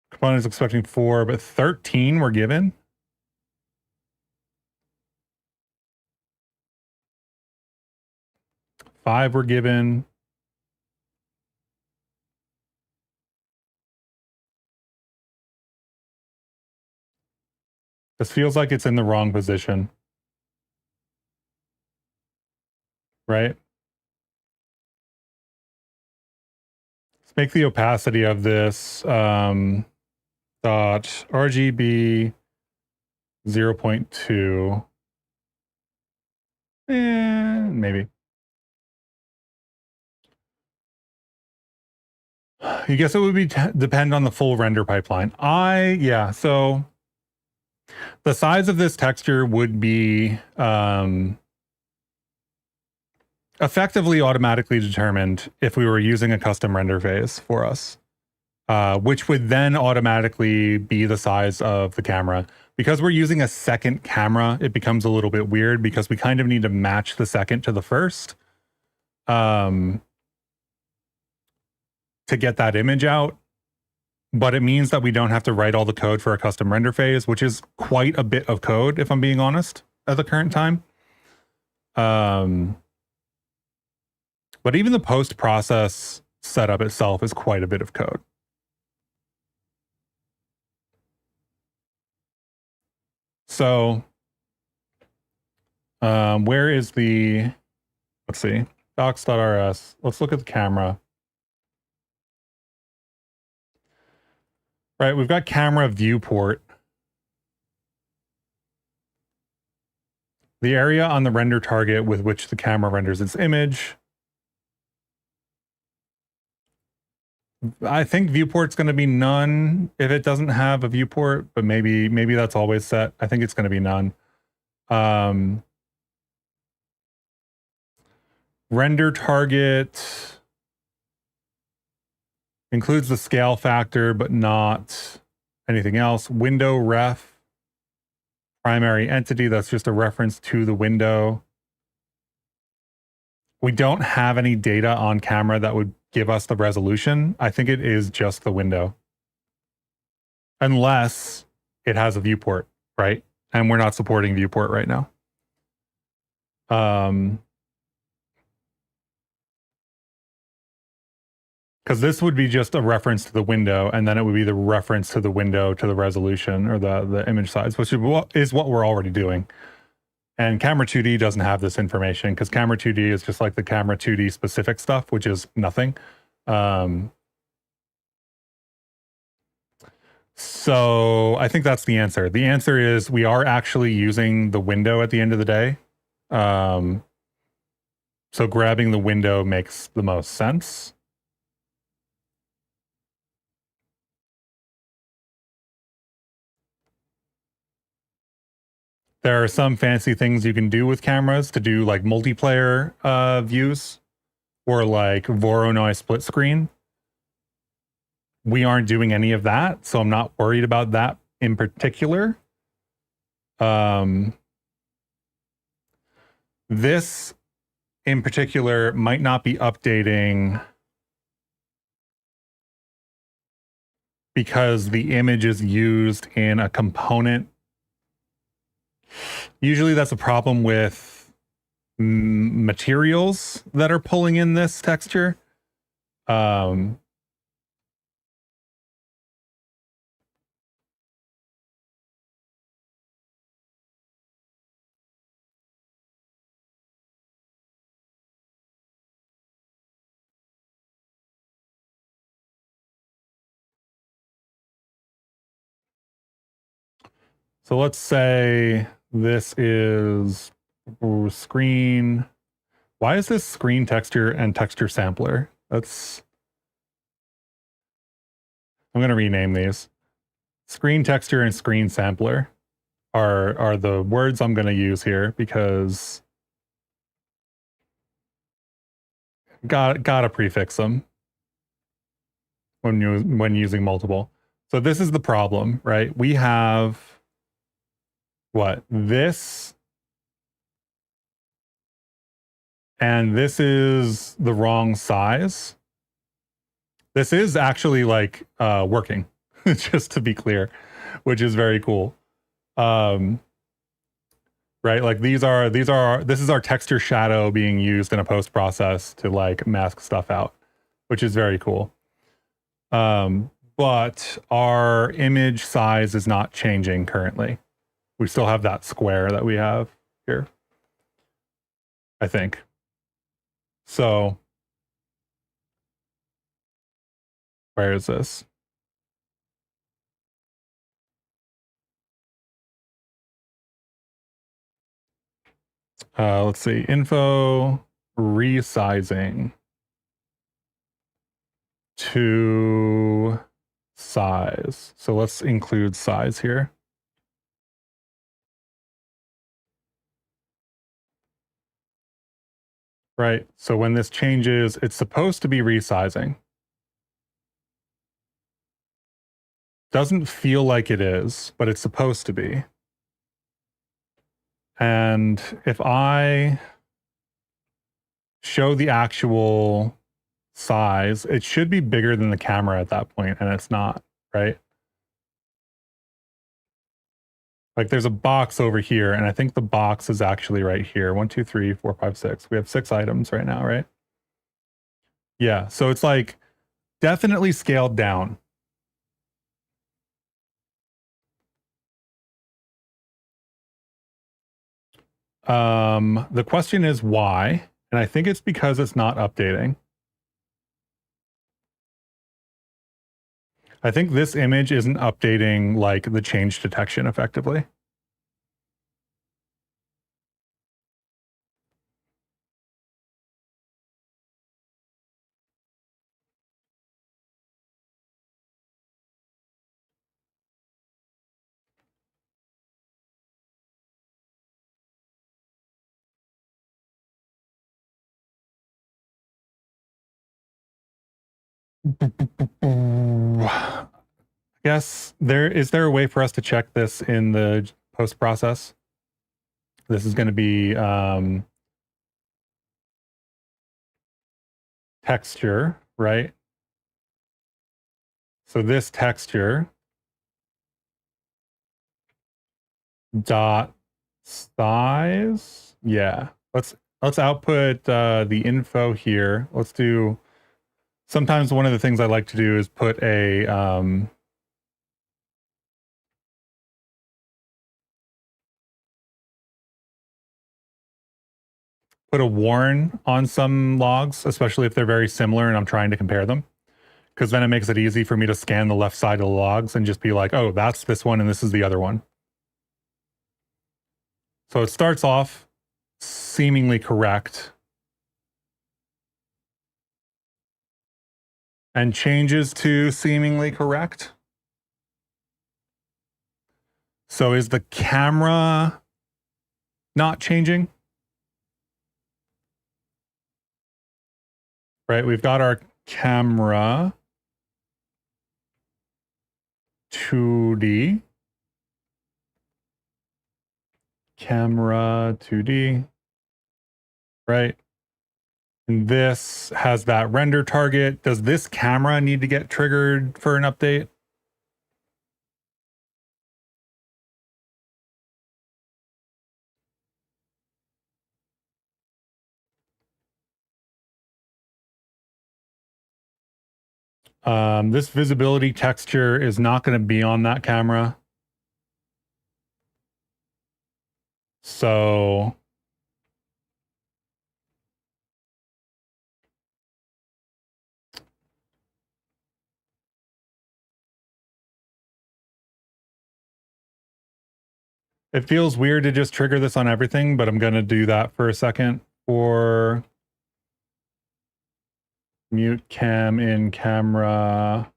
Components expecting 4, but 13 were given. Five were given. This feels like it's in the wrong position. Right? Let's make the opacity of this dot RGB 0.2. Maybe. You guess it would be depend on the full render pipeline. So the size of this texture would be effectively automatically determined if we were using a custom render phase for us, which would then automatically be the size of the camera. Because we're using a second camera, it becomes a little bit weird because we kind of need to match the second to the first to get that image out. But it means that we don't have to write all the code for a custom render phase, which is quite a bit of code, if I'm being honest, at the current time. But even the post-process setup itself is quite a bit of code. So, where is the, let's see, docs.rs. Let's look at the camera. Right, we've got camera viewport. The area on the render target with which the camera renders its image. I think viewport's going to be none if it doesn't have a viewport, but maybe that's always set. I think it's going to be none. Render target includes the scale factor, but not anything else. Window ref, primary entity, that's just a reference to the window. We don't have any data on camera that would give us the resolution. I think it is just the window. Unless it has a viewport, right? And we're not supporting viewport right now. Because this would be just a reference to the window, and then it would be the reference to the window to the resolution or the image size, which is what we're already doing. And Camera 2D doesn't have this information because Camera 2D is just like the Camera 2D specific stuff, which is nothing. So I think that's the answer. The answer is we are actually using the window at the end of the day. So grabbing the window makes the most sense. There are some fancy things you can do with cameras to do like multiplayer views or like Voronoi split screen. We aren't doing any of that, so I'm not worried about that in particular. This in particular might not be updating because the image is used in a component. Usually that's a problem with materials that are pulling in this texture. So let's say this is screen. Why is this screen texture and texture sampler? I'm going to rename these. Screen texture and screen sampler are the words I'm going to use here because gotta prefix them when using multiple. So this is the problem, right? We have what? This, and this is the wrong size. This is actually like working, just to be clear, which is very cool. Right, like this is our texture shadow being used in a post process to like mask stuff out, which is very cool. But our image size is not changing currently. We still have that square that we have here, I think. So where is this? Let's see, info resizing to size. So let's include size here. Right, so when this changes, it's supposed to be resizing. Doesn't feel like it is, but it's supposed to be. And if I show the actual size, it should be bigger than the camera at that point, and it's not, right? Like there's a box over here, and I think the box is actually right here. 1, 2, 3, 4, 5, 6. We have 6 items right now, right? Yeah, so it's like definitely scaled down. The question is why, and I think it's because it's not updating. I think this image isn't updating like the change detection effectively. Yes, is there a way for us to check this in the post process? This is going to be texture, right? So this texture dot size. Yeah, let's output the info here. Let's do. Sometimes one of the things I like to do is put a warn on some logs, especially if they're very similar and I'm trying to compare them. Because then it makes it easy for me to scan the left side of the logs and just be like, oh, that's this one and this is the other one. So it starts off seemingly correct and changes to seemingly correct. So is the camera not changing? Right, we've got our camera 2D. Camera 2D. Right. And this has that render target. Does this camera need to get triggered for an update? This visibility texture is not going to be on that camera. So it feels weird to just trigger this on everything, but I'm going to do that for a second. For mute cam in camera,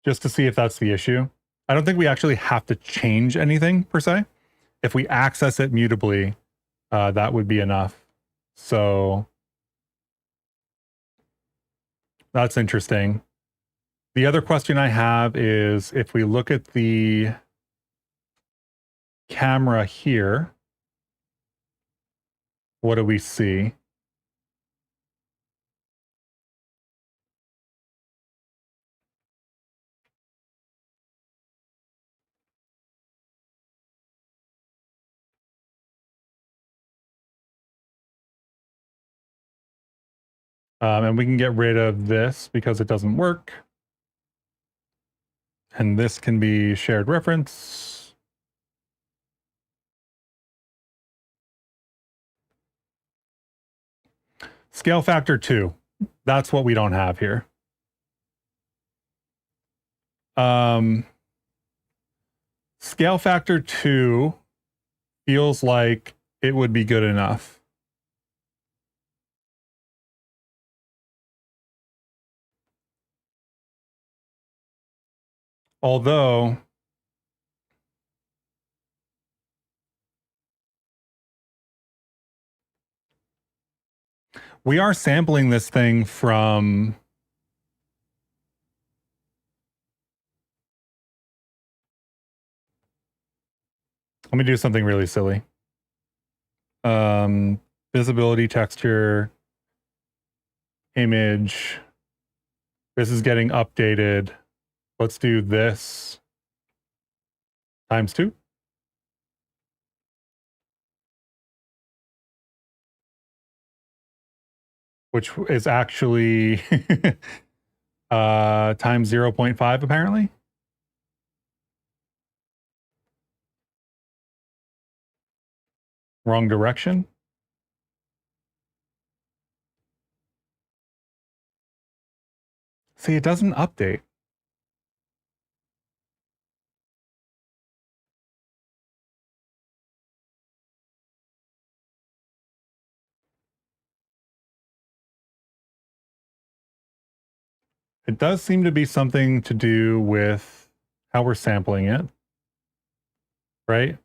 just to see if that's the issue. I don't think we actually have to change anything per se. If we access it mutably, that would be enough. So that's interesting. The other question I have is if we look at the camera here, what do we see? And we can get rid of this because it doesn't work. And this can be shared reference. Scale factor 2. That's what we don't have here. Scale factor 2 feels like it would be good enough. Although we are sampling this thing from let me do something really silly. Visibility, texture, image. This is getting updated. Let's do this times 2. Which is actually times 0.5 apparently. Wrong direction. See, it doesn't update. It does seem to be something to do with how we're sampling it, right?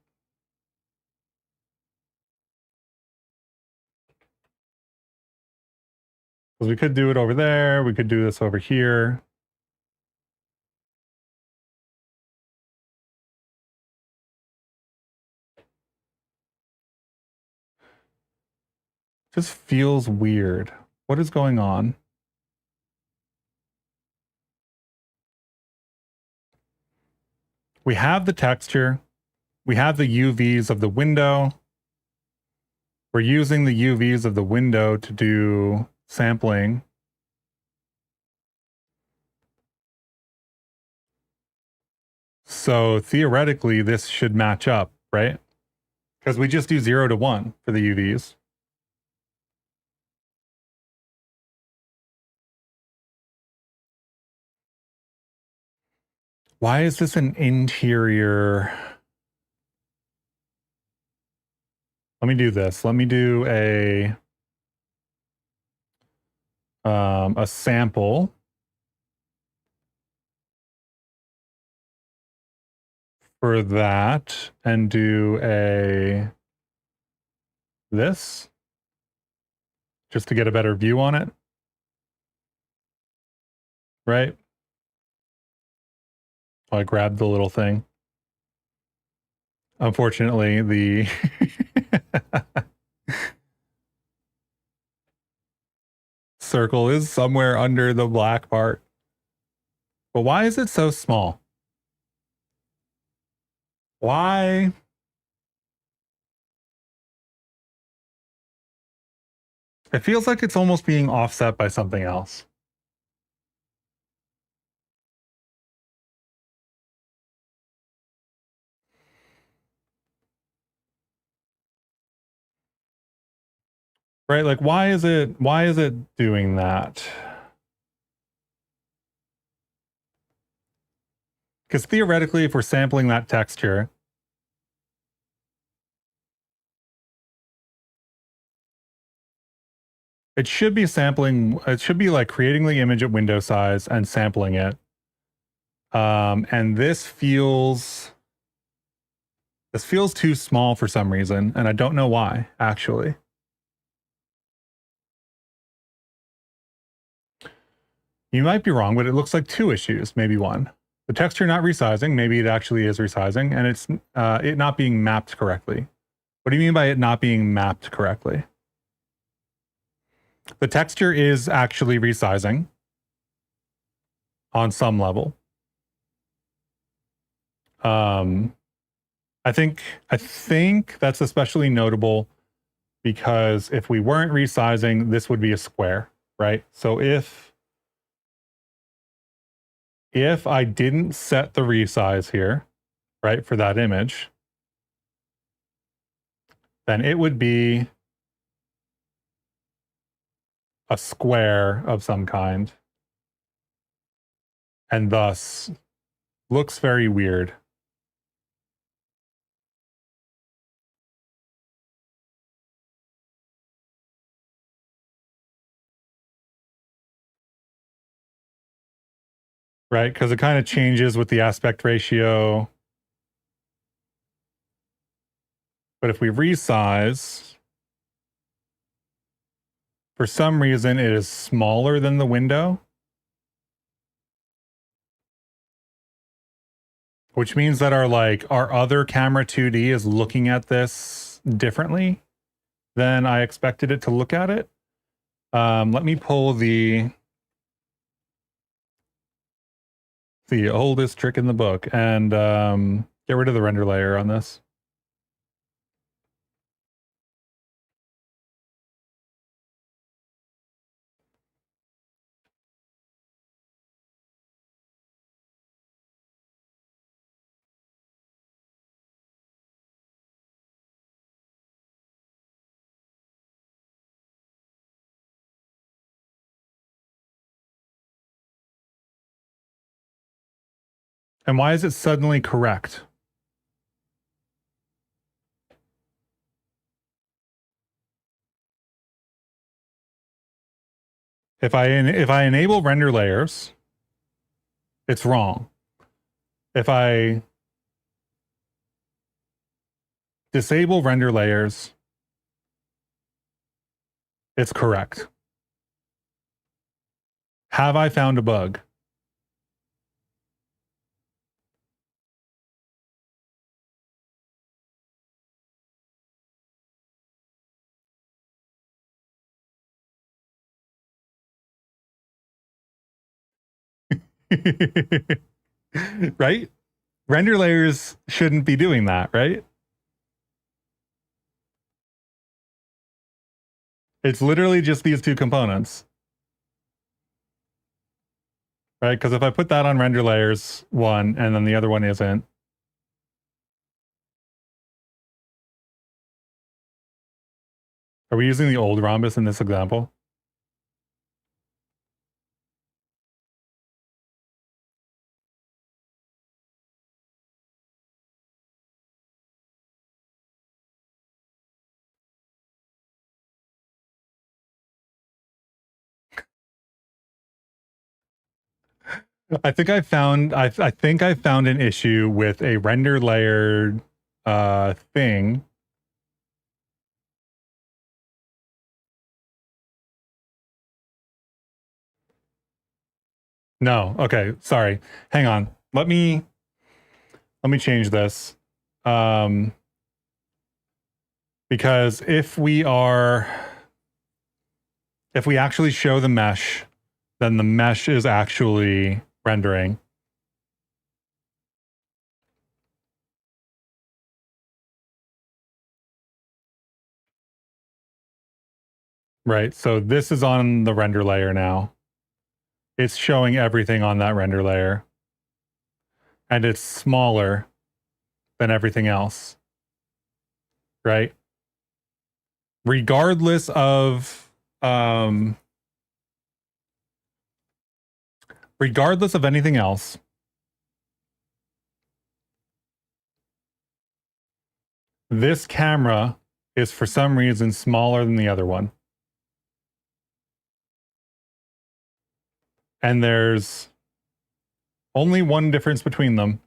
Because we could do it over there. We could do this over here. Just feels weird. What is going on? We have the texture. We have the UVs of the window. We're using the UVs of the window to do sampling. So theoretically, this should match up, right? Because we just do 0 to 1 for the UVs. Why is this an interior? Let me do this. Let me do a sample for that and do this just to get a better view on it. Right? I grabbed the little thing. Unfortunately, the circle is somewhere under the black part. But why is it so small? Why? It feels like it's almost being offset by something else. Right? Like why is it doing that? Because theoretically, if we're sampling that texture, it should be like creating the image at window size and sampling it. And this feels too small for some reason, and I don't know why, actually. You might be wrong, but it looks like two issues, maybe one. The texture not resizing, maybe it actually is resizing, and it's it not being mapped correctly. What do you mean by it not being mapped correctly? The texture is actually resizing on some level. I think that's especially notable because if we weren't resizing, this would be a square, right? So if I didn't set the resize here, right, for that image, then it would be a square of some kind, and thus looks very weird. Right? Because it kind of changes with the aspect ratio. But if we resize, for some reason, it is smaller than the window, which means that our other camera 2D is looking at this differently than I expected it to look at it. Let me pull the oldest trick in the book and get rid of the render layer on this. And why is it suddenly correct? If I enable render layers, it's wrong. If I disable render layers, it's correct. Have I found a bug? Right? Render layers shouldn't be doing that, right? It's literally just these two components. Right? Because if I put that on render layers one and then the other one isn't. Are we using the old rhombus in this example? I think I found an issue with a render layered thing. No, okay, sorry. Hang on. Let me change this. Because if we actually show the mesh, then the mesh is actually rendering. right? So this is on the render layer now. It's showing everything on that render layer, and it's smaller than everything else, right? Regardless of anything else, this camera is for some reason smaller than the other one. And there's only one difference between them.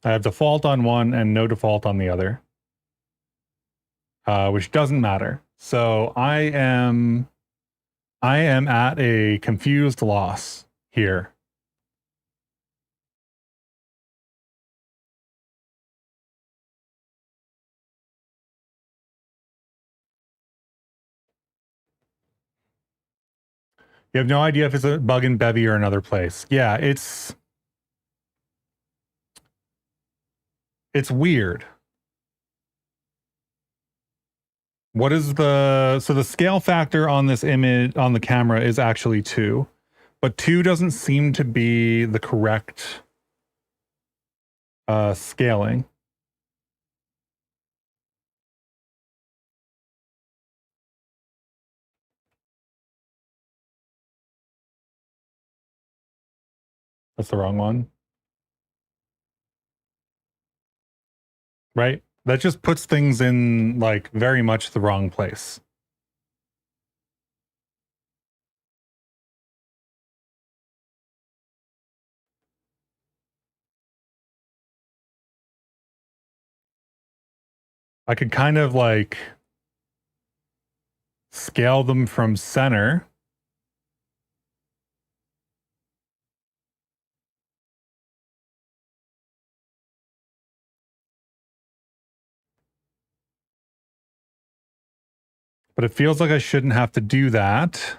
I have default on one and no default on the other, which doesn't matter. So I am at a confused loss here. You have no idea if it's a bug in Bevy or another place. Yeah, it's weird. What is the scale factor on this image on the camera is actually 2, but 2 doesn't seem to be the correct scaling. That's the wrong one. Right? That just puts things in like very much the wrong place. I could kind of like scale them from center. But it feels like I shouldn't have to do that.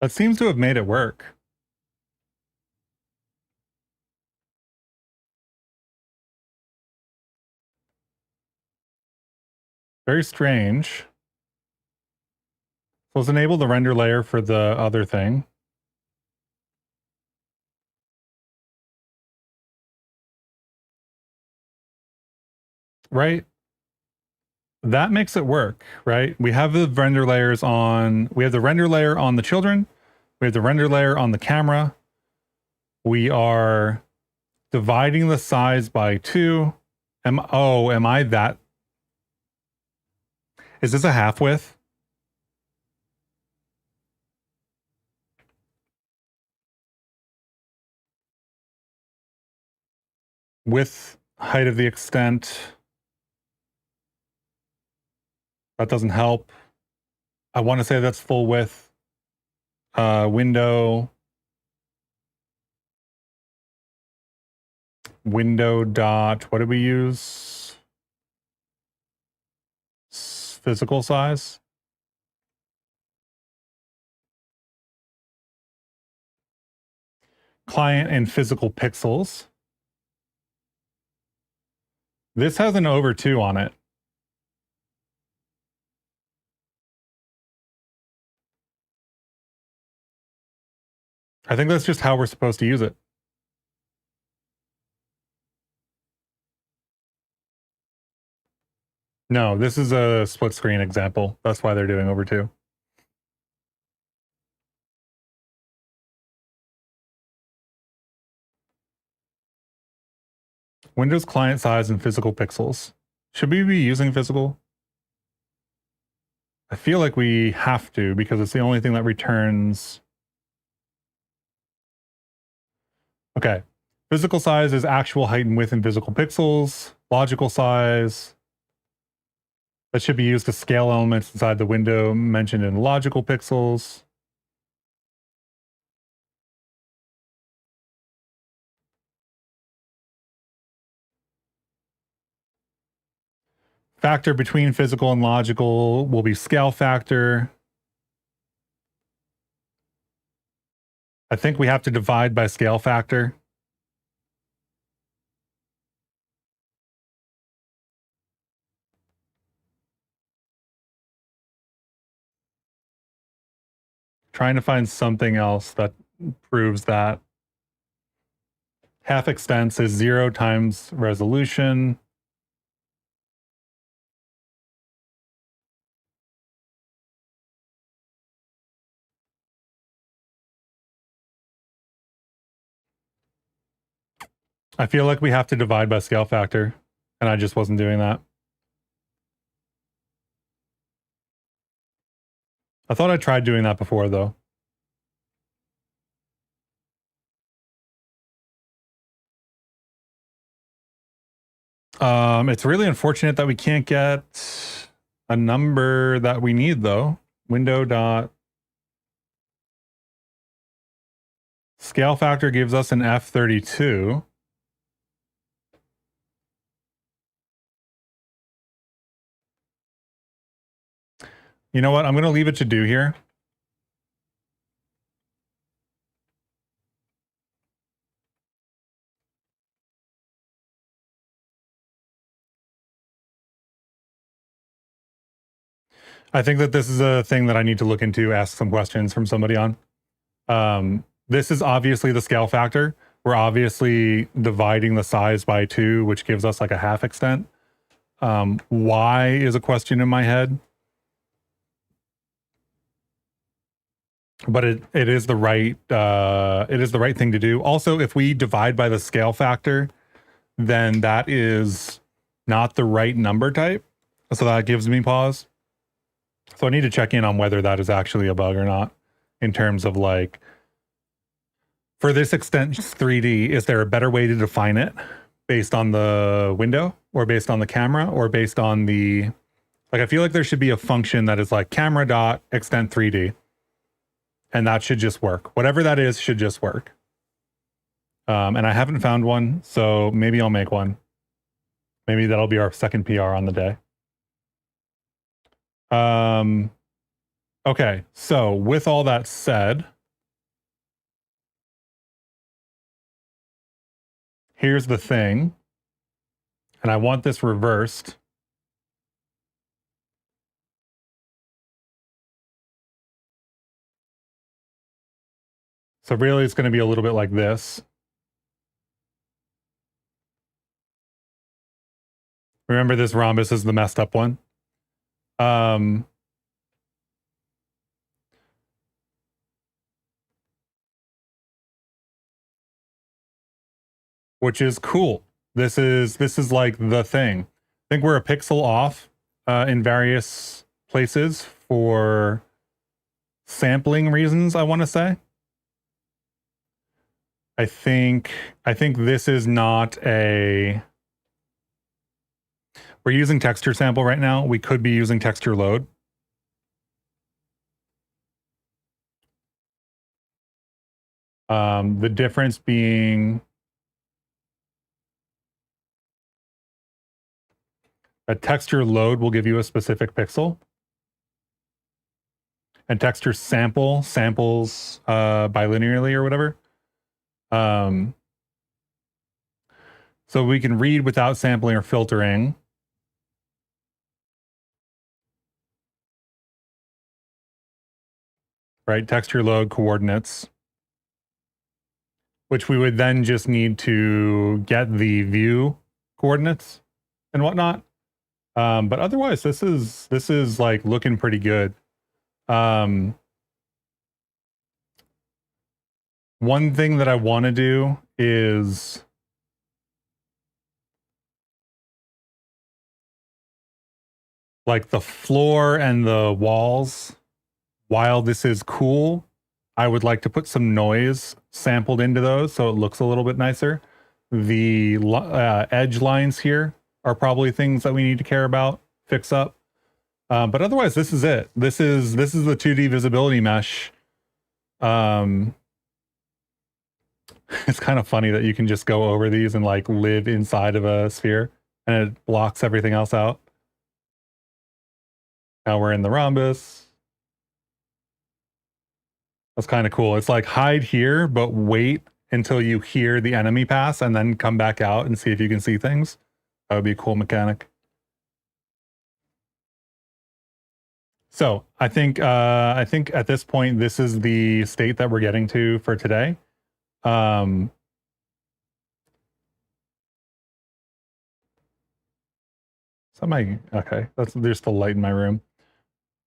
That seems to have made it work. Very strange. So let's enable the render layer for the other thing. Right? That makes it work, right? We have the render layers on, we have the render layer on the children. We have the render layer on the camera. We are dividing the size by 2. Am I that? Is this a half width? Width, height of the extent. That doesn't help. I want to say that's full width. Window dot, what did we use? Physical size. Client and physical pixels. This has an over 2 on it. I think that's just how we're supposed to use it. No, this is a split screen example. That's why they're doing over 2. Windows client size and physical pixels. Should we be using physical? I feel like we have to because it's the only thing that returns. Okay. Physical size is actual height and width in physical pixels. Logical size. That should be used to scale elements inside the window mentioned in logical pixels. Factor between physical and logical will be scale factor. I think we have to divide by scale factor. Trying to find something else that proves that. Half extents is 0 times resolution. I feel like we have to divide by scale factor, and I just wasn't doing that. I thought I tried doing that before, though. It's really unfortunate that we can't get a number that we need, though. Window dot scale factor gives us an F32. You know what? I'm going to leave it to do here. I think that this is a thing that I need to look into, ask some questions from somebody on. This is obviously the scale factor. We're obviously dividing the size by 2, which gives us like a half extent. Why is a question in my head. But it is the right thing to do. Also, if we divide by the scale factor, then that is not the right number type. So that gives me pause. So I need to check in on whether that is actually a bug or not in terms of like, for this extent 3D, is there a better way to define it based on the window or based on the camera or based on the, like, I feel like there should be a function that is like camera dot extent 3D. And that should just work. Whatever that is should just work. And I haven't found one, so maybe I'll make one. Maybe that'll be our second PR on the day. Okay, so with all that said, here's the thing, and I want this reversed. So really it's going to be a little bit like this. Remember, this rhombus is the messed up one. Which is cool. This is like the thing. I think we're a pixel off in various places for sampling reasons, I want to say. I think this is not a, we're using texture sample right now. We could be using texture load. The difference being a texture load will give you a specific pixel. And texture sample samples bilinearly or whatever. So we can read without sampling or filtering. Right, texture load coordinates, which we would then just need to get the view coordinates and whatnot. But otherwise, this is like looking pretty good. One thing that I want to do is like the floor and the walls, while this is cool, I would like to put some noise sampled into those so it looks a little bit nicer. The edge lines here are probably things that we need to care about, fix up. But otherwise, this is it. This is the 2D visibility mesh. It's kind of funny that you can just go over these and like live inside of a sphere and it blocks everything else out. Now we're in the rhombus. That's kind of cool. It's like hide here, but wait until you hear the enemy pass and then come back out and see if you can see things. That would be a cool mechanic. So I think at this point, this is the state that we're getting to for today. Is that my, okay, there's still light in my room.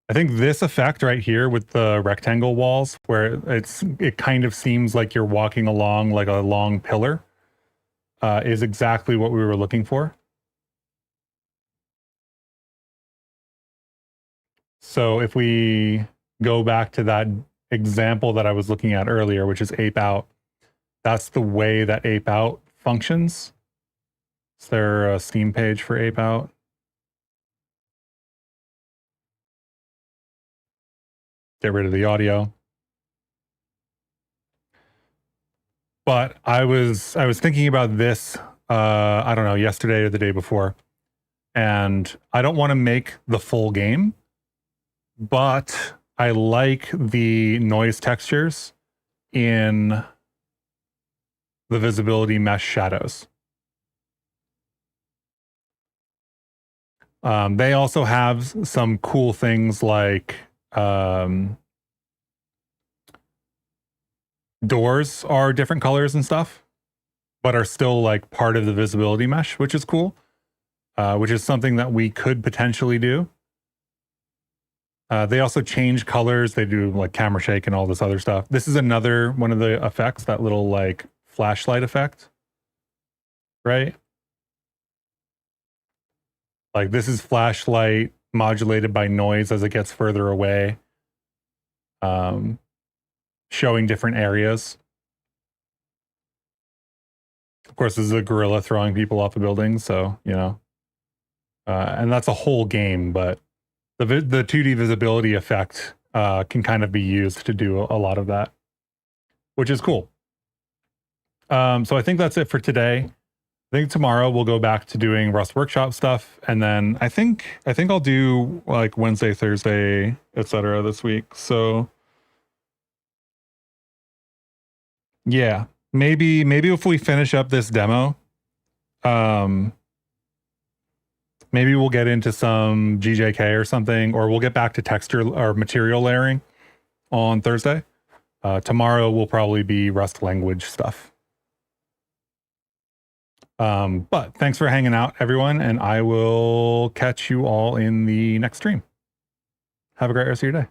I think this effect right here with the rectangle walls where it kind of seems like you're walking along like a long pillar is exactly what we were looking for. So if we go back to that example that I was looking at earlier, which is ape out, that's the way that ape out functions. Is there a Steam page for ape out? Get rid of the audio. But I was thinking about this, I don't know, yesterday or the day before, and I don't want to make the full game, but I like the noise textures in the visibility mesh shadows. They also have some cool things like doors are different colors and stuff, but are still like part of the visibility mesh, which is cool, which is something that we could potentially do. They also change colors. They do like camera shake and all this other stuff. This is another one of the effects, that little like flashlight effect, right? Like this is flashlight modulated by noise as it gets further away, showing different areas. Of course, this is a gorilla throwing people off a building, so, you know, and that's a whole game, but the 2D visibility effect can kind of be used to do a lot of that, which is cool. So I think that's it for today. I think tomorrow we'll go back to doing Rust Workshop stuff, and then I think I'll do like Wednesday, Thursday, etc. this week. So yeah, maybe if we finish up this demo, maybe we'll get into some GJK or something, or we'll get back to texture or material layering on Thursday. Tomorrow will probably be Rust language stuff. But thanks for hanging out, everyone, and I will catch you all in the next stream. Have a great rest of your day.